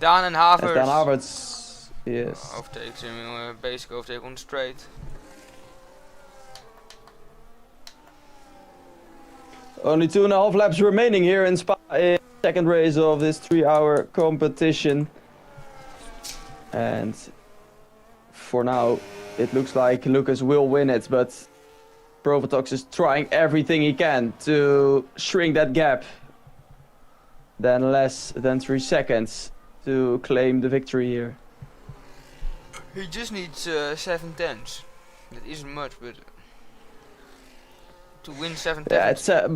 Speaker 1: Dan and Havertz.
Speaker 2: As Dan Havertz, yes.
Speaker 1: Overtakes him, basic overtake on the straight.
Speaker 2: Only 2.5 laps remaining here in Spa, in the second race of this 3-hour competition. And for now, it looks like Lucas will win it, but Profitox is trying everything he can to shrink that gap. Then less than 3 seconds to claim the victory here.
Speaker 1: He just needs 7 tenths. That isn't much, but to win 7
Speaker 2: Yeah,
Speaker 1: tenths.
Speaker 2: it's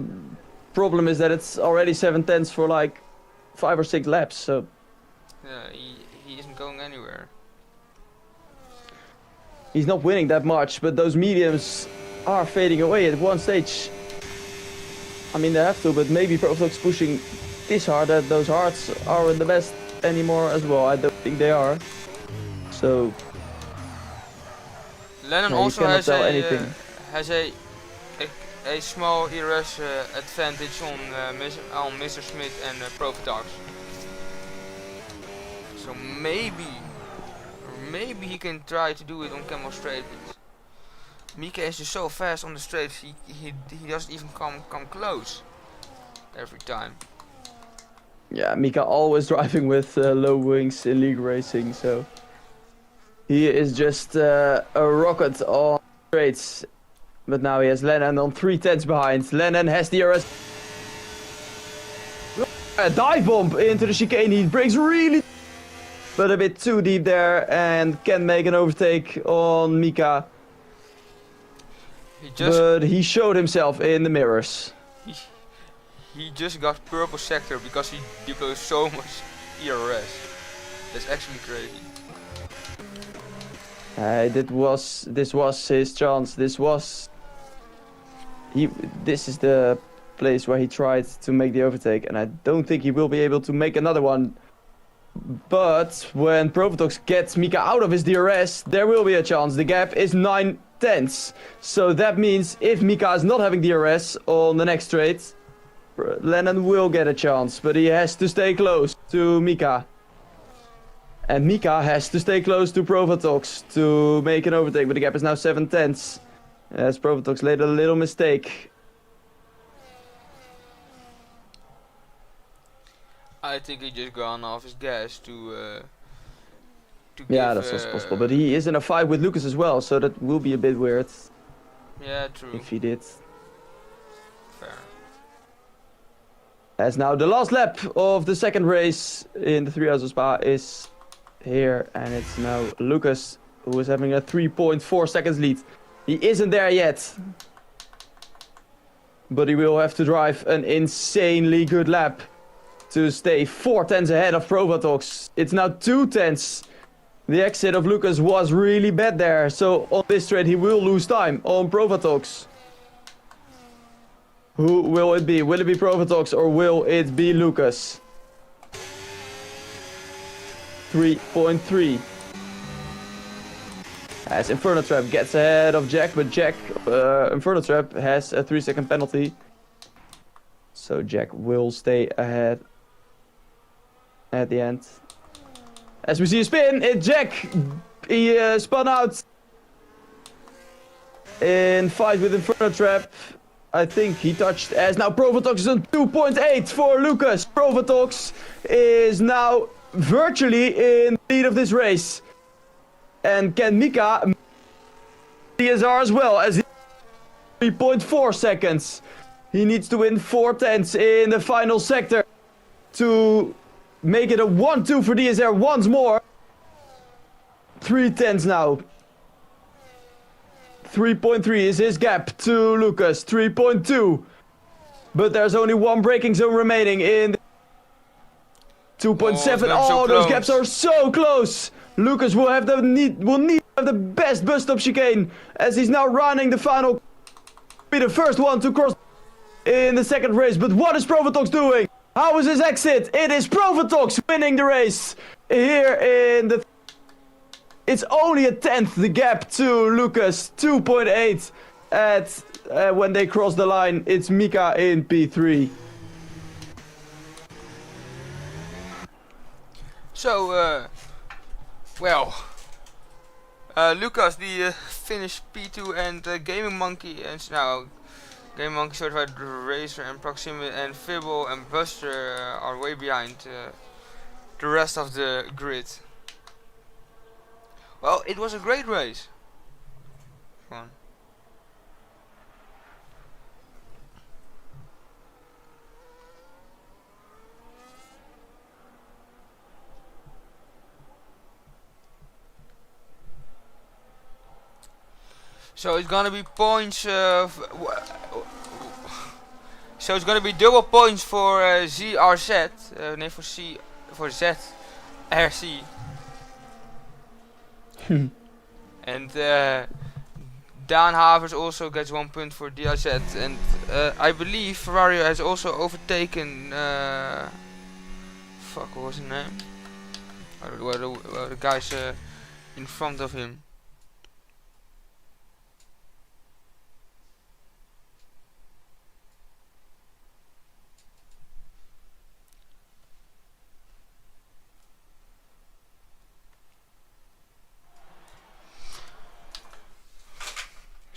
Speaker 2: problem is that it's already 7 tenths for like 5 or 6 laps, so
Speaker 1: Yeah, he isn't going anywhere.
Speaker 2: he's not winning that much, but those mediums are fading away at one stage. I mean, they have to, but maybe Profitox pushing this hard that those hards aren't the best anymore as well. I don't think they are. So
Speaker 1: Lennon
Speaker 2: yeah, you
Speaker 1: also
Speaker 2: cannot
Speaker 1: has
Speaker 2: tell anything.
Speaker 1: a small ERS advantage on Mr. Smith and Profitox. So maybe he can try to do it on Camel Straight. But Mika is just so fast on the straights. He doesn't even come close every time.
Speaker 2: Yeah, Mika always driving with low wings in league racing, so he is just a rocket on straights. But now he has Lennon on 3/10 behind. Lennon has the DRS. A dive bomb into the chicane. He breaks really, but a bit too deep there and can make an overtake on Mika. But he showed himself in the mirrors.
Speaker 1: He just got purple sector because he deployed so much ERS. That's actually crazy. This was his chance. This is the place where he tried to make the overtake, and I don't think he will be able to make another one. But when Provotox gets Mika out of his DRS, there will be a chance. The gap is 9/10. So that means if Mika is not having DRS on the next straight, Lennon will get a chance, but he has to stay close to Mika. And Mika has to stay close to Provotox to make an overtake, but the gap is now 7/10. As Provotox made a little mistake. I think he just gone off his gas to
Speaker 2: yeah,
Speaker 1: give,
Speaker 2: that's also possible, but he is in a fight with Lucas as well, so that will be a bit weird.
Speaker 1: Yeah, true.
Speaker 2: If he did.
Speaker 1: Fair.
Speaker 2: As now the last lap of the second race in the 3 Hours of Spa is here, and it's now Lucas who is having a 3.4 seconds lead. He isn't there yet, but he will have to drive an insanely good lap to stay 4/10 ahead of Provotox. It's now 2/10. The exit of Lucas was really bad there, so on this straight he will lose time on Provotox. Who will it be? Will it be Provotox or will it be Lucas? 3.3. As Inferno Trap gets ahead of Jack, but Inferno Trap has a 3-second penalty. So Jack will stay ahead at the end. As we see a spin, Jack, he spun out in fight with Inferno Trap. I think he touched, as now Provotox is on 2.8 for Lucas. Provotox is now virtually in the lead of this race. And can Mika DSR as well, as 3.4 seconds. He needs to win 4/10 in the final sector to make it a 1-2 for DSR once more. 3/10 now. 3.3 is his gap to Lucas. 3.2. But there's only one braking zone remaining in 2.7. Oh, those gaps are so close. Lucas will need to have the best bus stop chicane as he's now running the final. Be the first one to cross in the second race. But what is Provotox doing? How is his exit? It is Provotox winning the race here in the. It's only a 10th the gap to Lucas. 2.8 at when they cross the line. It's Mika in P3.
Speaker 1: So, Lucas, the Finnish P2 and Gaming Monkey, and now Gaming Monkey Certified Racer and Proximity and Fibble and Buster are way behind the rest of the grid. Well, it was a great race. Fun. So it's gonna be points. So it's gonna be double points for ZRZ. Nee, for ZRC. And Dan Havers also gets 1 point for DRZ, and I believe Ferrari has also overtaken. Fuck, what was his name? Were the guys in front of him?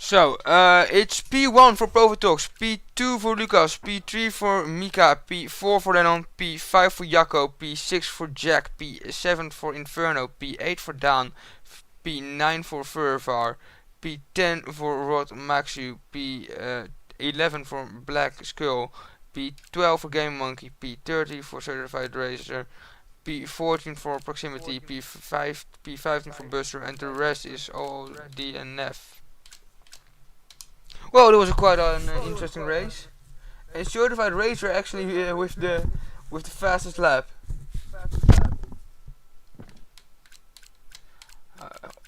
Speaker 1: So, it's P1 for Provotox, P2 for Lucas, P3 for Mika, P4 for Lennon, P5 for Jacco, P6 for Jack, P7 for Inferno, P8 for Dan, P9 for Furvar, P10 for Rod Maxu, P11 for Black Skull, P12 for Game Monkey, P13 for Certified Racer, P14 for Proximity, P15 for Buster, and the rest is all DNF. Well, it was quite an interesting race. And Certified Racer actually with the fastest lap.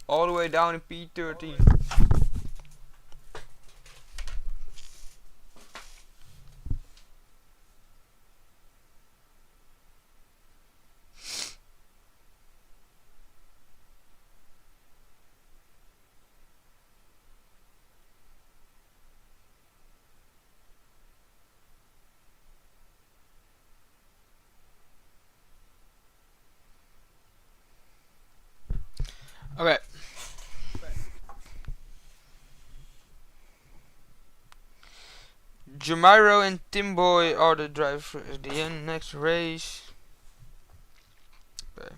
Speaker 1: All the way down in P13. Okay. Jamiro and Timboy are the drivers at the end. Next race. Okay.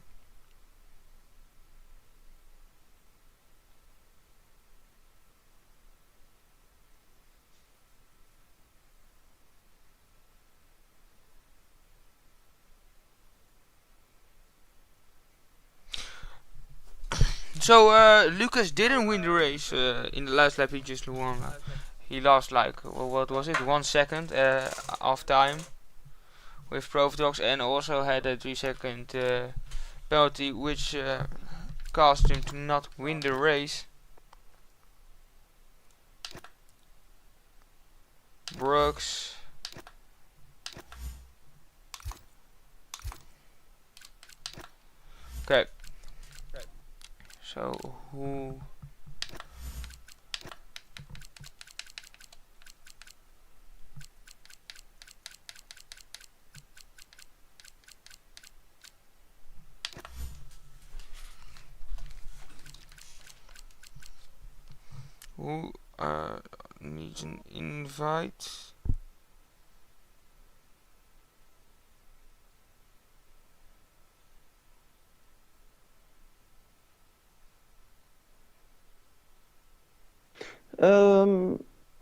Speaker 1: So Lucas didn't win the race in the last lap. He just won. He lost like what was it? 1 second off time with Provotox, and also had a 3-second penalty, which caused him to not win the race. Brooks. Okay. So who? Who needs an invite?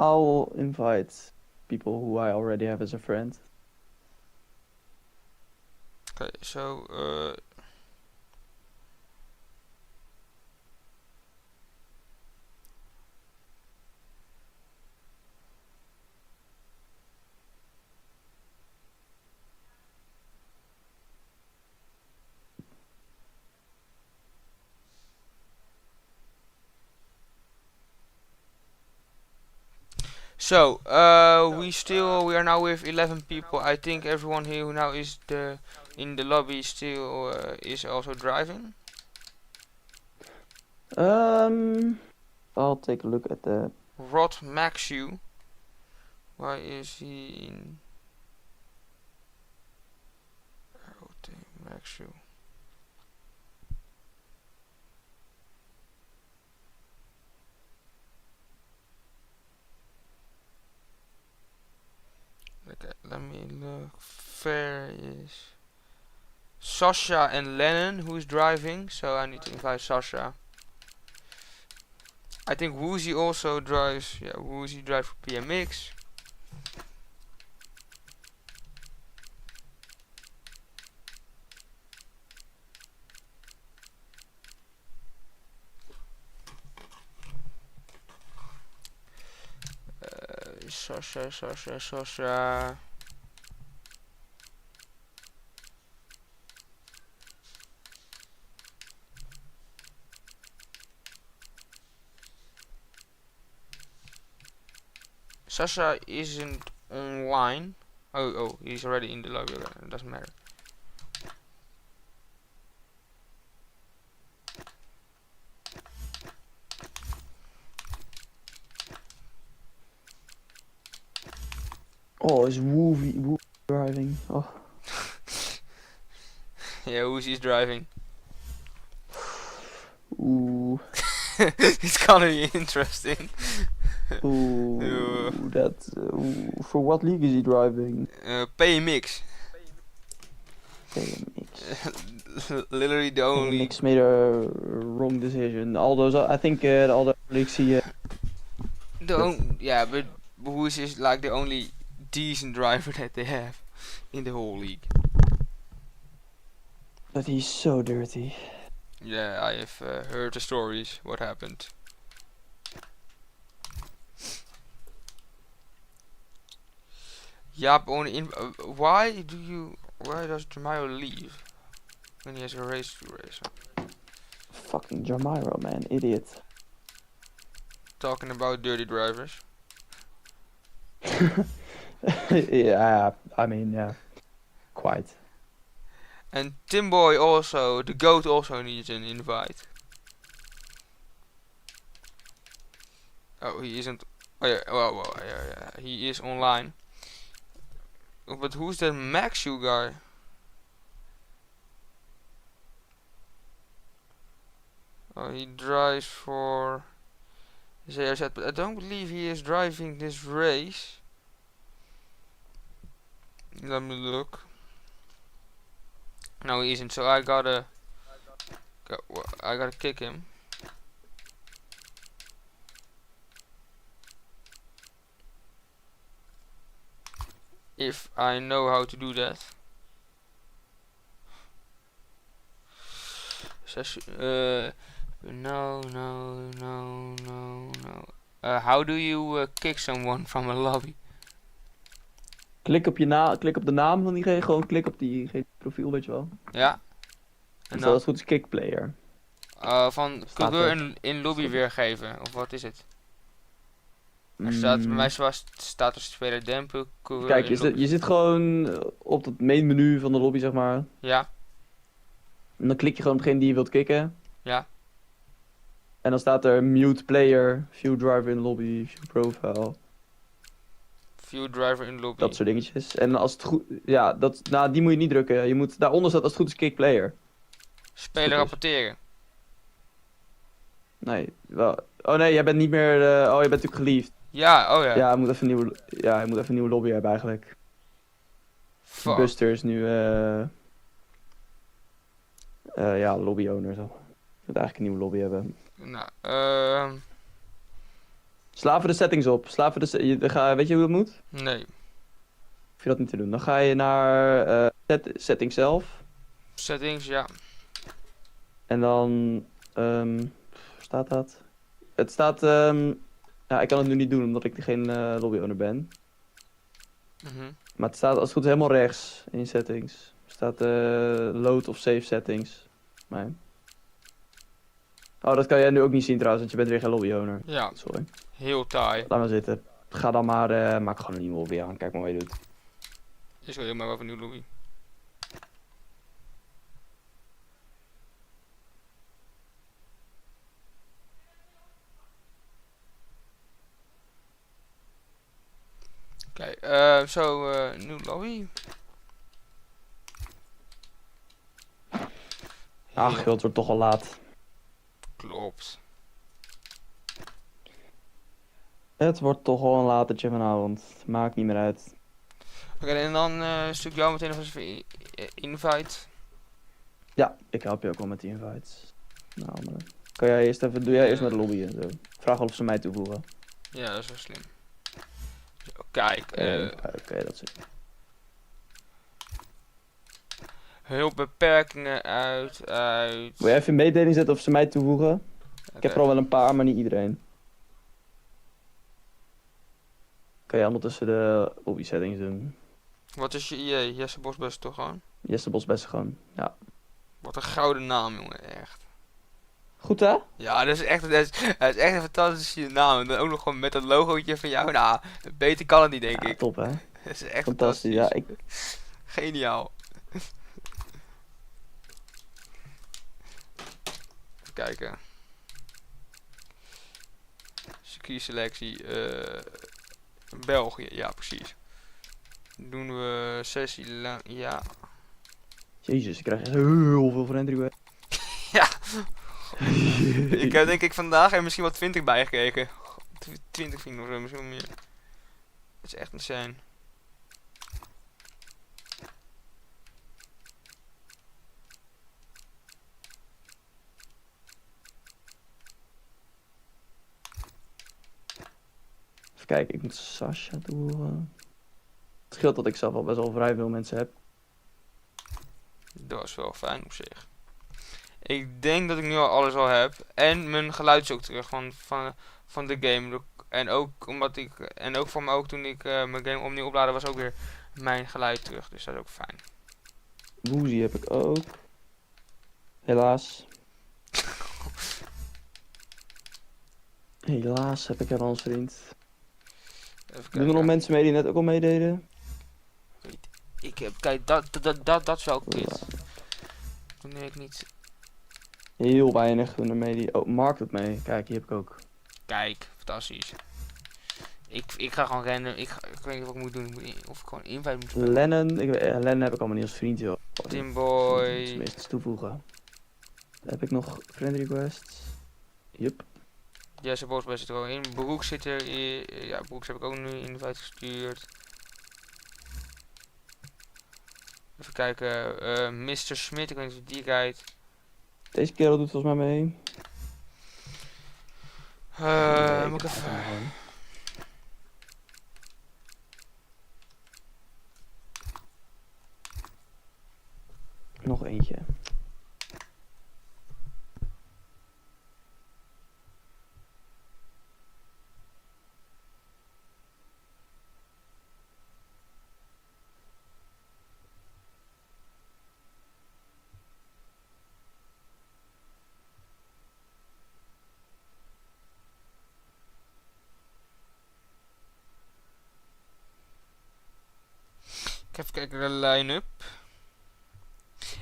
Speaker 2: I'll invite people who I already have as a friend.
Speaker 1: Okay, so we are now with 11 people. I think everyone here who now is in the lobby still is also driving.
Speaker 2: I'll take a look at the
Speaker 1: Rod Maxu. Why is he in? Rod Maxu. Okay, let me look. Fair is Sasha and Lennon who's driving, so I need to invite Sasha. I think Woozy also drives. Yeah, Woozy drives for PMX. Sasha. Sasha isn't online. Oh, he's already in the lobby. Okay, it doesn't matter.
Speaker 2: Oh, is Woozy driving? Oh.
Speaker 1: Yeah, Woozy's driving.
Speaker 2: Ooh.
Speaker 1: It's gonna be interesting.
Speaker 2: Ooh, for what league is he driving?
Speaker 1: PMX.
Speaker 2: KMX.
Speaker 1: Literally the only.
Speaker 2: KMX made a wrong decision. All those, I think, all the leagues he.
Speaker 1: Yeah, but Boes is like the only decent driver that they have in the whole league.
Speaker 2: But he's so dirty.
Speaker 1: Yeah, I have heard the stories. What happened? Yeah, but only in. Why does Jamayo leave when he has a race to race?
Speaker 2: Fucking Jamiro, man, idiot.
Speaker 1: Talking about dirty drivers.
Speaker 2: Yeah, I mean, yeah, quite.
Speaker 1: And Timboy also, the goat also needs an invite. Oh, he isn't. Oh yeah, well, yeah, he is online. But who's that Maxu guy? Oh, he drives for ZRZ, but I don't believe he is driving this race. Let me look. No, he isn't. So I gotta kick him. If I know how to do that. No. How do you kick someone from a lobby?
Speaker 2: Klik op de naam van diegene, gewoon klik op diegene profiel, weet je wel.
Speaker 1: Ja. En
Speaker 2: Dus
Speaker 1: dan?
Speaker 2: dat is goed als kickplayer.
Speaker 1: Van
Speaker 2: Staat
Speaker 1: coureur
Speaker 2: er.
Speaker 1: in lobby
Speaker 2: Staat-
Speaker 1: weergeven, of wat is het? Er staat, bij mij staat er speler dempen, coureur
Speaker 2: Kijk,
Speaker 1: in lobby.
Speaker 2: je zit gewoon op het main menu van de lobby, zeg maar.
Speaker 1: Ja,
Speaker 2: En dan klik je gewoon op degene die je wilt kicken.
Speaker 1: ja.
Speaker 2: En dan staat er mute player, view driver in lobby, view profile.
Speaker 1: View driver in lobby.
Speaker 2: Dat soort dingetjes. En als het goed... Ja, die moet je niet drukken. Je moet, daaronder staat als het goed is kick player.
Speaker 1: Speler
Speaker 2: goed is.
Speaker 1: rapporteren.
Speaker 2: Nee, wel... Oh nee, jij bent niet meer... je bent natuurlijk geliefd.
Speaker 1: Ja, oh ja.
Speaker 2: Ja, hij moet even een nieuwe lobby hebben eigenlijk.
Speaker 1: Fuck.
Speaker 2: Buster is nu... lobby owner zo. Je moet eigenlijk een nieuwe lobby hebben.
Speaker 1: Nou,
Speaker 2: Sla even de settings op. Weet je hoe dat moet?
Speaker 1: nee.
Speaker 2: Hoef je dat niet te doen. Dan ga je naar settings zelf.
Speaker 1: Settings, ja.
Speaker 2: En dan... waar staat dat? Het staat... ja, ik kan het nu niet doen omdat ik geen lobby owner ben.
Speaker 1: Mhm.
Speaker 2: Maar het staat als het goed is helemaal rechts in settings. Er staat load of save settings. Nee. Oh, dat kan jij nu ook niet zien trouwens, want je bent weer geen lobby owner.
Speaker 1: Ja,
Speaker 2: Sorry.
Speaker 1: heel taai.
Speaker 2: Laat maar zitten. Ga dan maar, maak gewoon een nieuwe lobby aan. Kijk maar wat je doet.
Speaker 1: Is wel helemaal over een nieuw lobby. Oké, nieuw lobby.
Speaker 2: Ach
Speaker 1: Heel-
Speaker 2: joh, het wordt toch al laat.
Speaker 1: Klopt.
Speaker 2: Het wordt toch al een latertje vanavond. Maakt niet meer uit.
Speaker 1: Oké, en dan zoek jou meteen nog eens even invite.
Speaker 2: Ja, ik help je ook wel met die invites. Nou, maar doe jij eerst met de lobby en zo. Vraag of ze mij toevoegen.
Speaker 1: Ja, dat is wel slim. Zo, kijk,
Speaker 2: Oké, dat is...
Speaker 1: heel beperkingen uit.
Speaker 2: Wil jij even een mededeling zetten of ze mij toevoegen? Ik heb er al wel een paar, maar niet iedereen. Kan je ondertussen de lobby settings doen?
Speaker 1: Wat is je IE? Jesse Bosbest toch gewoon?
Speaker 2: Jesse Bos best gewoon. Ja.
Speaker 1: Wat een gouden naam, jongen, echt.
Speaker 2: Goed hè?
Speaker 1: Ja, dat is echt een fantastische naam. En dan ook nog gewoon met dat logootje van jou. Nou, beter kan het niet, denk
Speaker 2: Ja,
Speaker 1: ik.
Speaker 2: top hè?
Speaker 1: Dat is echt
Speaker 2: Fantastisch.
Speaker 1: fantastisch.
Speaker 2: Ja,
Speaker 1: Geniaal. Even kijken. Circuitselectie. België, ja precies. Doen we sessie ja.
Speaker 2: Jezus, ik krijg echt heel veel van Andrew.
Speaker 1: Ja. Ik heb denk ik vandaag er misschien wat 20 bijgekeken. 20 vrienden of zo, misschien meer. Dat is echt insane.
Speaker 2: Even kijken, ik moet Sasha toevoegen. Het scheelt dat ik zelf al best wel vrij veel mensen heb.
Speaker 1: Dat was wel fijn op zich. Ik denk dat ik nu al alles al heb. En mijn geluid is ook terug van de game. En ook omdat ik. En ook voor me ook toen ik mijn game opnieuw opladen was ook weer mijn geluid terug. Dus dat is ook fijn.
Speaker 2: Woozy heb ik ook. Helaas. Helaas heb ik hem als vriend.
Speaker 1: Even
Speaker 2: Doen er nog
Speaker 1: kijken.
Speaker 2: mensen mee die net ook al meededen?
Speaker 1: Ik heb. Kijk, dat is wel kut. Wanneer ik niet.
Speaker 2: Heel weinig doen er mee die... Oh, Mark doet mee. Kijk, die heb ik ook.
Speaker 1: Kijk, fantastisch. Ik ga gewoon rennen. Ik weet niet wat ik moet doen. Of ik gewoon invite moet doen.
Speaker 2: Lennon, Lennon heb ik allemaal niet als vriend, joh.
Speaker 1: Timboy.
Speaker 2: Tenminste toevoegen. Heb ik nog friend requests? Yup.
Speaker 1: Jesse Bosbest zit er al in. Broek zit er. Ja, Broeks heb ik ook nu invite gestuurd. Even kijken. Mr. Smit, ik weet niet of die rijdt.
Speaker 2: Deze kerel doet volgens mij mee. Nee,
Speaker 1: Moet ik
Speaker 2: heb
Speaker 1: even.
Speaker 2: hem gewoon. Nog eentje.
Speaker 1: Ik even kijken naar de line-up.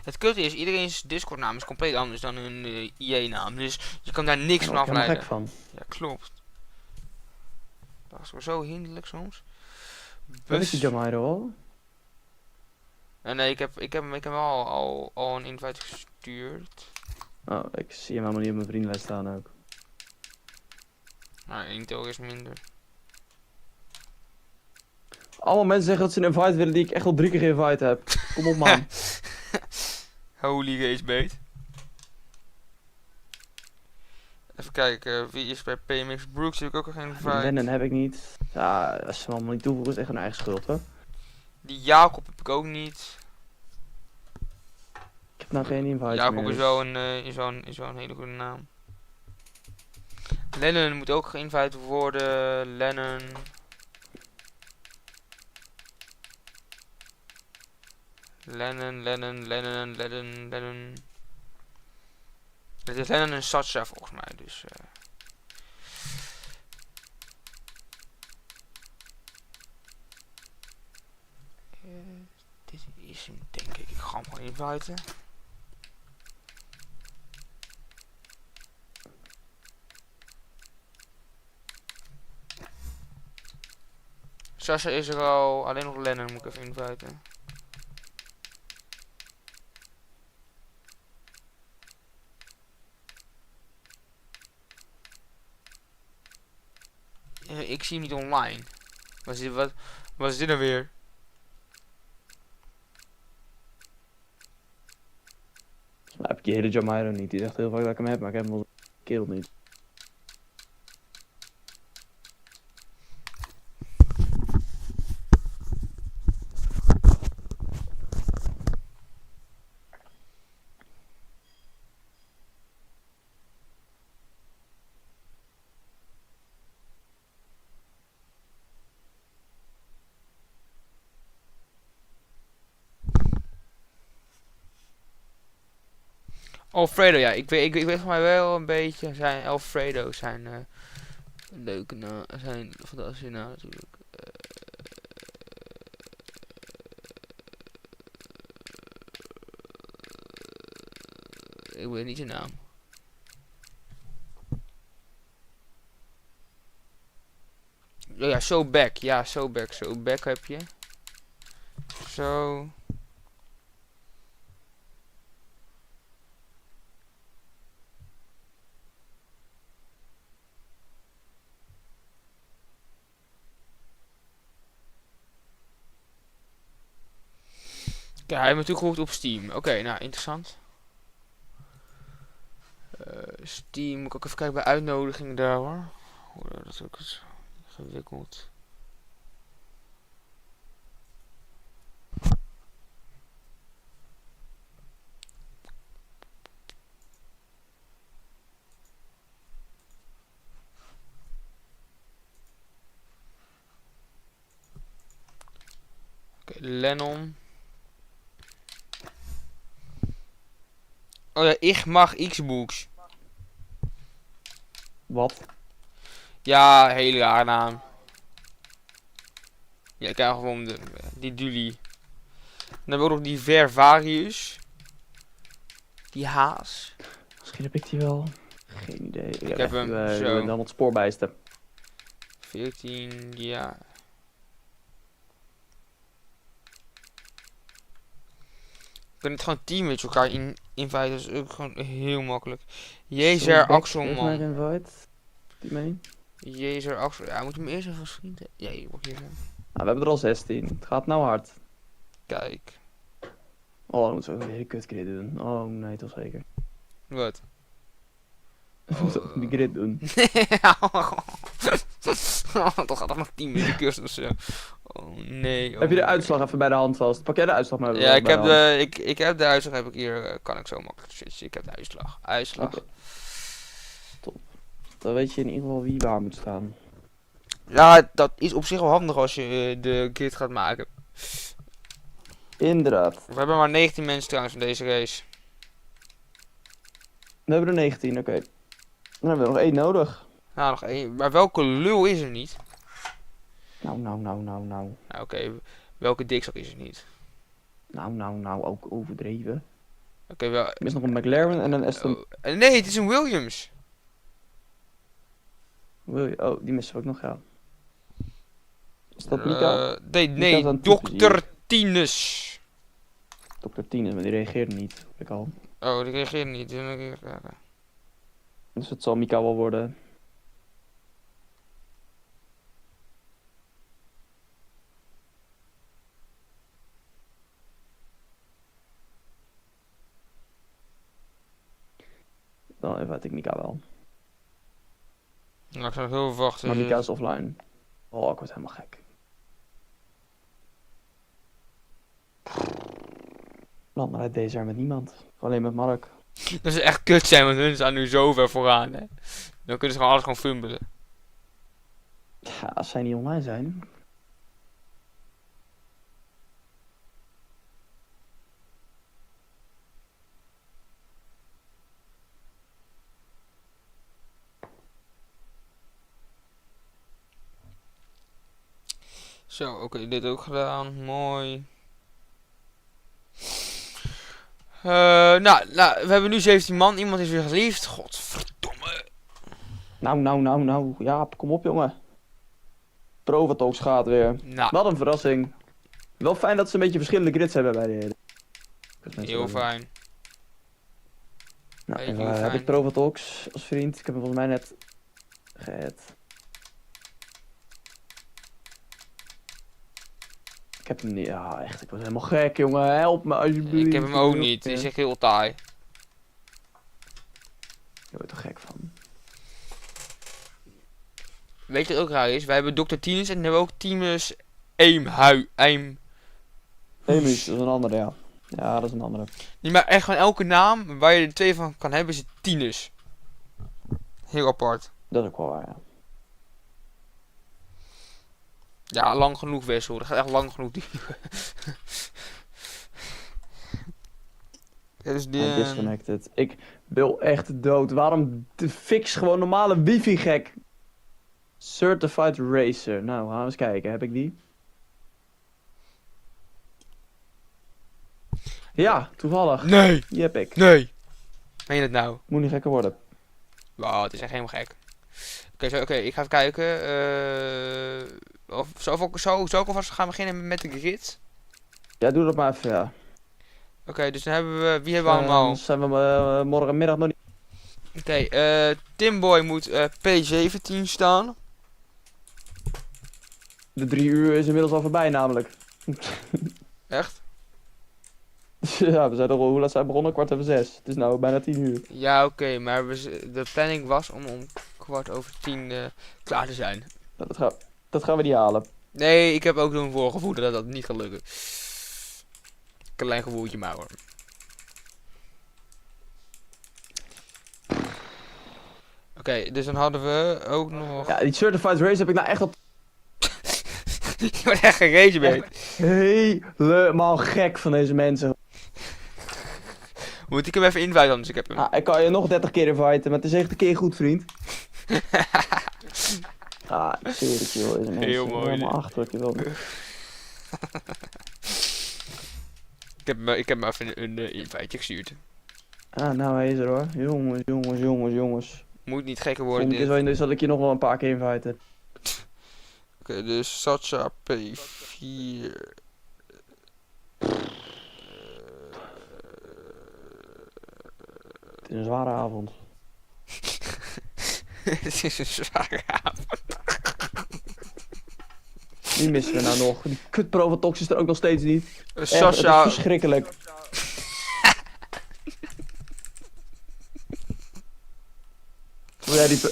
Speaker 1: Het kutte is, iedereen's Discord naam is compleet anders dan hun IE naam. Dus je kan daar niks
Speaker 2: Daar
Speaker 1: van
Speaker 2: word ik helemaal
Speaker 1: afleiden.
Speaker 2: gek van.
Speaker 1: Ja, klopt. Dat is wel zo hinderlijk soms.
Speaker 2: Heb ik die Jamairo al?
Speaker 1: Nee, ik heb hem al een invite gestuurd.
Speaker 2: Oh, ik zie hem helemaal niet op mijn vriendenlijst staan ook.
Speaker 1: Maar één toon is minder.
Speaker 2: Allemaal mensen zeggen dat ze een invite willen die ik echt al 3 keer geïnvite heb. Kom op, man.
Speaker 1: Holy ragebait. Even kijken, wie is bij PMX Brooks? Heb ik ook nog geen invite.
Speaker 2: Lennon heb ik niet. Ja, als ze hem allemaal niet toevoegen is echt hun eigen schuld, hoor.
Speaker 1: Die Jacob heb ik ook niet.
Speaker 2: Ik heb nou geen invite
Speaker 1: Jacob
Speaker 2: meer.
Speaker 1: is
Speaker 2: dus-
Speaker 1: wel is wel een hele goede naam. Lennon moet ook geïnvite worden. Lennon. Lennon. Het is Lennon en Satcha volgens mij, dus... dit is hem, denk ik. Ik ga hem gewoon inviten. Sasha is er al, alleen nog Lennon moet ik even inviten. Ik zie hem niet online. Wat is dit nou weer?
Speaker 2: Maar heb ik die hele Jamairo niet. Die zegt heel vaak dat ik hem heb, maar ik heb hem wel een kerel niet.
Speaker 1: Alfredo, ja, ik weet van mij wel een beetje. Alfredo zijn leuke naam, zijn fantastische naam natuurlijk. Ik weet niet zijn naam. Oh ja, So Back. Ja, So Back. So Back heb je. Zo. Ja, hij heeft natuurlijk gehoord op Steam. Oké, nou, interessant. Steam, moet ik ook even kijken bij uitnodigingen daar hoor. Dat is ook eens ingewikkeld. Oké, Lennon. Oh ja, ik mag Xbox.
Speaker 2: Wat?
Speaker 1: Ja, hele rare naam. Ja, ik krijg gewoon die Duli. Dan hebben we ook nog die Vervarius. Die haas.
Speaker 2: Misschien heb ik die wel. Geen idee. Ik
Speaker 1: heb hem, zo.
Speaker 2: Dan het spoorbijsten.
Speaker 1: 14, ja. Je kunt het gewoon team met elkaar inviten, dat is ook gewoon heel makkelijk. Jezer Axelman.
Speaker 2: Invite. Die mee.
Speaker 1: Jezer Axel. Ja, moet je hem eerst even als vriend hebben. Ja, hier, hier.
Speaker 2: Nou, we hebben er al 16. Het gaat nou hard.
Speaker 1: Kijk.
Speaker 2: Oh, dan moeten we ook een hele kut grid doen. Oh nee, toch zeker.
Speaker 1: Wat?
Speaker 2: We moeten ook die grid doen.
Speaker 1: Toch gaat er nog 10 minuten cursus of zo. Oh nee. Oh
Speaker 2: Heb je de
Speaker 1: nee.
Speaker 2: uitslag even bij de hand vast? Pak jij de uitslag maar
Speaker 1: Ja,
Speaker 2: bij hand?
Speaker 1: ik heb de uitslag, heb ik hier, kan ik zo makkelijk switchen. Ik heb de uitslag. Uitslag.
Speaker 2: Oké. Top. Dan weet je in ieder geval wie waar moet staan.
Speaker 1: Ja, dat is op zich wel handig als je de grid gaat maken.
Speaker 2: Inderdaad.
Speaker 1: We hebben maar 19 mensen trouwens van deze race.
Speaker 2: We hebben er 19, oké. Dan hebben we er nog 1 nodig.
Speaker 1: Nou, nog één. Maar welke lul is er niet?
Speaker 2: Nou.
Speaker 1: Nou, oké. Welke dikzak is er niet?
Speaker 2: Nou, ook overdreven.
Speaker 1: Oké, wel.
Speaker 2: Er is nog een McLaren en een Aston...
Speaker 1: Nee, het is een Williams.
Speaker 2: Oh, die missen we ook nog, ja. Is dat Mika?
Speaker 1: Nee,
Speaker 2: Mika is aan het
Speaker 1: Dr. Tinus.
Speaker 2: Dr. Tines, maar die reageerde niet. Hoor ik al.
Speaker 1: Oh, die reageert niet.
Speaker 2: Dus het zal Mika wel worden. Dan invite ik Mika wel.
Speaker 1: Nou, ik zou nog heel wachten.
Speaker 2: Maar Mika is offline. Oh, ik word helemaal gek. Dan rijdt deze er met niemand. Alleen met Mark.
Speaker 1: Dat is echt kut zijn, want hun staan nu zo ver vooraan, hè. Dan kunnen ze gewoon alles gewoon fumbelen.
Speaker 2: Ja, als zij niet online zijn.
Speaker 1: Zo, oké, dit ook gedaan. Mooi. Nou, we hebben nu 17 man. Iemand is weer geliefd. Godverdomme.
Speaker 2: Nou. Jaap, kom op, jongen. Provatalks gaat weer.
Speaker 1: Nou,
Speaker 2: Wat een verrassing. Wel fijn dat ze een beetje verschillende grids hebben bij de...
Speaker 1: heel fijn.
Speaker 2: Nou,
Speaker 1: Heel
Speaker 2: heb
Speaker 1: fijn.
Speaker 2: ik Provatalks als vriend? Ik heb hem volgens mij net geëd. Ik heb hem niet... Ja, echt. Ik was helemaal gek, jongen. Help me alsjeblieft.
Speaker 1: Ik heb hem ook niet. Die is echt heel taai.
Speaker 2: Daar word je toch gek van.
Speaker 1: Weet je wat ook raar is? Wij hebben Dr. Tinus en dan hebben we ook Timus Eemhui.
Speaker 2: Emus, dat is een andere, ja. Ja, dat is een andere.
Speaker 1: Nee, maar echt gewoon elke naam waar je er 2 van kan hebben is het Tinus. Heel apart.
Speaker 2: Dat is ook wel waar, ja.
Speaker 1: Ja, lang genoeg wissel. Dat gaat echt lang genoeg duren. Dat is
Speaker 2: I'm
Speaker 1: de...
Speaker 2: disconnected. Ik wil echt dood. Waarom fix gewoon normale wifi gek? Certified Racer. Nou, gaan we eens kijken. Heb ik die? Ja, toevallig.
Speaker 1: Nee!
Speaker 2: Die heb ik.
Speaker 1: Nee! Meen je het nou?
Speaker 2: Moet niet gekker worden.
Speaker 1: Wauw, het is echt helemaal gek. Oké, ik ga even kijken. Zou ik alvast gaan beginnen met de grid?
Speaker 2: Ja, doe dat maar even, ja.
Speaker 1: Oké, dus dan hebben we... Wie hebben we allemaal?
Speaker 2: Dan zijn we morgenmiddag nog niet.
Speaker 1: Oké, Timboy moet P17 staan.
Speaker 2: De 3 uur is inmiddels al voorbij namelijk.
Speaker 1: Echt?
Speaker 2: Ja, we zijn toch al, hoe laat zijn we begonnen? 5:15. Het is nou bijna 10 uur.
Speaker 1: Ja, oké, maar de planning was om 10:15 klaar te zijn.
Speaker 2: Nou, dat gaan we niet halen.
Speaker 1: Nee, ik heb ook een voorgevoel dat dat niet gaat lukken. Klein gevoeltje maar hoor. Oké, dus dan hadden we ook nog...
Speaker 2: Ja, die Certified Race heb ik nou echt al
Speaker 1: Je wordt echt gerage mee.
Speaker 2: helemaal gek van deze mensen.
Speaker 1: Moet ik hem even inviten anders? Ik heb hem.
Speaker 2: Ah, ik kan je nog 30 keer inviten, maar het is echt een keer goed, vriend. Ah, ik zweer het joh, deze mensen.
Speaker 1: Heel mooi,
Speaker 2: Helemaal
Speaker 1: dit.
Speaker 2: achterlijk, je wel.
Speaker 1: Ik heb hem even een inviteje gestuurd.
Speaker 2: Ah, nou hij is er hoor. Jongens.
Speaker 1: Moet niet gekker worden
Speaker 2: Volgende
Speaker 1: dit.
Speaker 2: keer zal ik je nog wel een paar keer inviten.
Speaker 1: Oké, dus Satcha P4.
Speaker 2: Het is een zware avond.
Speaker 1: Het is een zware avond.
Speaker 2: Wie missen we nou nog? Die kut Provotox is er ook nog steeds niet. Echt, het is
Speaker 1: Sasha.
Speaker 2: verschrikkelijk.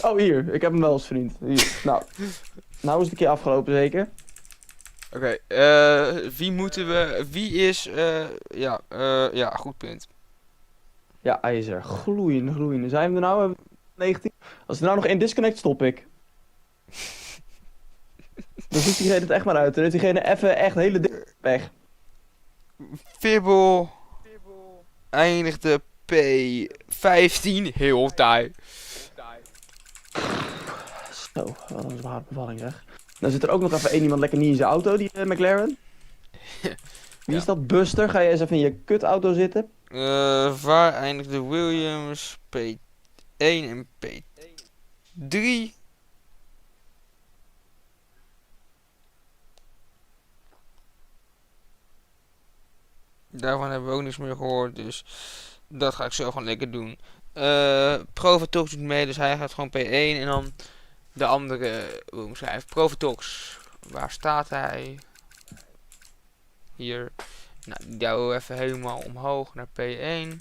Speaker 2: Oh hier, ik heb hem wel als vriend. Hier. Nou is het een keer afgelopen zeker.
Speaker 1: Oké, wie moeten we... Wie is... ja, goed punt.
Speaker 2: Ja, hij is er. Gloeiende. Zijn we er nou? 19? Als er nou nog één disconnect, stop ik. Dan zoekt diegene het echt maar uit. Dan is diegene even echt hele weg.
Speaker 1: Fibbel eindigde P15. Heel taai.
Speaker 2: Zo, wat een zware bevalling zeg. Dan zit er ook nog even één iemand lekker niet in zijn auto, die McLaren. Wie is dat? Buster? Ga je eens even in je kutauto zitten?
Speaker 1: Waar eindigde Williams? P1 en P3. Daarvan hebben we ook niks meer gehoord, dus dat ga ik zo gewoon lekker doen. Provotox doet mee, dus hij gaat gewoon P1 en dan de andere, hoe moet ik schrijven, Provotox. Waar staat hij? Hier. Nou, die douwen we even helemaal omhoog naar P1.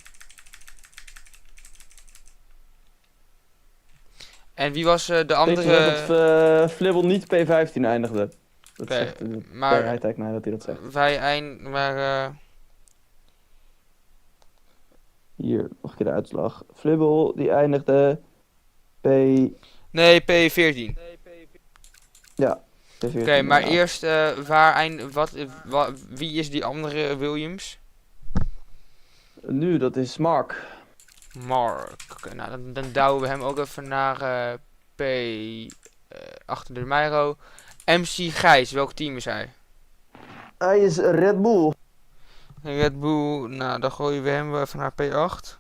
Speaker 1: En wie was de andere?
Speaker 2: Dat Flibble niet P15 eindigde. Dat
Speaker 1: Oké,
Speaker 2: zegt
Speaker 1: maar
Speaker 2: hij tegen mij dat hij dat zegt. Hier, nog een keer de uitslag. Flibble, die eindigde P...
Speaker 1: Nee, P14.
Speaker 2: Ja, P14.
Speaker 1: Oké, maar
Speaker 2: ja.
Speaker 1: eerst wie is die andere Williams?
Speaker 2: Nu, dat is Mark.
Speaker 1: Mark. Oké, nou dan douwen we hem ook even naar P achter de Meiro. MC Gijs, welk team is hij?
Speaker 2: Hij is Red Bull.
Speaker 1: Red Bull, nou dan gooien we hem wel even naar P8.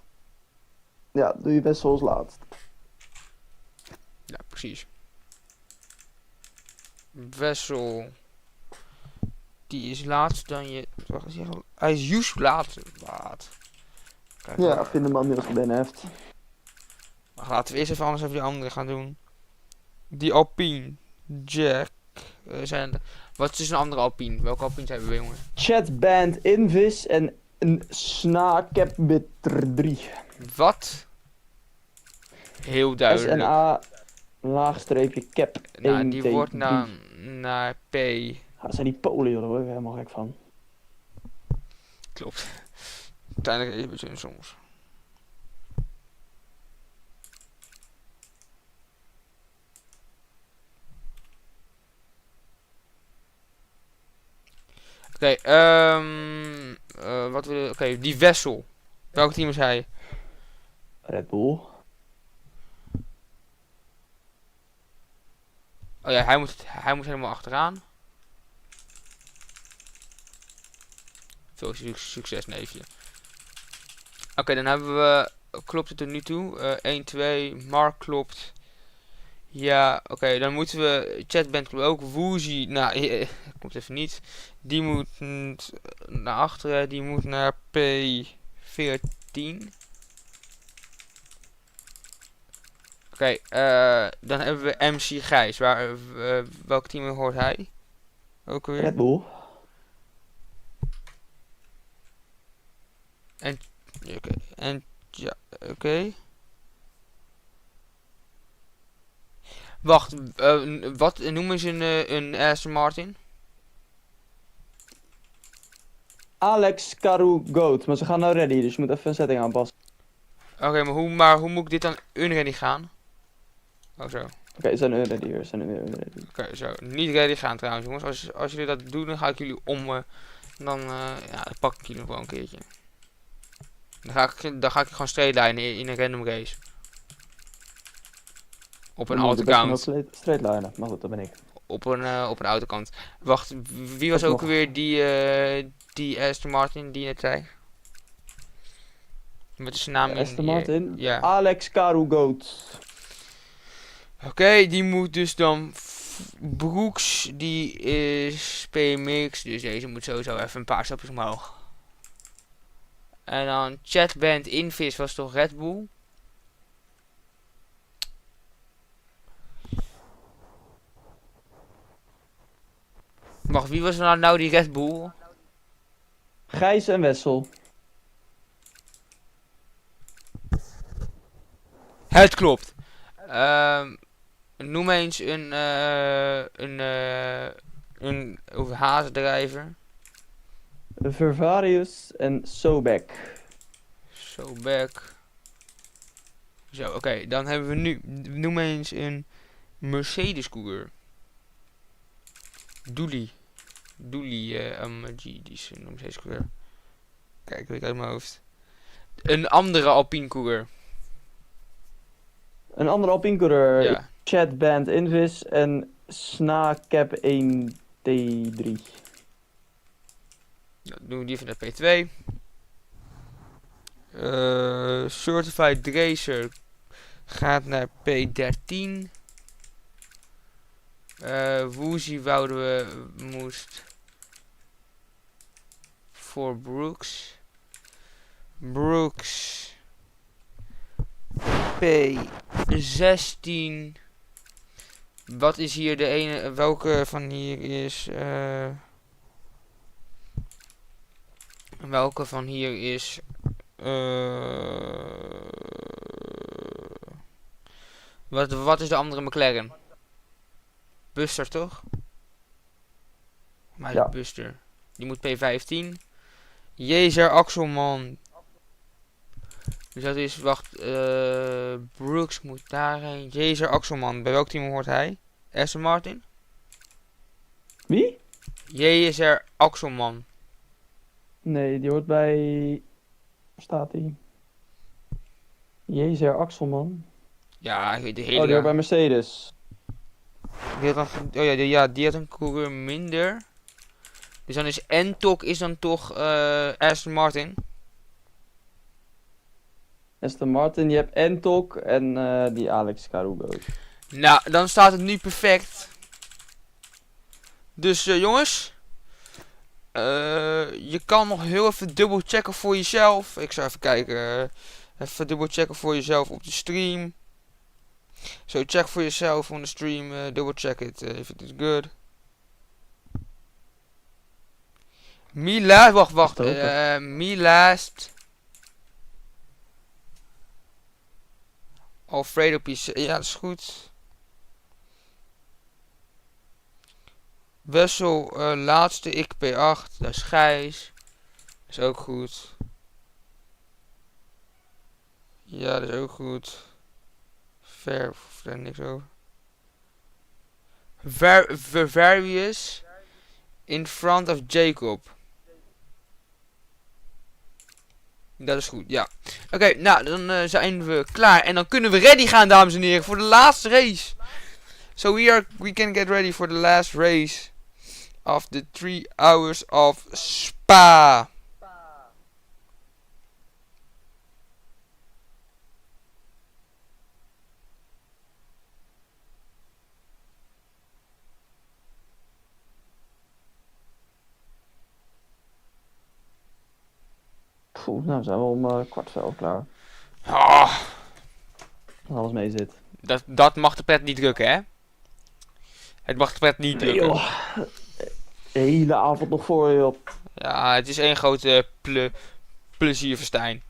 Speaker 2: Ja, doe je best zoals laatst.
Speaker 1: Ja, precies. Wessel. Die is laatst dan je... Wacht eens even. Hij is juist laat. Kijk,
Speaker 2: Ja, vind hem anders ben heeft.
Speaker 1: maar laten we eerst even anders even die andere gaan doen. Die Alpine. Jack. Wat is een andere Alpine? Welke Alpines hebben we, jongen?
Speaker 2: Chatband Invis en een Snakebitr 3.
Speaker 1: Wat? Heel duidelijk.
Speaker 2: SNA laagstreepje cap 1
Speaker 1: Nou, die wordt naar P.
Speaker 2: Dat zijn die Polen, joh, daar word ik helemaal gek van.
Speaker 1: Klopt. Uiteindelijk even soms. Oké, wat wil je... Oké, die Wessel. Welk team is hij?
Speaker 2: Red Bull.
Speaker 1: Oh ja, hij moet helemaal achteraan. Veel succes, neefje. Oké, dan hebben we... Klopt het er nu toe? 1, 2, Mark klopt. Ja, oké, dan moeten we... Chatband klopt ook. Woozy, nou, komt even niet. Die moet naar achteren. Die moet naar P14. Oké, dan hebben we MC Gijs. Welk team hoort hij? Ook weer?
Speaker 2: Red Bull.
Speaker 1: Oké, en ja, oké. Wacht, wat noemen ze een Aston Martin?
Speaker 2: Alex Caru Goat. Maar ze gaan nou ready, dus je moet even een setting aanpassen.
Speaker 1: Oké, maar hoe moet ik dit dan unready gaan? Oh zo.
Speaker 2: Oké, ze zijn ready weer. Ze zijn ready.
Speaker 1: Oké, zo. Niet ready gaan trouwens, jongens. Als jullie dat doen, dan ga ik jullie dan pak ik jullie wel een keertje. Dan ga ik gewoon straight lijnen in een random race. Op een autocount.
Speaker 2: Straight linen, maar goed, dat ben ik.
Speaker 1: Op een autocount. Wacht, wie was ook alweer die Aston Martin die je net zei? Wat is zijn naam?
Speaker 2: Aston Martin?
Speaker 1: Ja.
Speaker 2: Alex Caru Goat.
Speaker 1: Oké, die moet dus dan... Brooks, die is PMX, dus deze moet sowieso even een paar stapjes omhoog. En dan Chad Band Invis was toch Red Bull? Wacht, wie was nou die Red Bull?
Speaker 2: Gijs en Wessel.
Speaker 1: Het klopt. Noem eens een haasdrijver.
Speaker 2: Vervarius en Sobek.
Speaker 1: Zo back. Zo, oké, dan hebben we nu. Noem eens een Mercedes coureur. Dooley, die is een Mercedes coureur. Kijk, weet ik uit mijn hoofd. Een andere Alpine coureur.
Speaker 2: Een andere Alpine coureur.
Speaker 1: Ja.
Speaker 2: Chad Band Invis en Sna Cap 1T3.
Speaker 1: Dan doen we die van de P2. Certified Racer gaat naar P13. Woozy wouden we moest voor Brooks. Brooks P16. Wat is hier de ene? Welke van hier is? Welke van hier is? Wat is de andere McLaren? Buster toch? Maar
Speaker 2: Ja.
Speaker 1: Buster. Die moet P15. Jezer Axelman. Dus dat is, wacht, Brooks moet daarheen. Jezer Axelman. Bij welk team hoort hij? Aston Martin?
Speaker 2: Wie?
Speaker 1: Jezer Axelman.
Speaker 2: Nee, die hoort bij... Waar staat hij? Jezer Axelman.
Speaker 1: Ja, ik weet de
Speaker 2: Oh,
Speaker 1: hele...
Speaker 2: die hoort bij Mercedes.
Speaker 1: Die had een coureur minder. Dus dan is Entok is dan toch Aston Martin.
Speaker 2: Aston Martin, je hebt Entok en die Alex Caru Goat.
Speaker 1: Nou, dan staat het nu perfect. Dus jongens. Je kan nog heel even dubbel checken voor jezelf. Ik zou even kijken. Even dubbel checken voor jezelf op de stream. So check for yourself on the stream. Double check it if it is good. Wacht. Me last. Alfredo PC. Ja, dat is goed. Wessel, laatste, ik P8. Dat is Gijs. Dat is ook goed. Ja, dat is ook goed. Ver niks over. Various in front of Jacob. Dat is goed, ja. Oké, nou, dan zijn we klaar. En dan kunnen we ready gaan, dames en heren, voor de laatste race. So we can get ready for the last race of the 3 hours of Spa.
Speaker 2: Poeh, nou zijn we om 11:15 klaar.
Speaker 1: Oh,
Speaker 2: Als alles mee zit.
Speaker 1: dat mag de pret niet drukken, hè? Het mag de pret niet
Speaker 2: Nee,
Speaker 1: drukken.
Speaker 2: joh. De hele avond nog voor je op.
Speaker 1: Ja, het is één grote plezierfestijn.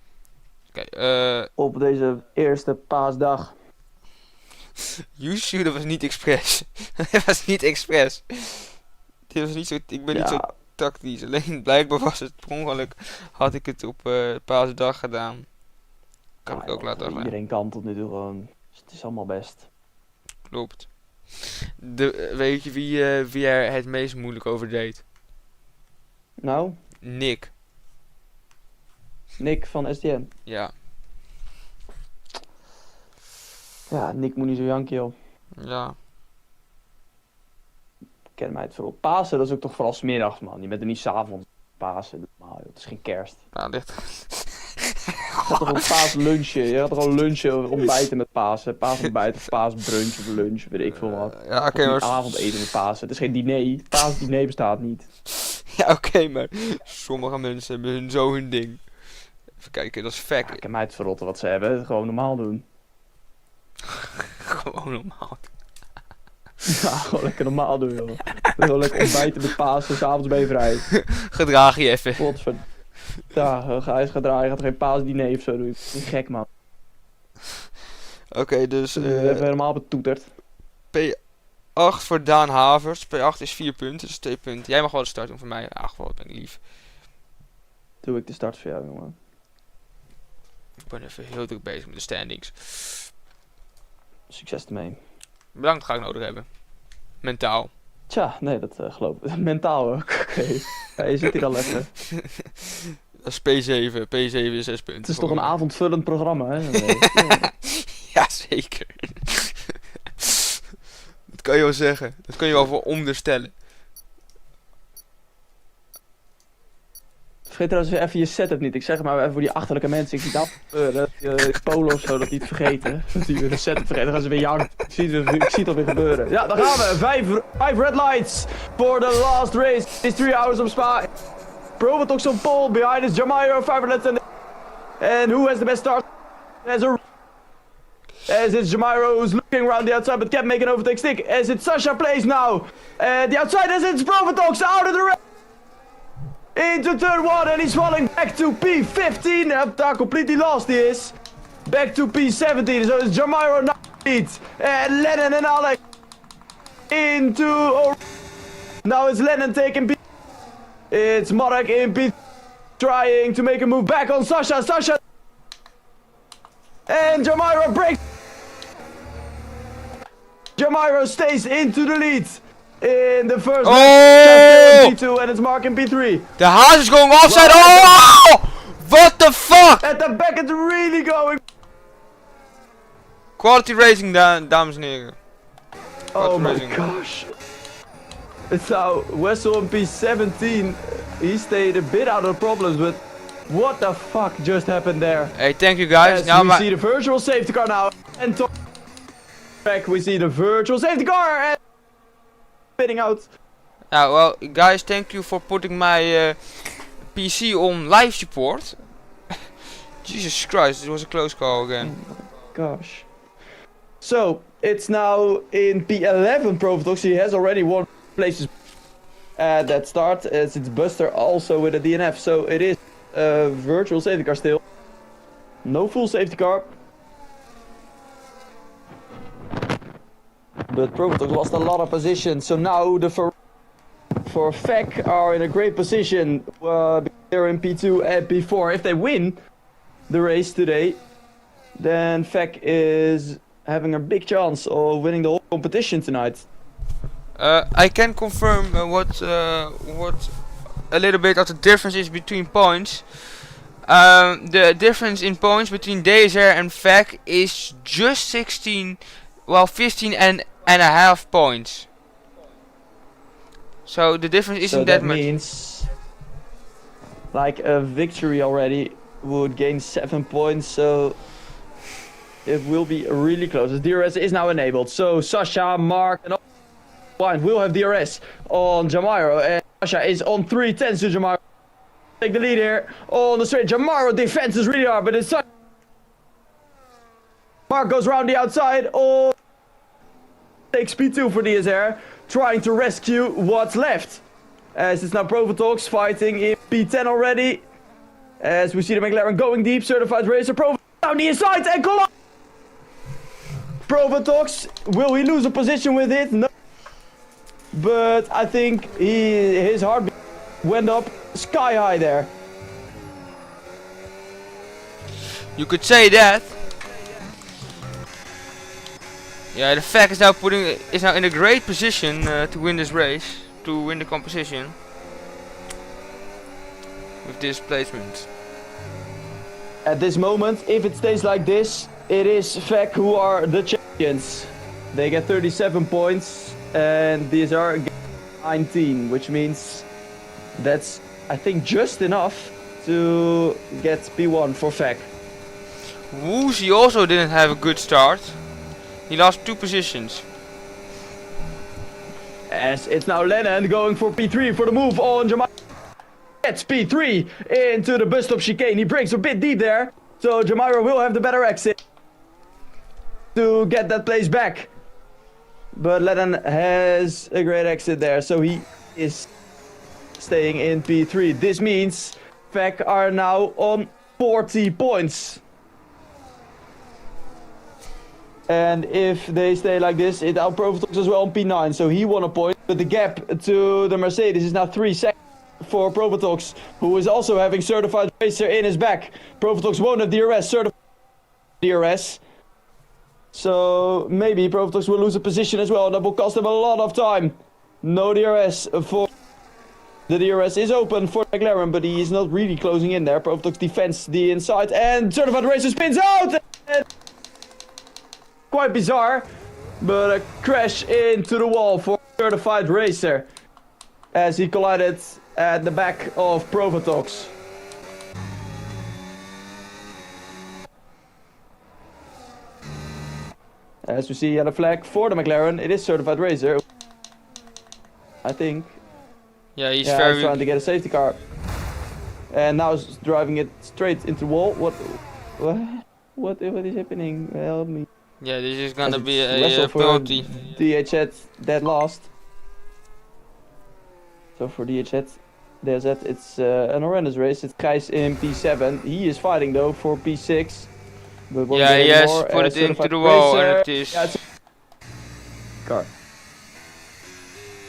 Speaker 1: Oké,
Speaker 2: Op deze eerste paasdag.
Speaker 1: you shoot, dat was niet expres. Dat was niet expres. Dit was niet zo, ik ben niet zo tactisch. Alleen blijkbaar was het per ongeluk. Had ik het op paasdag gedaan. Kan ik ook laten afleggen.
Speaker 2: Iedereen kan tot nu toe gewoon. Dus het is allemaal best.
Speaker 1: Klopt. Weet je wie er het meest moeilijk over deed?
Speaker 2: Nou,
Speaker 1: Nick.
Speaker 2: Nick van SDN.
Speaker 1: Ja.
Speaker 2: Ja, Nick moet niet zo janken, joh.
Speaker 1: Ja.
Speaker 2: Ken mij het vooral. Pasen, dat is ook toch vooral 's middags, man. Je bent er niet 's avonds. Pasen, normaal, joh. Het is geen kerst.
Speaker 1: Nou, ligt.
Speaker 2: Je gaat toch ook paas lunchen. Je gaat toch gewoon lunchen, ontbijten met Pasen. Paasontbijt of paasbrunch of lunch, weet ik veel wat.
Speaker 1: Ja, oké, maar.
Speaker 2: Avondeten met Pasen. Het is geen diner. Paasdiner bestaat niet.
Speaker 1: Ja, oké, maar. Sommige mensen hebben zo hun ding. Even kijken, dat is
Speaker 2: Ja,
Speaker 1: fact.
Speaker 2: ken mij het verrotten wat ze hebben. Gewoon normaal doen.
Speaker 1: Gewoon normaal.
Speaker 2: Ja, gewoon lekker normaal doen, joh. Gewoon lekker ontbijten met Pasen, 's avonds ben je vrij.
Speaker 1: Gedraag je even.
Speaker 2: Godver. Ja, ga eens gaan draaien, gaat geen paasdiner of zo doen. Niet gek, man.
Speaker 1: Oké, dus.
Speaker 2: We hebben helemaal betoeterd.
Speaker 1: P8 voor Daan Havers. P8 is 4 punten, dus 2 punten. Jij mag wel de start doen voor mij. Ach, wat ben ik lief.
Speaker 2: Doe ik de start voor jou, jongen.
Speaker 1: Ik ben even heel druk bezig met de standings.
Speaker 2: Succes ermee.
Speaker 1: Bedankt, ga ik nodig hebben. Mentaal.
Speaker 2: Tja, nee, dat geloof ik. Mentaal ook. Oké. Ja, je zit hier al even.
Speaker 1: Dat is P7. P7 is 6 punten.
Speaker 2: Het is toch een avondvullend programma, hè?
Speaker 1: Ja, zeker. Dat kan je wel zeggen. Dat kan je wel voor onderstellen.
Speaker 2: Vergeet trouwens weer even je setup niet. Ik zeg het maar even voor die achterlijke mensen. Ik zie dat Polo of zo, dat die het vergeten. Dat die weer de setup vergeten. Dan gaan ze weer janken. Ik zie het alweer gebeuren. Ja, daar gaan we. Vijf red lights for the last race. It's 3 hours of Spa. Provotox on pole. Behind is Jamairo, 500 and who has the best start? As it's Jamairo who's looking around the outside but kept making overtake stick. As it's Sasha plays now. The outside as it's Provotox out of the race. Into turn 1 and he's falling back to P15. Daar completely lost he is. Back to P17. So it's Jamairo now lead. And Lennon and Alex. Into... Now it's Lennon taking P... It's Marek in P... Trying to make a move back on Sasha. Sasha... And Jamairo breaks... Jamairo stays into the lead. In the first P2 and it's Mark in P3.
Speaker 1: The Haas is going offside. Oh! What the fuck?
Speaker 2: At the back it's really going.
Speaker 1: Quality racing, dames en heren.
Speaker 2: Oh my
Speaker 1: racing.
Speaker 2: gosh. It's now Wessel in P17. He stayed a bit out of problems, but what the fuck just happened there?
Speaker 1: Hey, thank you guys.
Speaker 2: As
Speaker 1: Now
Speaker 2: we see the virtual safety car now. And back we see the virtual safety car and spinning out.
Speaker 1: well, guys, thank you for putting my PC on live support. Jesus Christ, it was a close call again.
Speaker 2: Gosh. So, it's now in P11 Provotox. He has already won places at that start. As it's Buster also with a DNF. So, it is a virtual safety car still. No full safety car. But Provotox lost a lot of position. So, now the for FEC are in a great position. They're in P2 and P4. If they win the race today, then FEC is having a big chance of winning the whole competition tonight.
Speaker 1: I can confirm what a little bit of the difference is between points. The difference in points between DSR and FEC is just 15 and a half points. So the difference isn't that much.
Speaker 2: Means like a victory already would gain 7 points, so it will be really close. The DRS is now enabled, so Sasha, Mark and all will have DRS on Jamairo, and Sasha is on 310 to Jamairo. Take the lead here on the straight. Jamairo defenses really hard, but it's Sasha. Mark goes around the outside. Oh, takes P2 for DSR, trying to rescue what's left. As it's now Provotox fighting in P10 already. As we see the McLaren going deep, certified racer Pro down the inside and collide. Provatox, will he lose a position with it? No. But I think his heartbeat went up sky high there.
Speaker 1: You could say that. Yeah, the fact is now in a great position to win this race, to win the competition with this placement.
Speaker 2: At this moment, if it stays like this, it is FEC who are the champions. They get 37 points and these are 19, which means that's, I think, just enough to get P1 for FEC.
Speaker 1: Woozy also didn't have a good start. He lost 2 positions.
Speaker 2: As it's now Lennon going for P3 for the move on Jamaica. Gets P3 into the bus stop chicane. He breaks a bit deep there. So Jamira will have the better exit to get that place back. But Lennon has a great exit there. So he is staying in P3. This means FEC are now on 40 points. And if they stay like this, it out Provatox as well on P9. So he won a point. But the gap to the Mercedes is now 3 seconds for Provatox, who is also having certified racer in his back. Provatox won't have DRS, certified DRS. So maybe Provatox will lose a position as well. That will cost him a lot of time. No DRS for... The DRS is open for McLaren, but he is not really closing in there. Provatox defends the inside and certified racer spins out! And quite bizarre, but a crash into the wall for certified racer as he collided at the back of Provatox. As we see yellow flag for the McLaren, it is certified racer. I think.
Speaker 1: Yeah, he's
Speaker 2: He's
Speaker 1: very...
Speaker 2: trying to get a safety car. And now he's driving it straight into the wall. What is happening? Help me.
Speaker 1: Yeah, this is gonna
Speaker 2: As
Speaker 1: be
Speaker 2: it's
Speaker 1: a
Speaker 2: Russell for
Speaker 1: penalty.
Speaker 2: DHZ dead last. So for DHZ, it's an horrendous race. It's Gijs in P7. He is fighting though for P6. But won't
Speaker 1: Yeah,
Speaker 2: get
Speaker 1: he has
Speaker 2: anymore
Speaker 1: put
Speaker 2: as
Speaker 1: it into
Speaker 2: certified
Speaker 1: the wall
Speaker 2: racer.
Speaker 1: and it is...
Speaker 2: Yeah, it's car.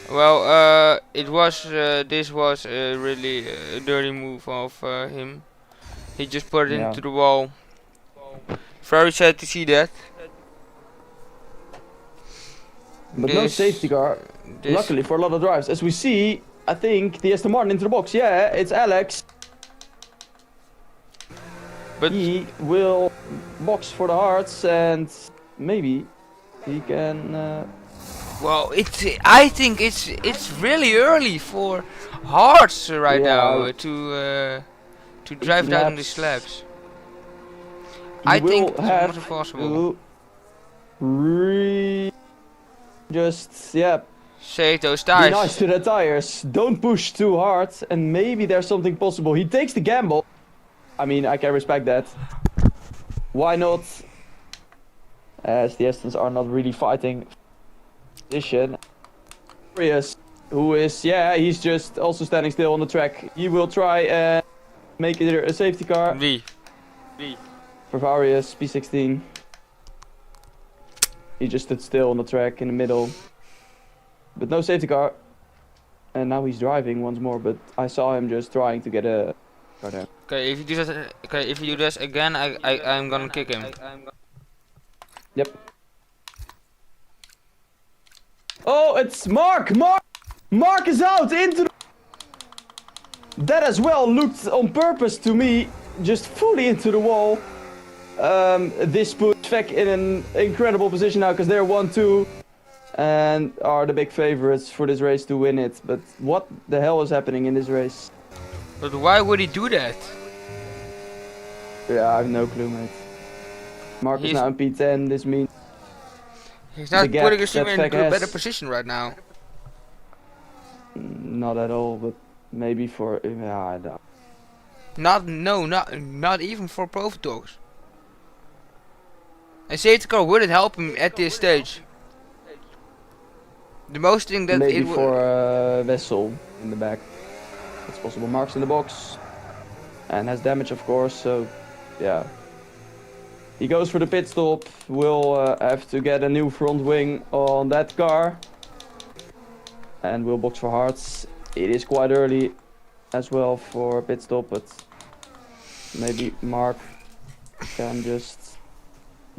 Speaker 1: Well, this was really a dirty move of him. He just put it
Speaker 2: Yeah.
Speaker 1: into the wall. Very sad to see that.
Speaker 2: But no safety car. Luckily for a lot of drives. As we see, I think the Aston Martin into the box. Yeah, it's Alex.
Speaker 1: But
Speaker 2: He will box for the hearts and maybe he can...
Speaker 1: well, I think it's really early for Hearts right
Speaker 2: Yeah.
Speaker 1: now to drive down these laps. I
Speaker 2: will
Speaker 1: think it's
Speaker 2: have
Speaker 1: almost impossible.
Speaker 2: to just, yeah,
Speaker 1: Save those
Speaker 2: be
Speaker 1: tires.
Speaker 2: nice to the tires. Don't push too hard and maybe there's something possible. He takes the gamble. I mean, I can respect that. Why not? As the Astons are not really fighting position. Arias, who is, yeah, he's just also standing still on the track. He will try and make it a safety car.
Speaker 1: Wie?
Speaker 2: For Varius, P16. He just stood still on the track in the middle. But no safety car. And now he's driving once more, but I saw him just trying to get a car there.
Speaker 1: Okay, if you do this again, I'm gonna kick him.
Speaker 2: Yep. Oh, it's Mark! Mark is out into the... That as well looked on purpose to me, just fully into the wall. This puts FEC in an incredible position now because they're 1-2 and are the big favorites for this race to win it. But what the hell is happening in this race?
Speaker 1: But why would he do that?
Speaker 2: Yeah, I have no clue, mate. Mark is
Speaker 1: He's-
Speaker 2: now in P10, this means...
Speaker 1: He's not
Speaker 2: The gap
Speaker 1: putting his team
Speaker 2: that
Speaker 1: in a
Speaker 2: Fek has.
Speaker 1: better position right now.
Speaker 2: Not at all, but maybe for... Yeah, I don't...
Speaker 1: Not even for Provatox. A safety car wouldn't help him at this stage. The most thing that
Speaker 2: Maybe
Speaker 1: it would...
Speaker 2: for a vessel in the back. It's possible. Mark's in the box. and has damage, of course. So, yeah. He goes for the pit stop. Will have to get a new front wing on that car. And will box for hearts. It is quite early as well for a pit stop, but maybe Mark can just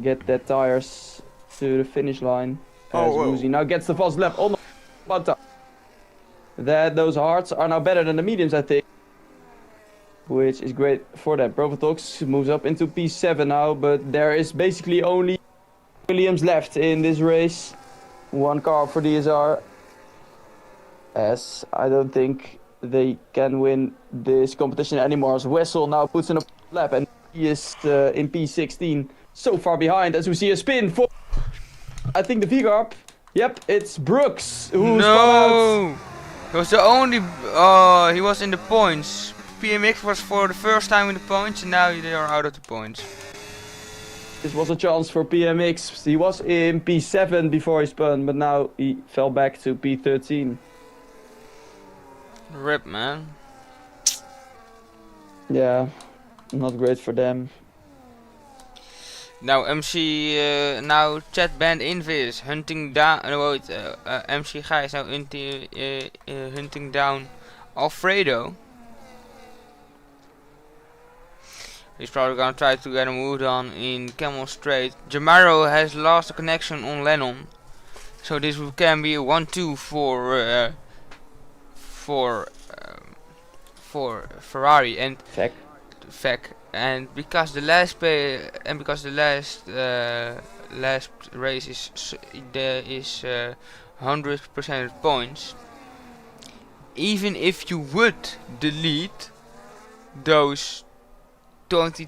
Speaker 2: get their tires to the finish line. As Woozy now gets the fast lap on the but those hearts are now better than the mediums, I think. Which is great for them. Provotox moves up into P7 now, but there is basically only Williams left in this race. One car for DSR. As I don't think they can win this competition anymore. As Wessel now puts in a lap and he is in P16. So far behind as we see a spin for, I think, the V-Garp. Yep, it's Brooks who's
Speaker 1: No! He was the only... he was in the points. PMX was for the first time in the points and now they are out of the points.
Speaker 2: This was a chance for PMX. He was in P7 before he spun, but now he fell back to P13.
Speaker 1: Rip, man.
Speaker 2: Yeah, not great for them.
Speaker 1: Now MC, now Chad Band Invis hunting down, MC Guy is now hunting down Alfredo. He's probably gonna try to get a move on in Camel Straight. Jamaro has lost the connection on Lennon, so this can be a 1-2 for Ferrari and Feck. And because the last last race is 100% points, even if you would delete those 20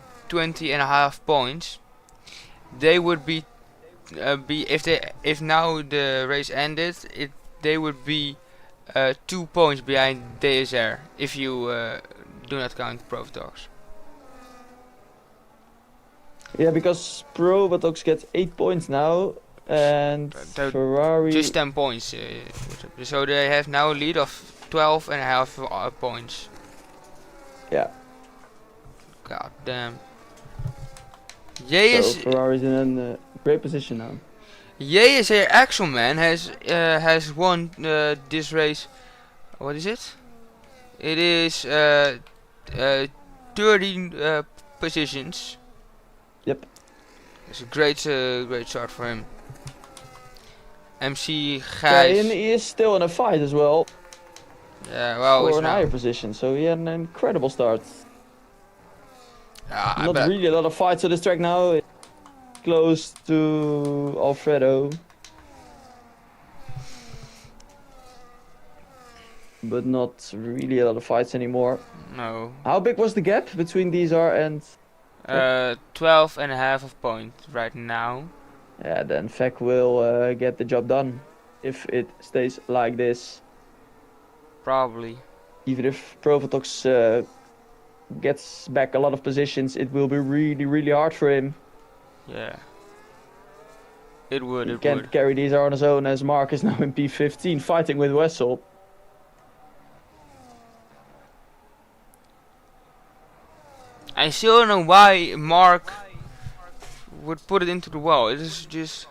Speaker 1: and a half points, they would be if now the race ended, they would be 2 points behind DSR if you do not count Provotox.
Speaker 2: Yeah, because Provotox gets 8 points now, and Ferrari
Speaker 1: just 10 points. So they have now a lead of 12 and a half points.
Speaker 2: Yeah.
Speaker 1: God damn.
Speaker 2: So Ferrari's in a great position now.
Speaker 1: JSA Axelman has won this race. What is it? It is 13 positions.
Speaker 2: Yep.
Speaker 1: It's a great start for him. MC Gijs.
Speaker 2: Yeah, and he is still in a fight as well.
Speaker 1: Yeah, well,
Speaker 2: for an higher position, so he had an incredible start. Not
Speaker 1: bet.
Speaker 2: really a lot of fights on this track now. It's close to Alfredo. But not really a lot of fights anymore.
Speaker 1: No.
Speaker 2: How big was the gap between DSR and...
Speaker 1: 12 and a half of points right now.
Speaker 2: Yeah, then Feck will get the job done. If it stays like this.
Speaker 1: Probably.
Speaker 2: Even if Provotox gets back a lot of positions, it will be really hard for him.
Speaker 1: Yeah. It would.
Speaker 2: He can't carry these on his own, as Mark is now in P15 fighting with Wessel.
Speaker 1: I still don't know why Mark would put it into the wall. It is just...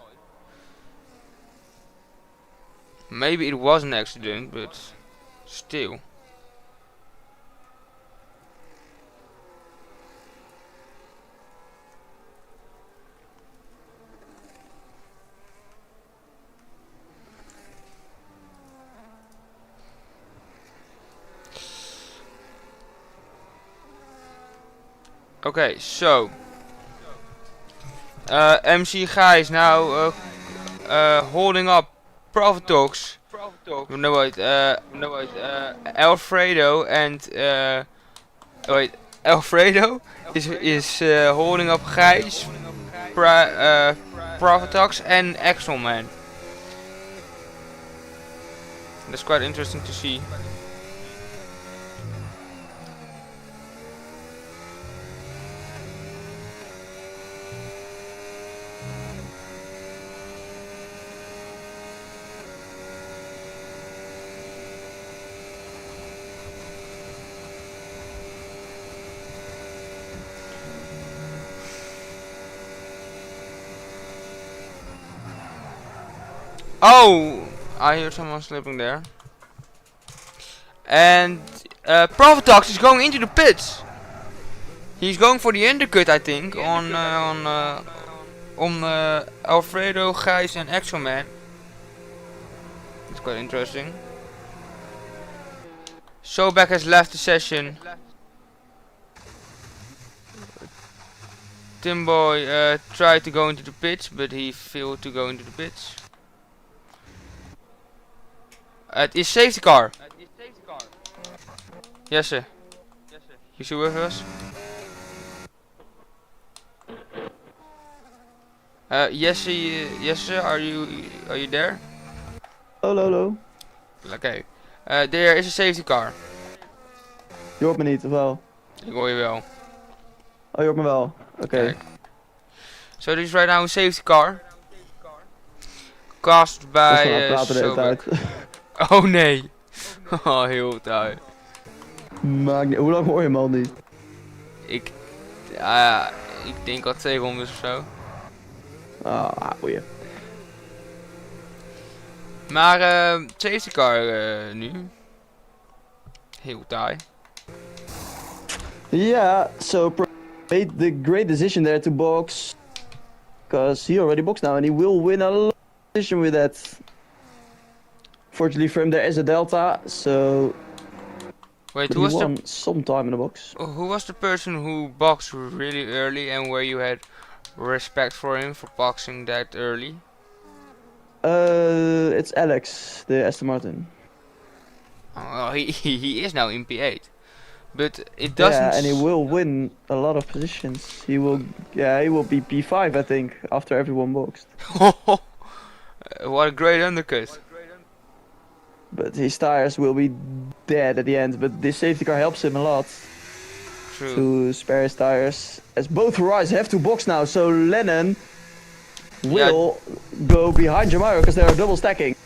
Speaker 1: Maybe it was an accident, but still. Okay, so MC Gijs now holding up Provotox. No wait, Alfredo and Alfredo is holding up Gijs, Provotox and Axelman. That's quite interesting to see. Oh, I hear someone slipping there. And Profitox is going into the pits. He's going for the undercut, I think, on Alfredo, Gijs, and Exoman. It's quite interesting. Sobek has left the session. Timboy tried to go into the pits, but he failed to go into the pits. It is safety car. Yes, sir. You still with us? Yes, yes, sir. Are you there?
Speaker 2: Hallo, hallo.
Speaker 1: Okay. There is a safety car.
Speaker 2: Je hoort me niet, of wel?
Speaker 1: Ik hoor je wel.
Speaker 2: Oh, je hoort me wel. Oké.
Speaker 1: Kijk. So there is right now a safety car. Cast by
Speaker 2: praten de hele
Speaker 1: Sobek.
Speaker 2: tijd.
Speaker 1: Oh nee. Oh, heel taai.
Speaker 2: Maakt niet. Hoe lang hoor je me al niet?
Speaker 1: Ik denk al 200 of zo.
Speaker 2: Ah, boeien.
Speaker 1: Maar safety car nu. Heel taai.
Speaker 2: Yeah, so made the great decision there to box. Because he already boxed now and he will win a lot of position with that. Fortunately for him there is a delta, so
Speaker 1: Wait,
Speaker 2: but
Speaker 1: who
Speaker 2: he
Speaker 1: was
Speaker 2: won
Speaker 1: the
Speaker 2: some time in the box.
Speaker 1: who was the person who boxed really early and where you had respect for him for boxing that early?
Speaker 2: It's Alex, the Aston Martin.
Speaker 1: Oh, well, he is now in P8, but it doesn't.
Speaker 2: Yeah, and he will win a lot of positions. He will be P5 I think after everyone boxed.
Speaker 1: What a great undercut!
Speaker 2: But his tires will be dead at the end. But this safety car helps him a lot
Speaker 1: True.
Speaker 2: to spare his tires. As both Ferraris have to box now, so Lennon will go behind Jamaro because they are double stacking.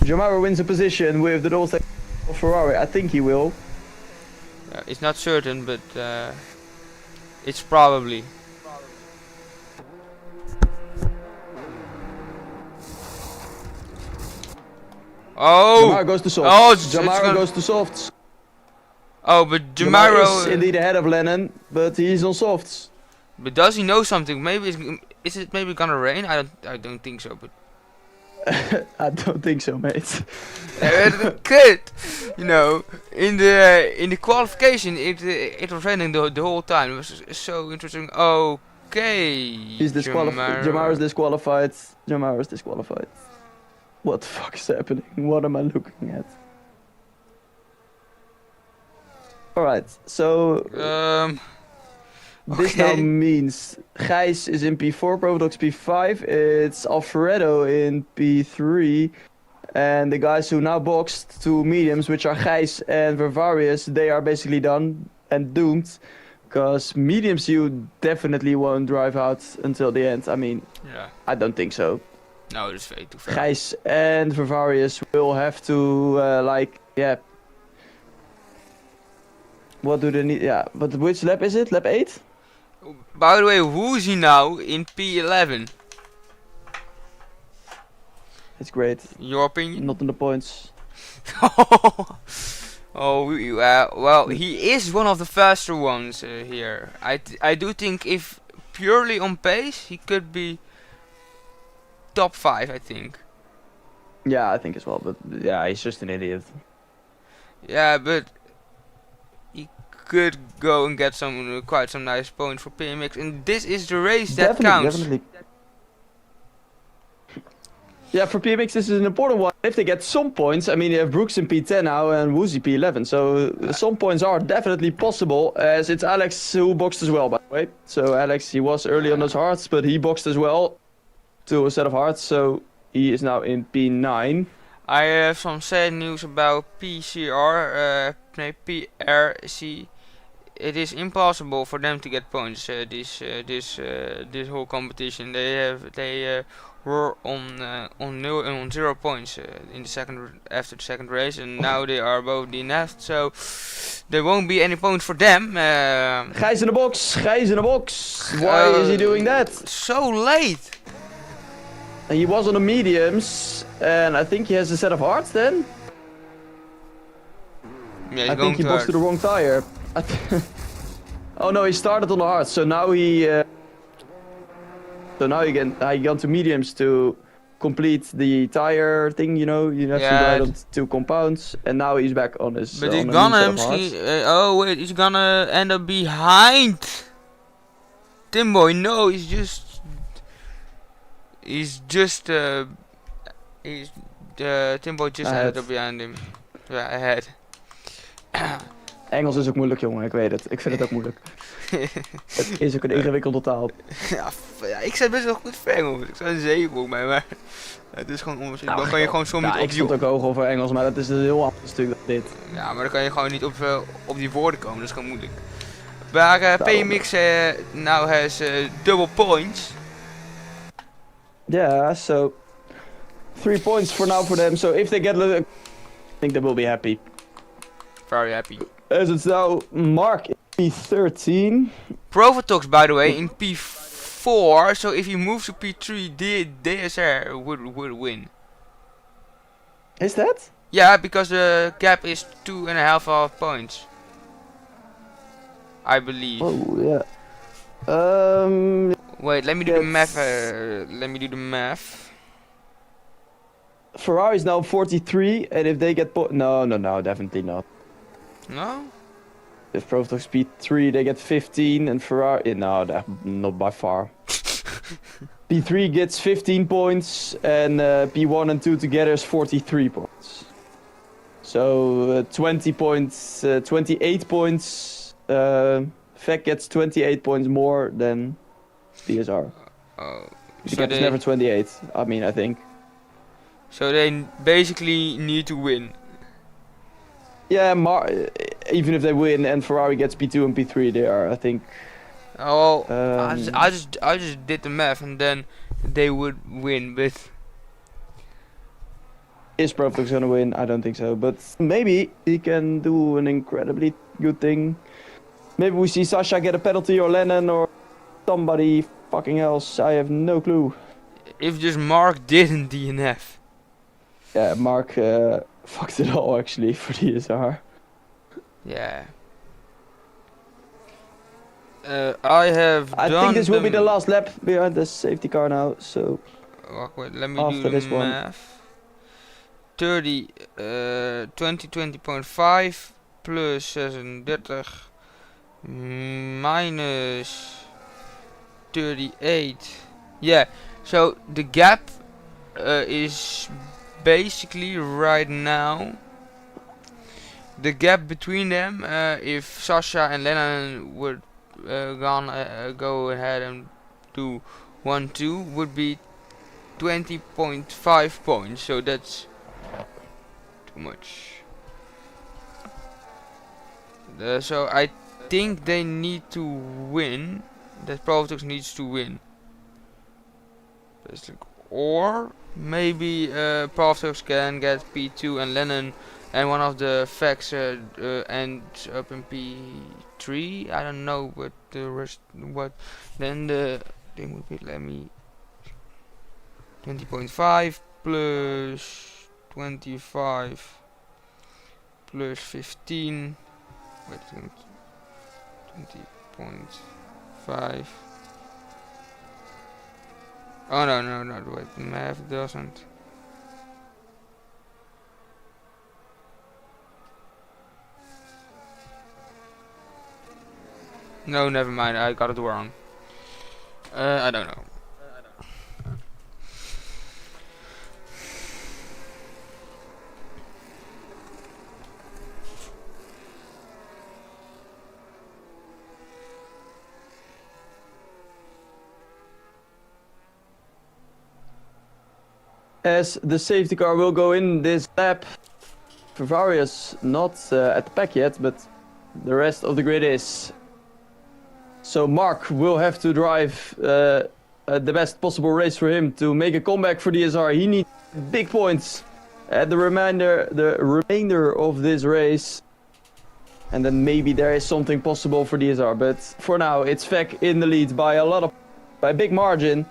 Speaker 2: Jamaro wins a position with the double stack of Ferrari. I think he will.
Speaker 1: It's not certain, but it's probably. Oh!
Speaker 2: Jamaro goes to softs.
Speaker 1: Oh, it's
Speaker 2: Jamaro
Speaker 1: gonna-
Speaker 2: goes to softs.
Speaker 1: Oh, but
Speaker 2: Jamaro
Speaker 1: Jamaro.
Speaker 2: is indeed ahead of Lennon, but he's on softs.
Speaker 1: But does he know something? Maybe is it maybe gonna rain? I don't think so. But
Speaker 2: I don't think so, mate.
Speaker 1: it could, you know, in the qualification it was raining the whole time. It was so interesting. Okay.
Speaker 2: He's disqualified. Jamaro's disqualified. Jamaro's disqualified. What the fuck is happening? What am I looking at? Alright, so this now
Speaker 1: okay.
Speaker 2: means Gijs is in P4, Provodox P5, it's Alfredo in P3, and the guys who now boxed to mediums, which are Gijs and Vervarius, they are basically done and doomed. Because mediums you definitely won't drive out until the end. I mean,
Speaker 1: Yeah.
Speaker 2: I don't think so.
Speaker 1: No, it's way too far.
Speaker 2: Gijs and Vervarius will have to, what do they need? Yeah, but which lap is it? Lap 8?
Speaker 1: By the way, who's he now in P11?
Speaker 2: It's great.
Speaker 1: Your opinion?
Speaker 2: Not in the points.
Speaker 1: Oh, well, he is one of the faster ones here. I do think if purely on pace, he could be top 5, I think.
Speaker 2: Yeah, I think as well, but yeah, he's just an idiot.
Speaker 1: Yeah, but he could go and get some quite some nice points for PMX, and this is the race that counts.
Speaker 2: Definitely. Yeah, for PMX this is an important one. If they get some points, I mean, you have Brooks in P10 now and Woozy P11, so some points are definitely possible, as it's Alex who boxed as well, by the way. So Alex, he was early on those hearts, but he boxed as well to a set of hearts, so he is now in P9.
Speaker 1: I have some sad news about PRC. It is impossible for them to get points. This whole competition. They were on 0 points in the after the second race, and now they are both DNF'd. So there won't be any points for them.
Speaker 2: Gijs in the box. Gijs in the box. Why is he doing that?
Speaker 1: So late.
Speaker 2: He was on the mediums, and I think he has a set of hards then?
Speaker 1: Yeah, he's
Speaker 2: I
Speaker 1: going
Speaker 2: think he
Speaker 1: to
Speaker 2: boxed to the wrong tire. Oh no, he started on the hards, so now he... so now he got to mediums to complete the tire thing, you know? You have to ride on 2 compounds, and now he's back on his
Speaker 1: But
Speaker 2: on
Speaker 1: he's
Speaker 2: a new
Speaker 1: gonna
Speaker 2: set of hards.
Speaker 1: oh wait, he's gonna end up behind Timboy. No, he's just Timboy just
Speaker 2: Ahead.
Speaker 1: ended up behind him. Yeah, ahead.
Speaker 2: Engels is ook moeilijk, jongen, ik weet het. Ik vind het ook moeilijk. Het is ook een ingewikkelde taal.
Speaker 1: Ja, ik zet best wel goed ver, hoor. Ik zou een 7 voor mij, maar het is gewoon onverzichtelijk. Dan kan je gewoon soms niet
Speaker 2: Ja,
Speaker 1: op
Speaker 2: ik
Speaker 1: die...
Speaker 2: stond ook hoog over Engels, maar dat is een heel ander stuk dan dit.
Speaker 1: Ja, maar dan kan je gewoon niet op die woorden komen, dat is gewoon moeilijk. Maar PMX now has double points.
Speaker 2: Yeah, so 3 points for now for them. So if they get I think they will be happy.
Speaker 1: Very happy.
Speaker 2: As it's now Mark in P13.
Speaker 1: Provatox, by the way, in P4, so if he moves to P3, DSR would win.
Speaker 2: Is that?
Speaker 1: Yeah, because the gap is 2.5 points. I believe.
Speaker 2: Oh, yeah.
Speaker 1: Wait, let me do the
Speaker 2: that's-
Speaker 1: math.
Speaker 2: Ferrari's now 43, and if they get no, definitely not.
Speaker 1: No?
Speaker 2: If Protox P3, they get 15, and Ferrari, no, not by far. P3 gets 15 points, and P1 and 2 together is 43 points. So 20 points, 28 points. Fek gets 28 points more than DSR.
Speaker 1: Oh,
Speaker 2: The
Speaker 1: so
Speaker 2: gap is never 28. I mean, I think.
Speaker 1: So they basically need to win.
Speaker 2: Yeah, even if they win and Ferrari gets P2 and P3, they are, I think.
Speaker 1: Oh, I just did the math and then they would win, but
Speaker 2: Is Protox gonna win? I don't think so, but maybe he can do an incredibly good thing. Maybe we see Sasha get a penalty or Lennon or somebody fucking else. I have no clue.
Speaker 1: if just Mark didn't DNF.
Speaker 2: Yeah, Mark fucked it all actually for DSR.
Speaker 1: Yeah. I have
Speaker 2: I
Speaker 1: done
Speaker 2: think this will be
Speaker 1: the
Speaker 2: the last lap behind the safety car now, so...
Speaker 1: Wait, let me
Speaker 2: After
Speaker 1: do
Speaker 2: this
Speaker 1: the
Speaker 2: one.
Speaker 1: math. 20.5 plus 36 minus 38. Yeah, so the gap is basically right now. The gap between them, if Sasha and Lennon would go ahead and do 1-2, would be 20.5 points. So that's too much. So I think they need to win. That Protox needs to win. Basically. Or maybe Protox can get P2 and Lennon. And one of the facts ends up in P3. I don't know what the rest. What then the thing would be? Let me. 20.5 plus 25 plus 15. Wait, 20.5. Oh no! Wait, math doesn't. No, never mind. I got it wrong. I don't know.
Speaker 2: As the safety car will go in this lap, Ferrari is not at the pack yet, but the rest of the grid is. So Mark will have to drive the best possible race for him to make a comeback for DSR. He needs big points at the remainder of this race. And then maybe there is something possible for DSR, but for now it's Vec in the lead by a big margin.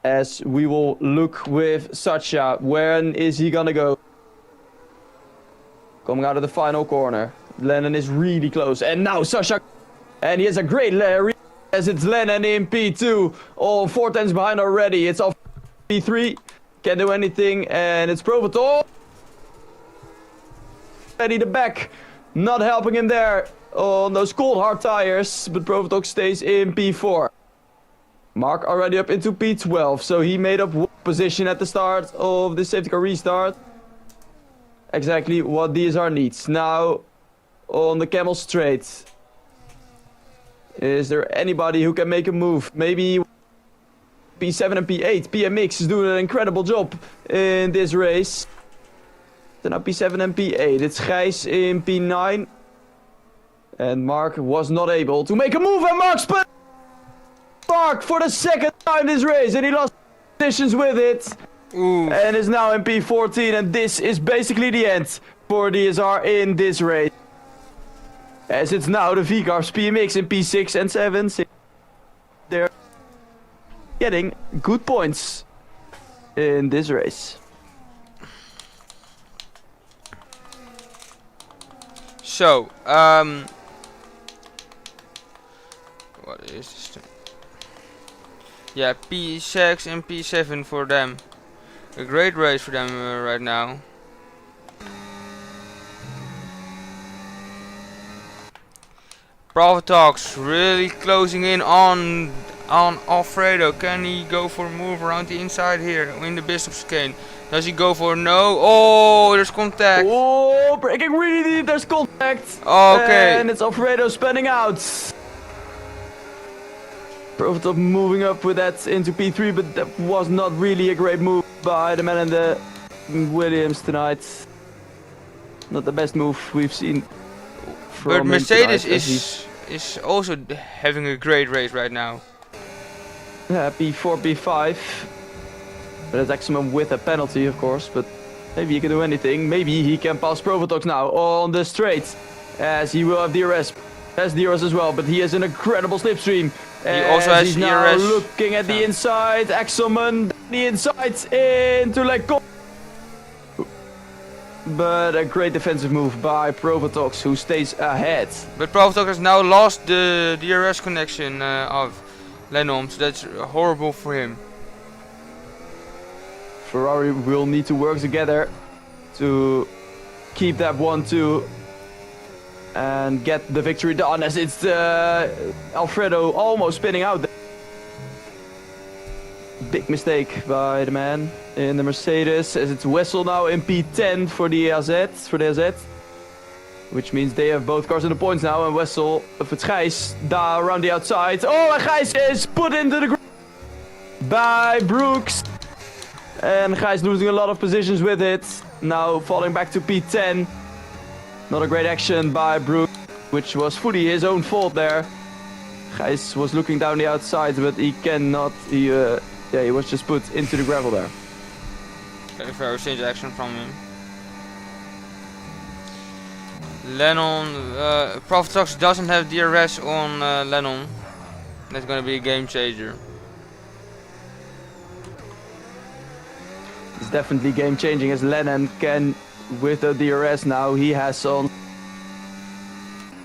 Speaker 2: As we will look with Sasha. When is he gonna go? Coming out of the final corner. Lennon is really close. And now Sasha. And he has a great Larry. As it's Lennon in P2. All 4 tenths behind already. It's off P3. Can't do anything. And it's Provotox. Ready the back. Not helping him there. On those cold hard tires. But Provotox stays in P4. Mark already up into P12. So he made up one position at the start of the safety car restart. Exactly what DSR needs. Now on the Camel Straight. Is there anybody who can make a move? Maybe P7 and P8. PMX is doing an incredible job in this race. Then now P7 and P8. It's Gijs in P9. And Mark was not able to make a move. And Mark spun Mark for the second time this race. And he lost positions with it.
Speaker 1: Ooh.
Speaker 2: And is now in P14. And this is basically the end for DSR in this race. As it's now the V-Cars PMX in P6 and 7. They're getting good points in this race.
Speaker 1: So, what is this thing? Yeah, P6 and P7 for them. A great race for them right now. Provotox really closing in on Alfredo. Can he go for a move around the inside here in the Bishop's Cane? Does he go for no? Oh, there's contact.
Speaker 2: Oh, breaking really deep. There's contact.
Speaker 1: Okay.
Speaker 2: And it's Alfredo spinning out. Provotox moving up with that into P3, but that was not really a great move by the man in the Williams tonight. Not the best move we've seen.
Speaker 1: But Mercedes is also having a great race right now.
Speaker 2: Yeah, P4, P5. But that's maximum with a penalty, of course. But maybe he can do anything. Maybe he can pass Provotox now on the straight. As he will have DRS. Has DRS as well, but he has an incredible slipstream.
Speaker 1: He also has
Speaker 2: he's now
Speaker 1: DRS.
Speaker 2: looking at the inside. Axelman, the inside into Lecon. But a great defensive move by Provotox, who stays ahead.
Speaker 1: But Provotox has now lost the DRS connection of Lennon, so that's horrible for him.
Speaker 2: Ferrari will need to work together to keep that 1-2 and get the victory done, as it's Alfredo almost spinning out. Big mistake by the man in the Mercedes, as it's Wessel now in P10 for the AZ, which means they have both cars in the points now, and Wessel, if it's Gijs, around the outside. Oh, and Gijs is put into the ground by Brooks, and Gijs losing a lot of positions with it, now falling back to P10. Not a great action by Brooks, which was fully his own fault there. Gijs was looking down the outside, but he cannot, he was just put into the gravel there.
Speaker 1: Very strange action from him. Lennon, Provotox doesn't have DRS on Lennon. That's gonna be a game changer.
Speaker 2: It's definitely game changing, as Lennon can, with the DRS now, he has on,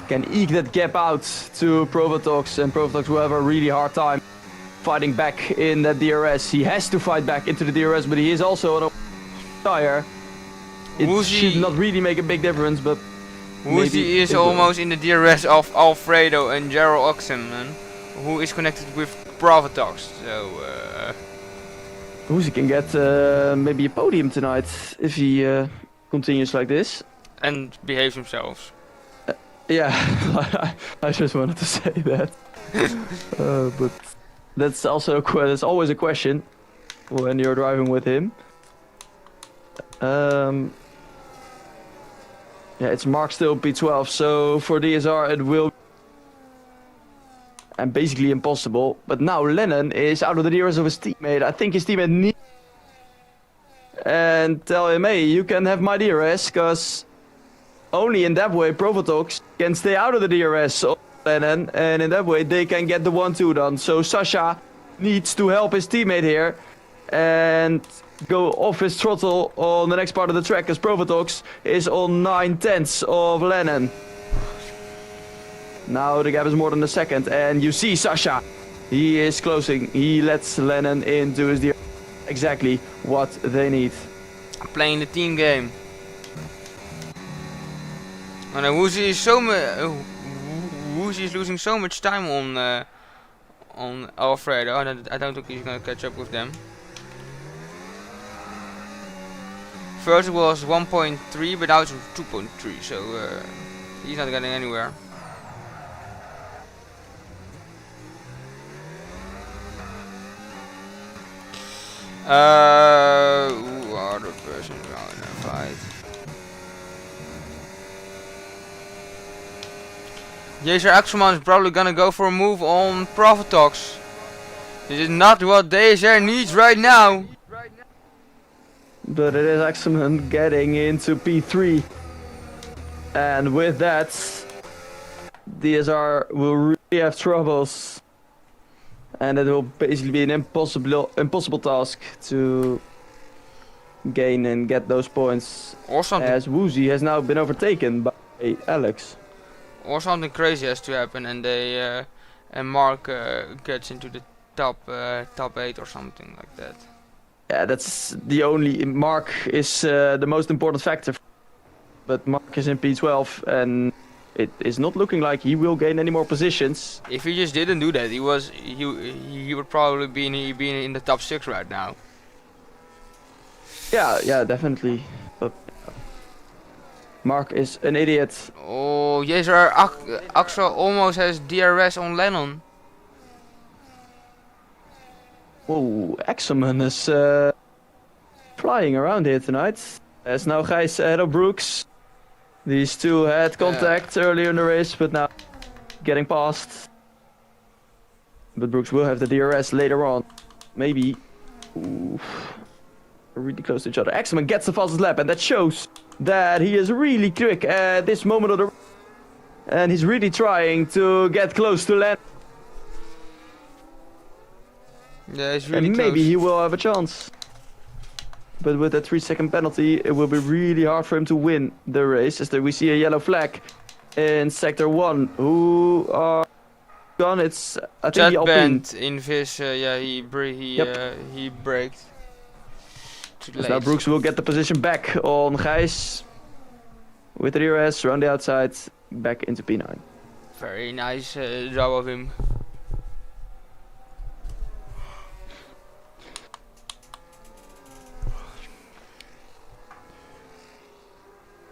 Speaker 2: can eke that gap out to Provotox, and Provotox will have a really hard time fighting back in that DRS. He has to fight back into the DRS, but he is also on a tire. It should not really make a big difference, but
Speaker 1: Woozy is almost in the DRS of Alfredo and Gerald Oxenman, who is connected with Provotox. So
Speaker 2: Woozy can get maybe a podium tonight if he continues like this
Speaker 1: and behaves himself.
Speaker 2: Yeah, I just wanted to say that. But that's also that's always a question when you're driving with him. Yeah, it's Mark still P12, so for DSR it will and basically impossible. But now Lennon is out of the DRS of his teammate. I think his teammate needs and tell him, hey, you can have my DRS, because only in that way Provotox can stay out of the DRS of Lennon, and in that way they can get the 1-2 done. So Sasha needs to help his teammate here and go off his throttle on the next part of the track as Provotox is on 9/10 of Lennon. Now the gap is more than a second, and you see Sasha. He is closing. He lets Lennon into his DRS. Exactly what they need.
Speaker 1: Playing the team game. And Woozy is Woozy is losing so much time on Alfredo. I don't think he's gonna catch up with them. First it was 1.3, but now it's 2.3, so he's not getting anywhere. Who are the persons around in the fight? Jaser Axelman is probably gonna go for a move on Provotox. This is not what DSR needs right now.
Speaker 2: But it is Axelman getting into P3. And with that, DSR will really have troubles. And it will basically be an impossible task to gain and get those points.
Speaker 1: Or something.
Speaker 2: As Woozy has now been overtaken by Alex.
Speaker 1: Or something crazy has to happen, and they and Mark gets into the top 8 or something like that.
Speaker 2: Yeah, that's the only. Mark is the most important factor. But Mark is in P12, and it is not looking like he will gain any more positions.
Speaker 1: If he just didn't do that, he would probably be in the top 6 right now.
Speaker 2: Yeah, definitely. But Mark is an idiot.
Speaker 1: Oh, Jaser Axel almost has DRS on Lennon.
Speaker 2: Whoa, Axelman is flying around here tonight. As now Gijs ahead of Brooks. These two had contact earlier in the race, but now getting past. But Brooks will have the DRS later on. Maybe. Ooh, really close to each other. Axelman gets the fastest lap, and that shows that he is really quick at this moment of the race. And he's really trying to get close to Lennon.
Speaker 1: Yeah, he's really
Speaker 2: And
Speaker 1: close.
Speaker 2: maybe he will have a chance. But with that 3-second penalty, it will be really hard for him to win the race. As we see a yellow flag in sector 1. Who are gone? It's I think
Speaker 1: Chad
Speaker 2: the Alpine.
Speaker 1: Bent in Vis, yeah, he braked. Too
Speaker 2: So
Speaker 1: late.
Speaker 2: now Brooks will get the position back on Gijs. With the DRS around the outside, back into P9.
Speaker 1: Very nice job of him.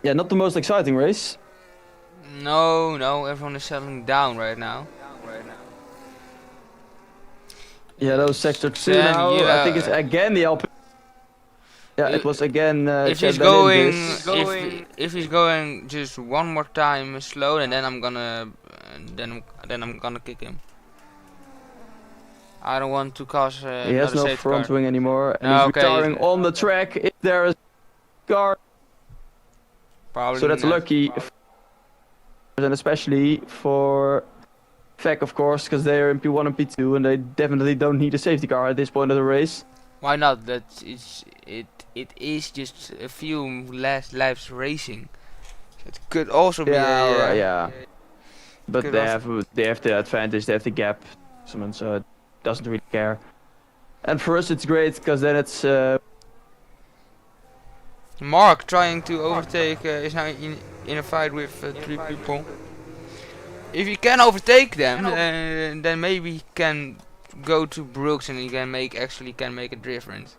Speaker 2: Yeah, not the most exciting race.
Speaker 1: No, everyone is settling down right now.
Speaker 2: Yeah, those sector 2
Speaker 1: Then,
Speaker 2: now. I
Speaker 1: yeah.
Speaker 2: think it's again the Alpine. Yeah, it was again.
Speaker 1: If
Speaker 2: Chad
Speaker 1: he's
Speaker 2: Bent in
Speaker 1: going,
Speaker 2: this.
Speaker 1: if he's going just one more time slow, and then I'm gonna, then I'm gonna kick him. I don't want to cause
Speaker 2: He has
Speaker 1: another
Speaker 2: no
Speaker 1: safety
Speaker 2: front
Speaker 1: car.
Speaker 2: wing anymore, and
Speaker 1: No,
Speaker 2: he's
Speaker 1: okay.
Speaker 2: retiring on the track. If there is a car,
Speaker 1: Probably
Speaker 2: so that's
Speaker 1: not.
Speaker 2: lucky, and especially for Fek, of course, because they're in P1 and P2, and they definitely don't need a safety car at this point of the race.
Speaker 1: Why not? It is just a few last laps racing. It could also be
Speaker 2: Yeah. But
Speaker 1: could
Speaker 2: they
Speaker 1: also-
Speaker 2: have the advantage, they have the gap, so it doesn't really care. And for us, it's great because then it's
Speaker 1: Mark trying to overtake is now in a fight with 3 people. If he can overtake them, then maybe he can go to Brooks and he can make a difference.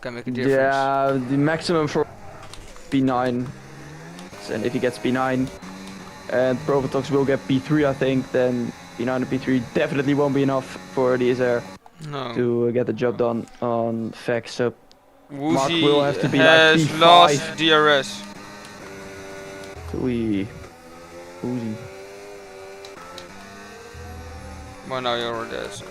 Speaker 2: yeah, the maximum for P9. And if he gets P9 and Provotox will get P3, I think, then P9 and P3 definitely won't be enough for DSR
Speaker 1: No.
Speaker 2: to get the job done on Fek. So Mark
Speaker 1: Woozy
Speaker 2: will have to be like
Speaker 1: has
Speaker 2: P5.
Speaker 1: lost DRS.
Speaker 2: Woozy.
Speaker 1: Well, now you're there. So.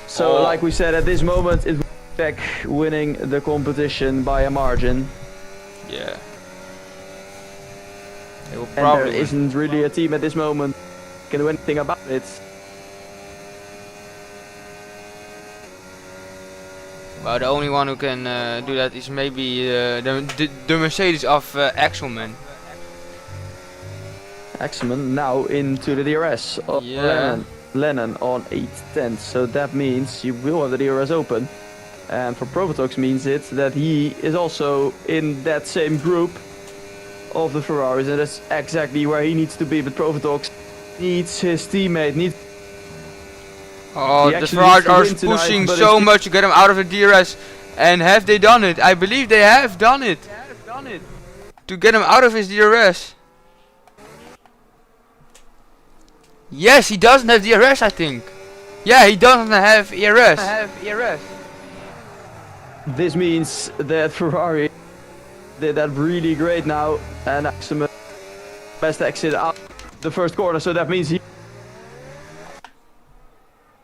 Speaker 2: So
Speaker 1: Oh.
Speaker 2: like we said, at this moment, it will be Fek winning the competition by a margin.
Speaker 1: Yeah. They will
Speaker 2: And there
Speaker 1: probably win.
Speaker 2: isn't really a team at this moment can do anything about it.
Speaker 1: Well, the only one who can do that is maybe the Mercedes of Axelman.
Speaker 2: Axelman now into the DRS of
Speaker 1: Yeah.
Speaker 2: Lennon on 8th. So that means you will have the DRS open. And for Provotox means it that he is also in that same group of the Ferraris, and that's exactly where he needs to be. But Provotox needs his teammate,
Speaker 1: Oh,
Speaker 2: He
Speaker 1: the
Speaker 2: actually
Speaker 1: Ferraris
Speaker 2: needs to
Speaker 1: are
Speaker 2: win tonight,
Speaker 1: pushing
Speaker 2: but
Speaker 1: so
Speaker 2: it's-
Speaker 1: much to get him out of the DRS. And have they done it? I believe they have done it. To get him out of his DRS. Yes, he doesn't have DRS, I think. Yeah, he doesn't have ERS.
Speaker 2: This means that Ferrari did that really great now, and Axelman best exit out the first corner. So that means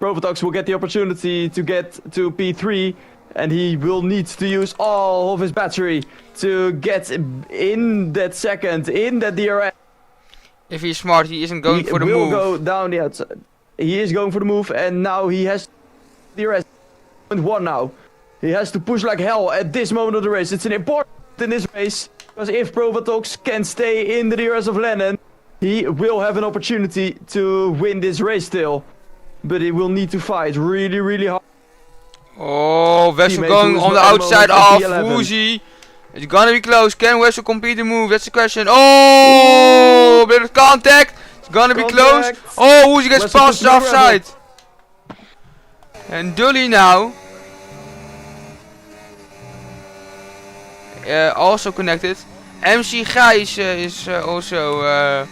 Speaker 2: Provotox will get the opportunity to get to P3, and he will need to use all of his battery to get in that second, in that DRS.
Speaker 1: If he's smart, he isn't going
Speaker 2: He
Speaker 1: for the
Speaker 2: will
Speaker 1: move.
Speaker 2: go down the outside. He is going for the move, and now he has DRS 1 now. He has to push like hell at this moment of the race. It's an important in this race, because if Provotox can stay in the DRS of Lennon, he will have an opportunity to win this race still. But he will need to fight really, really hard.
Speaker 1: Oh, Wessel
Speaker 2: Teammate
Speaker 1: going
Speaker 2: who's
Speaker 1: on the
Speaker 2: not at the
Speaker 1: outside
Speaker 2: moment
Speaker 1: of
Speaker 2: at P11.
Speaker 1: Woozy. It's gonna be close. Can Wessel complete the move? That's the question. Oh, bit of contact. It's gonna be close.
Speaker 2: Contact.
Speaker 1: Oh, Woozy gets
Speaker 2: Wessel
Speaker 1: past
Speaker 2: puts the
Speaker 1: offside. And Dully now. Also connected. MC Gijs is also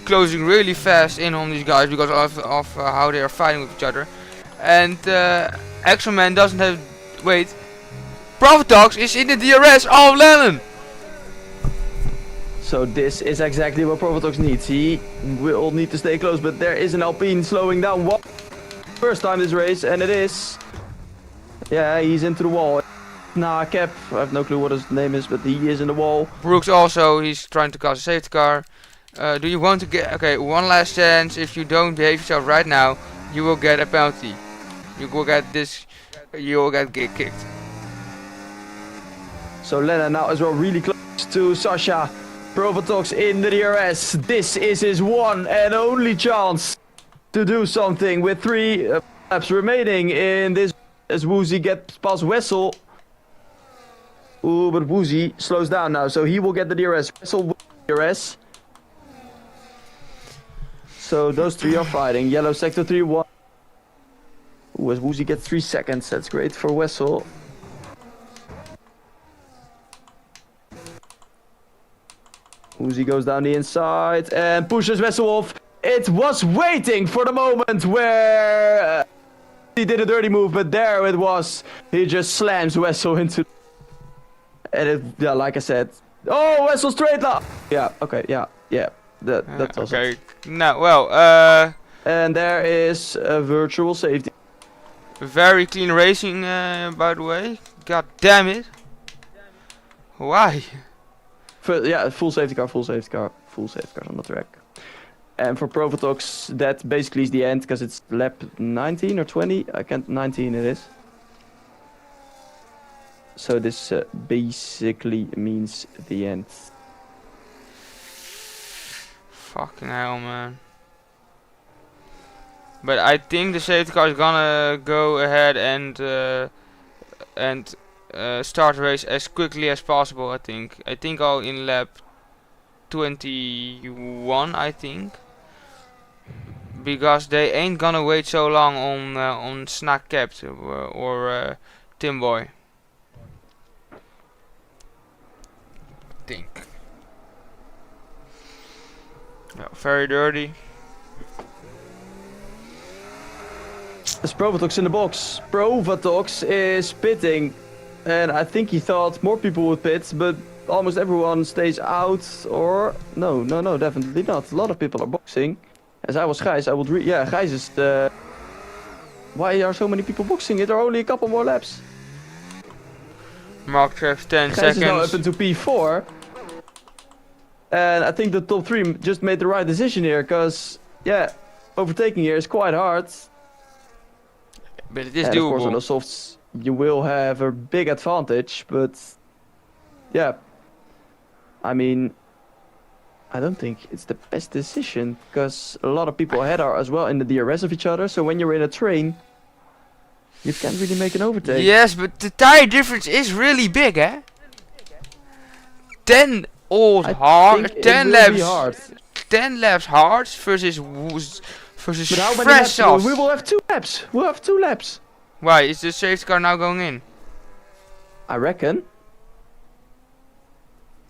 Speaker 1: closing really fast in on these guys because of how they are fighting with each other. And Axelman doesn't have. Wait. Provotox is in the DRS of Lennon.
Speaker 2: So this is exactly what Provotox needs. He will need to stay close, but there is an Alpine slowing down one first time this race, and it is. Yeah, he's into the wall. Nah, Cap, I have no clue what his name is, but he is in the wall.
Speaker 1: Brooks also, he's trying to cause a safety car. Do you want to get, okay, one last chance. If you don't behave yourself right now, you will get a penalty. You will get this, you will get kicked.
Speaker 2: So Lennon now as well really close to Sasha. Provotox in the DRS. This is his one and only chance to do something with 3 laps remaining in this as Woozy gets past Wessel. Ooh, but Woozy slows down now, so he will get the DRS. Wessel will get the DRS. So those 3 are fighting. Yellow sector 3-1. Ooh, as Woozy gets 3 seconds, that's great for Wessel. Woozy goes down the inside and pushes Wessel off. It was waiting for the moment where he did a dirty move, but there it was. He just slams Wessel into. And it, yeah, like I said. Oh, Wessel straight up. Yeah, okay, yeah. That was
Speaker 1: Okay,
Speaker 2: it.
Speaker 1: now, well,
Speaker 2: And there is a virtual safety.
Speaker 1: very clean racing, by the way. God damn it. Why?
Speaker 2: Yeah, full safety car on the track. And for Provotox, that basically is the end, because it's lap 19 or 20. 19 it is. So this basically means the end.
Speaker 1: Fucking hell, man. But I think the safety car is gonna go ahead and start the race as quickly as possible. I think I'll in lap 21. I think because they ain't gonna wait so long on Snack Capt or Tim Boy. Think. Yeah, very dirty.
Speaker 2: There's Provotox in the box. Provotox is pitting. And I think he thought more people would pit, but almost everyone stays out. Or, no, definitely not. A lot of people are boxing. As I was Gijs, I would yeah, Gijs is the... Why are so many people boxing? There are only a couple more laps.
Speaker 1: Mark Trev 10
Speaker 2: Gijs is now up
Speaker 1: seconds.
Speaker 2: into P4. And I think the top 3 just made the right decision here, because, yeah, overtaking here is quite hard.
Speaker 1: But it is
Speaker 2: And of course on the
Speaker 1: doable.
Speaker 2: softs you will have a big advantage, but yeah, I mean, I don't think it's the best decision, because a lot of people ahead are as well in the DRS of each other, so when you're in a train, you can't really make an overtake.
Speaker 1: Yes, but the tire difference is really big, eh? 10 old
Speaker 2: I
Speaker 1: hard,
Speaker 2: think it
Speaker 1: 10
Speaker 2: will
Speaker 1: laps,
Speaker 2: be hard.
Speaker 1: 10 laps hard versus
Speaker 2: But how many
Speaker 1: fresh
Speaker 2: laps?
Speaker 1: soft.
Speaker 2: We will have 2 laps. We'll have 2 laps.
Speaker 1: Why is the safety car now going in?
Speaker 2: I reckon.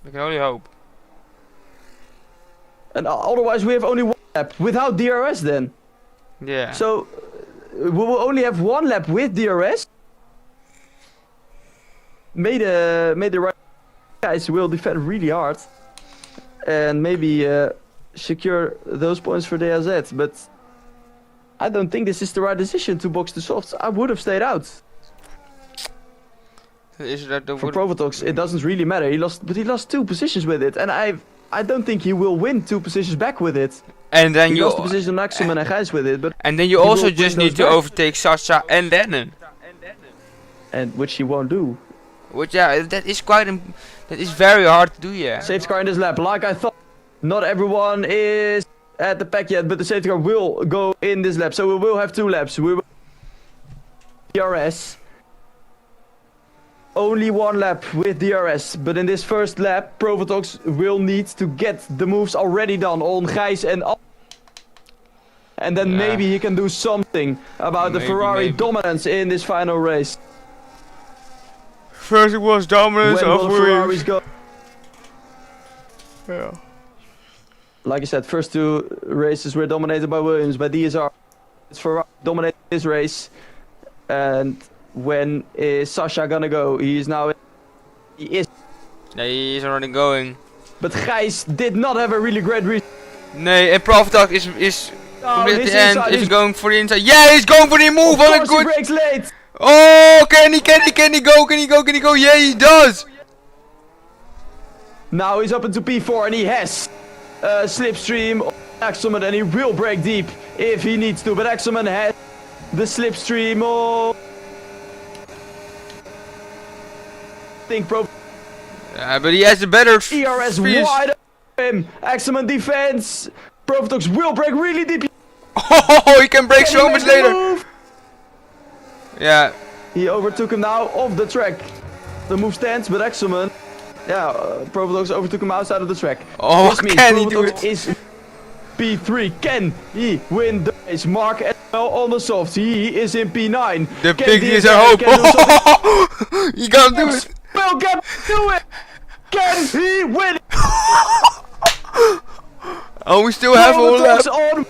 Speaker 1: I can only hope.
Speaker 2: And otherwise we have only 1 lap without DRS then.
Speaker 1: Yeah.
Speaker 2: So we will only have 1 lap with DRS. Made the right guys will defend really hard and maybe secure those points for DRZ, but I don't think this is the right decision to box the softs. I would have stayed out.
Speaker 1: Is that the
Speaker 2: For Provotox, it doesn't really matter. He lost 2 positions with it, and I don't think he will win 2 positions back with it.
Speaker 1: and then
Speaker 2: He
Speaker 1: you
Speaker 2: lost the position on Axelman and Gijs with it, but
Speaker 1: and then you
Speaker 2: he
Speaker 1: also
Speaker 2: will
Speaker 1: just
Speaker 2: win
Speaker 1: need
Speaker 2: those
Speaker 1: to
Speaker 2: back.
Speaker 1: overtake Sasha and Lennon.
Speaker 2: and which he won't do.
Speaker 1: Which yeah, that is that is very hard to do, yeah.
Speaker 2: Safety car in this lap, like I thought. Not everyone is at the pack yet, but the safety car will go in this lap, so we will have 2 laps. We will DRS. Only 1 lap with DRS, but in this first lap, Provotox will need to get the moves already done on Gijs and Al. And then
Speaker 1: Yeah.
Speaker 2: maybe he can do something about the
Speaker 1: Maybe,
Speaker 2: Ferrari
Speaker 1: maybe.
Speaker 2: dominance in this final race.
Speaker 1: First it was dominance
Speaker 2: When will the Ferraris go?
Speaker 1: Yeah.
Speaker 2: Like I said, first 2 races were dominated by Williams, by DSR. It's Ferrari dominated this race. And when is Sasha gonna go? He is now. He is.
Speaker 1: Nee, he is already going.
Speaker 2: But Gijs did not have a really great race.
Speaker 1: Nee, and Profitak is
Speaker 2: Oh,
Speaker 1: at
Speaker 2: he's
Speaker 1: the end
Speaker 2: inside,
Speaker 1: is
Speaker 2: he's-
Speaker 1: going for the inside. Yeah, he's going for the move.
Speaker 2: Of
Speaker 1: What a
Speaker 2: course he
Speaker 1: good.
Speaker 2: breaks late.
Speaker 1: Oh, can he go? Can he go? Yeah, he does.
Speaker 2: Now he's up into P4 and he has slipstream on Axelman, and he will break deep if he needs to. But Axelman has the slipstream on. I think Pro
Speaker 1: But he has a better
Speaker 2: ERS wide open. Axelman defense. Provotox will break really deep.
Speaker 1: Oh, he can break
Speaker 2: Can he
Speaker 1: so
Speaker 2: make
Speaker 1: much
Speaker 2: the
Speaker 1: later.
Speaker 2: move?
Speaker 1: Yeah.
Speaker 2: He overtook him now off the track. The move stands, but Axelman, yeah, Provotox overtook him outside of the track.
Speaker 1: Oh,
Speaker 2: This means
Speaker 1: can he do
Speaker 2: Provotox
Speaker 1: it?
Speaker 2: is P3. Can he win the race? Mark as well on the soft. He is in P9.
Speaker 1: The
Speaker 2: Can
Speaker 1: big is a
Speaker 2: DSR
Speaker 1: hope.
Speaker 2: can do something?
Speaker 1: He can't do it.
Speaker 2: Will get do it. Can he win?
Speaker 1: Oh, we still have a whole lap.
Speaker 2: Provotox on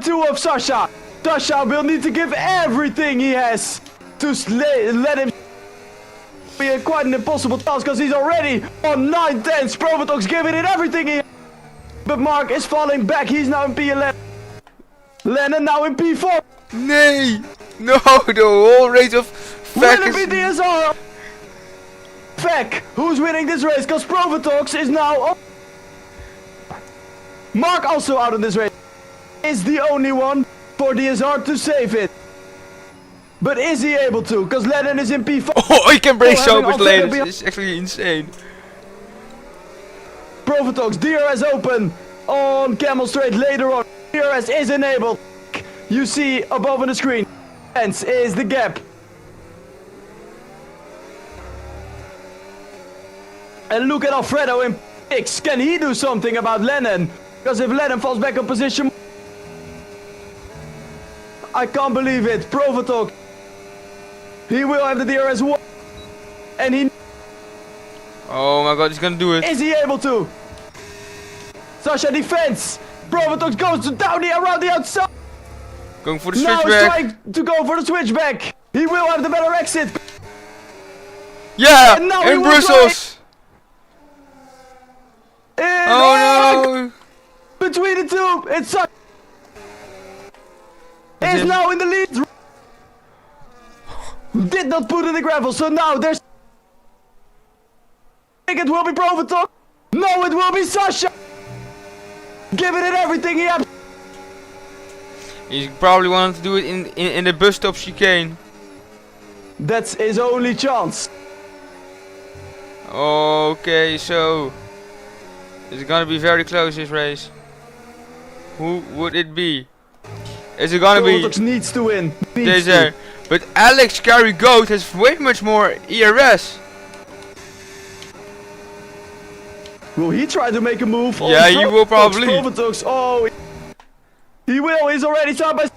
Speaker 2: 1.2 of Sasha. Sasha will need to give everything he has to let him be quite an impossible task, because he's already on 9/10. Provotox giving it everything he has. But Mark is falling back. He's now in P11. Lennon now in P4.
Speaker 1: Nee. No, the whole race of
Speaker 2: Will
Speaker 1: Fek
Speaker 2: it be
Speaker 1: is...
Speaker 2: DSR? Fek, who's winning this race? Because Provotox is now on. Mark also out in this race. Is the only one for DSR to save it. But is he able to? Because Lennon is in P4.
Speaker 1: Oh, he can break
Speaker 2: Oh,
Speaker 1: so
Speaker 2: having
Speaker 1: much
Speaker 2: Alfredo
Speaker 1: later.
Speaker 2: behind-
Speaker 1: It's actually insane.
Speaker 2: Provotox, DRS open on Camel Straight later on. DRS is enabled. You see above on the screen. Hence is the gap. And look at Alfredo in 6. Can he do something about Lennon? Because if Lennon falls back in position... I can't believe it. Provotox. He will have the DRS 1. And he...
Speaker 1: Oh my god, he's gonna do it.
Speaker 2: Is he able to? Sasha defense. Provotox goes down the around the outside.
Speaker 1: Going for the
Speaker 2: Now he's
Speaker 1: switchback.
Speaker 2: trying to go for the switchback. He will have the better exit.
Speaker 1: Yeah,
Speaker 2: And now he
Speaker 1: in
Speaker 2: will
Speaker 1: Brussels.
Speaker 2: And
Speaker 1: Oh no.
Speaker 2: between the two, it's Sasha. Is
Speaker 1: it-
Speaker 2: now in the lead. Did not put in the gravel, so now there's... I think it will be Provotox. No, it will be Sasha! Giving it everything he has.
Speaker 1: He probably wanted to do it in the bus stop chicane.
Speaker 2: That's his only chance.
Speaker 1: Okay, so it's gonna be very close this race. Who would it be? Is it gonna be
Speaker 2: Provotox needs to win.
Speaker 1: Desert? But Alex Carey Goat has way much more ERS.
Speaker 2: Will he try to make a move?
Speaker 1: Yeah, he will probably.
Speaker 2: Provotox, oh, he will. He's already side by.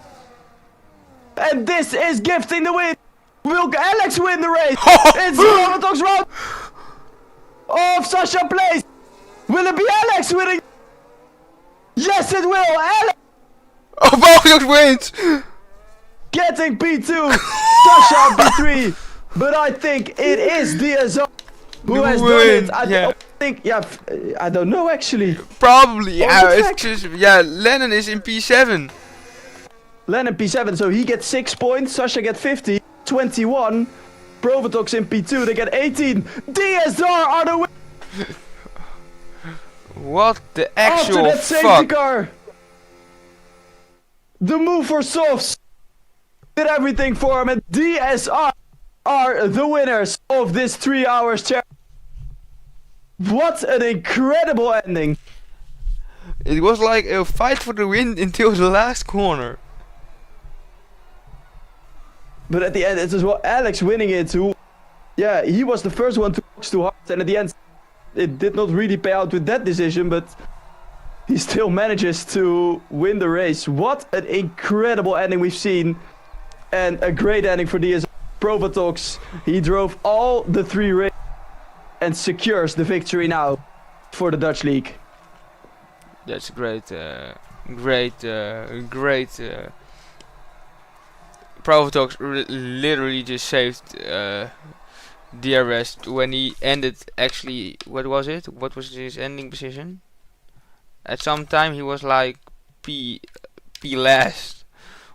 Speaker 2: And this is gifting the win. Will Alex win the race? It's Provotox round of Sasha Place. Will it be Alex winning? Yes, it will. Alex
Speaker 1: Oh, Provotox wins.
Speaker 2: getting P2. Sasha P3. But I think it is DSR who has done it. I
Speaker 1: yeah.
Speaker 2: think, yeah, I don't know actually.
Speaker 1: Probably. Yeah,
Speaker 2: the
Speaker 1: it's
Speaker 2: fact-
Speaker 1: just, yeah. Lennon is in P7.
Speaker 2: Lennon P7, so he gets 6 points. Sasha get 50, 21. Provotox in P2, they get 18. DSR are the winners
Speaker 1: What the
Speaker 2: after
Speaker 1: actual
Speaker 2: that safety
Speaker 1: fuck?
Speaker 2: car. The move for Softs did everything for him, and DSR are the winners of this 3 hours challenge. What an incredible ending.
Speaker 1: It was like a fight for the win until the last corner.
Speaker 2: But at the end, it was well Alex winning it who, yeah, he was the first one to box too hard, and at the end, it did not really pay out with that decision, but he still manages to win the race. What an incredible ending we've seen, and a great ending for DS Provotox. He drove all the 3 races and secures the victory now for the Dutch League.
Speaker 1: That's great, Provotox literally just saved DRS when he ended. Actually, what was it? What was his ending position? At some time he was like P last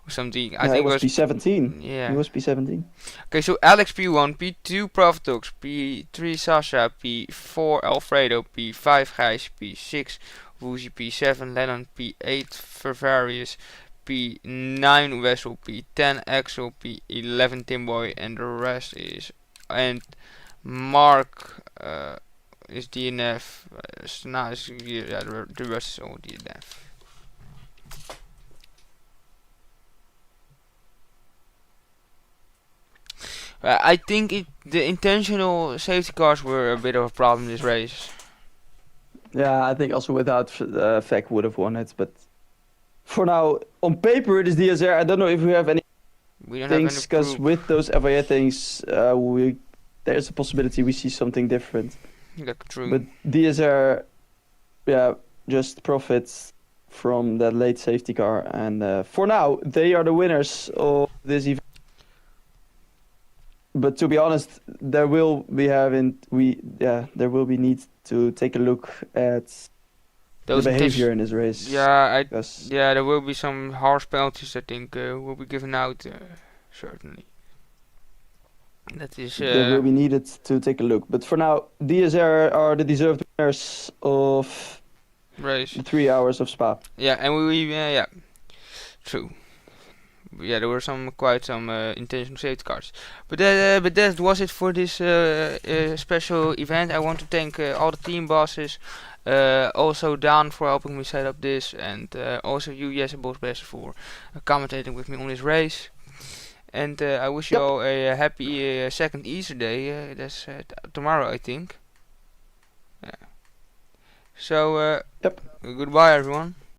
Speaker 1: or something. I
Speaker 2: Yeah,
Speaker 1: think
Speaker 2: it
Speaker 1: it
Speaker 2: was
Speaker 1: was
Speaker 2: P17.
Speaker 1: yeah.
Speaker 2: He was P17.
Speaker 1: Okay, so Alex P1, P2 Provotox, P3 Sasha, P4 Alfredo, P5 Gijs, P6 Woozy, P7 Lennon, P8 Fervarius, P9 Wessel, P10 Axel, P11 Timboy, and the rest is, and Mark is DNF. Nice, yeah, the rest is all DNF. I think the intentional safety cars were a bit of a problem this race.
Speaker 2: Yeah, I think also without Vec would have won it, but for now, on paper it is DSR. I don't know if we have any
Speaker 1: We don't
Speaker 2: things,
Speaker 1: have any
Speaker 2: because
Speaker 1: proof.
Speaker 2: with those FIA things, there's a possibility we see something different.
Speaker 1: That's true.
Speaker 2: But DSR, yeah, just profits from that late safety car, and for now they are the winners of this event. But to be honest, there will be need to take a look at
Speaker 1: Those
Speaker 2: the behavior
Speaker 1: intentions-
Speaker 2: in this race.
Speaker 1: yeah,
Speaker 2: Because
Speaker 1: yeah, there will be some harsh penalties. I think will be given out certainly. That is
Speaker 2: they will be needed to take a look. But for now, DSR are the deserved winners of
Speaker 1: race.
Speaker 2: the 3 hours of Spa.
Speaker 1: Yeah, and we yeah, true. Yeah, there were quite some intentional safety cars. But that was it for this special event. I want to thank all the team bosses, also Dan for helping me set up this, and also you, Jesse Bosbest, for commentating with me on this race. And I wish you all a happy second Easter day. That's tomorrow, I think. Yeah. So,
Speaker 2: Yep.
Speaker 1: goodbye, everyone.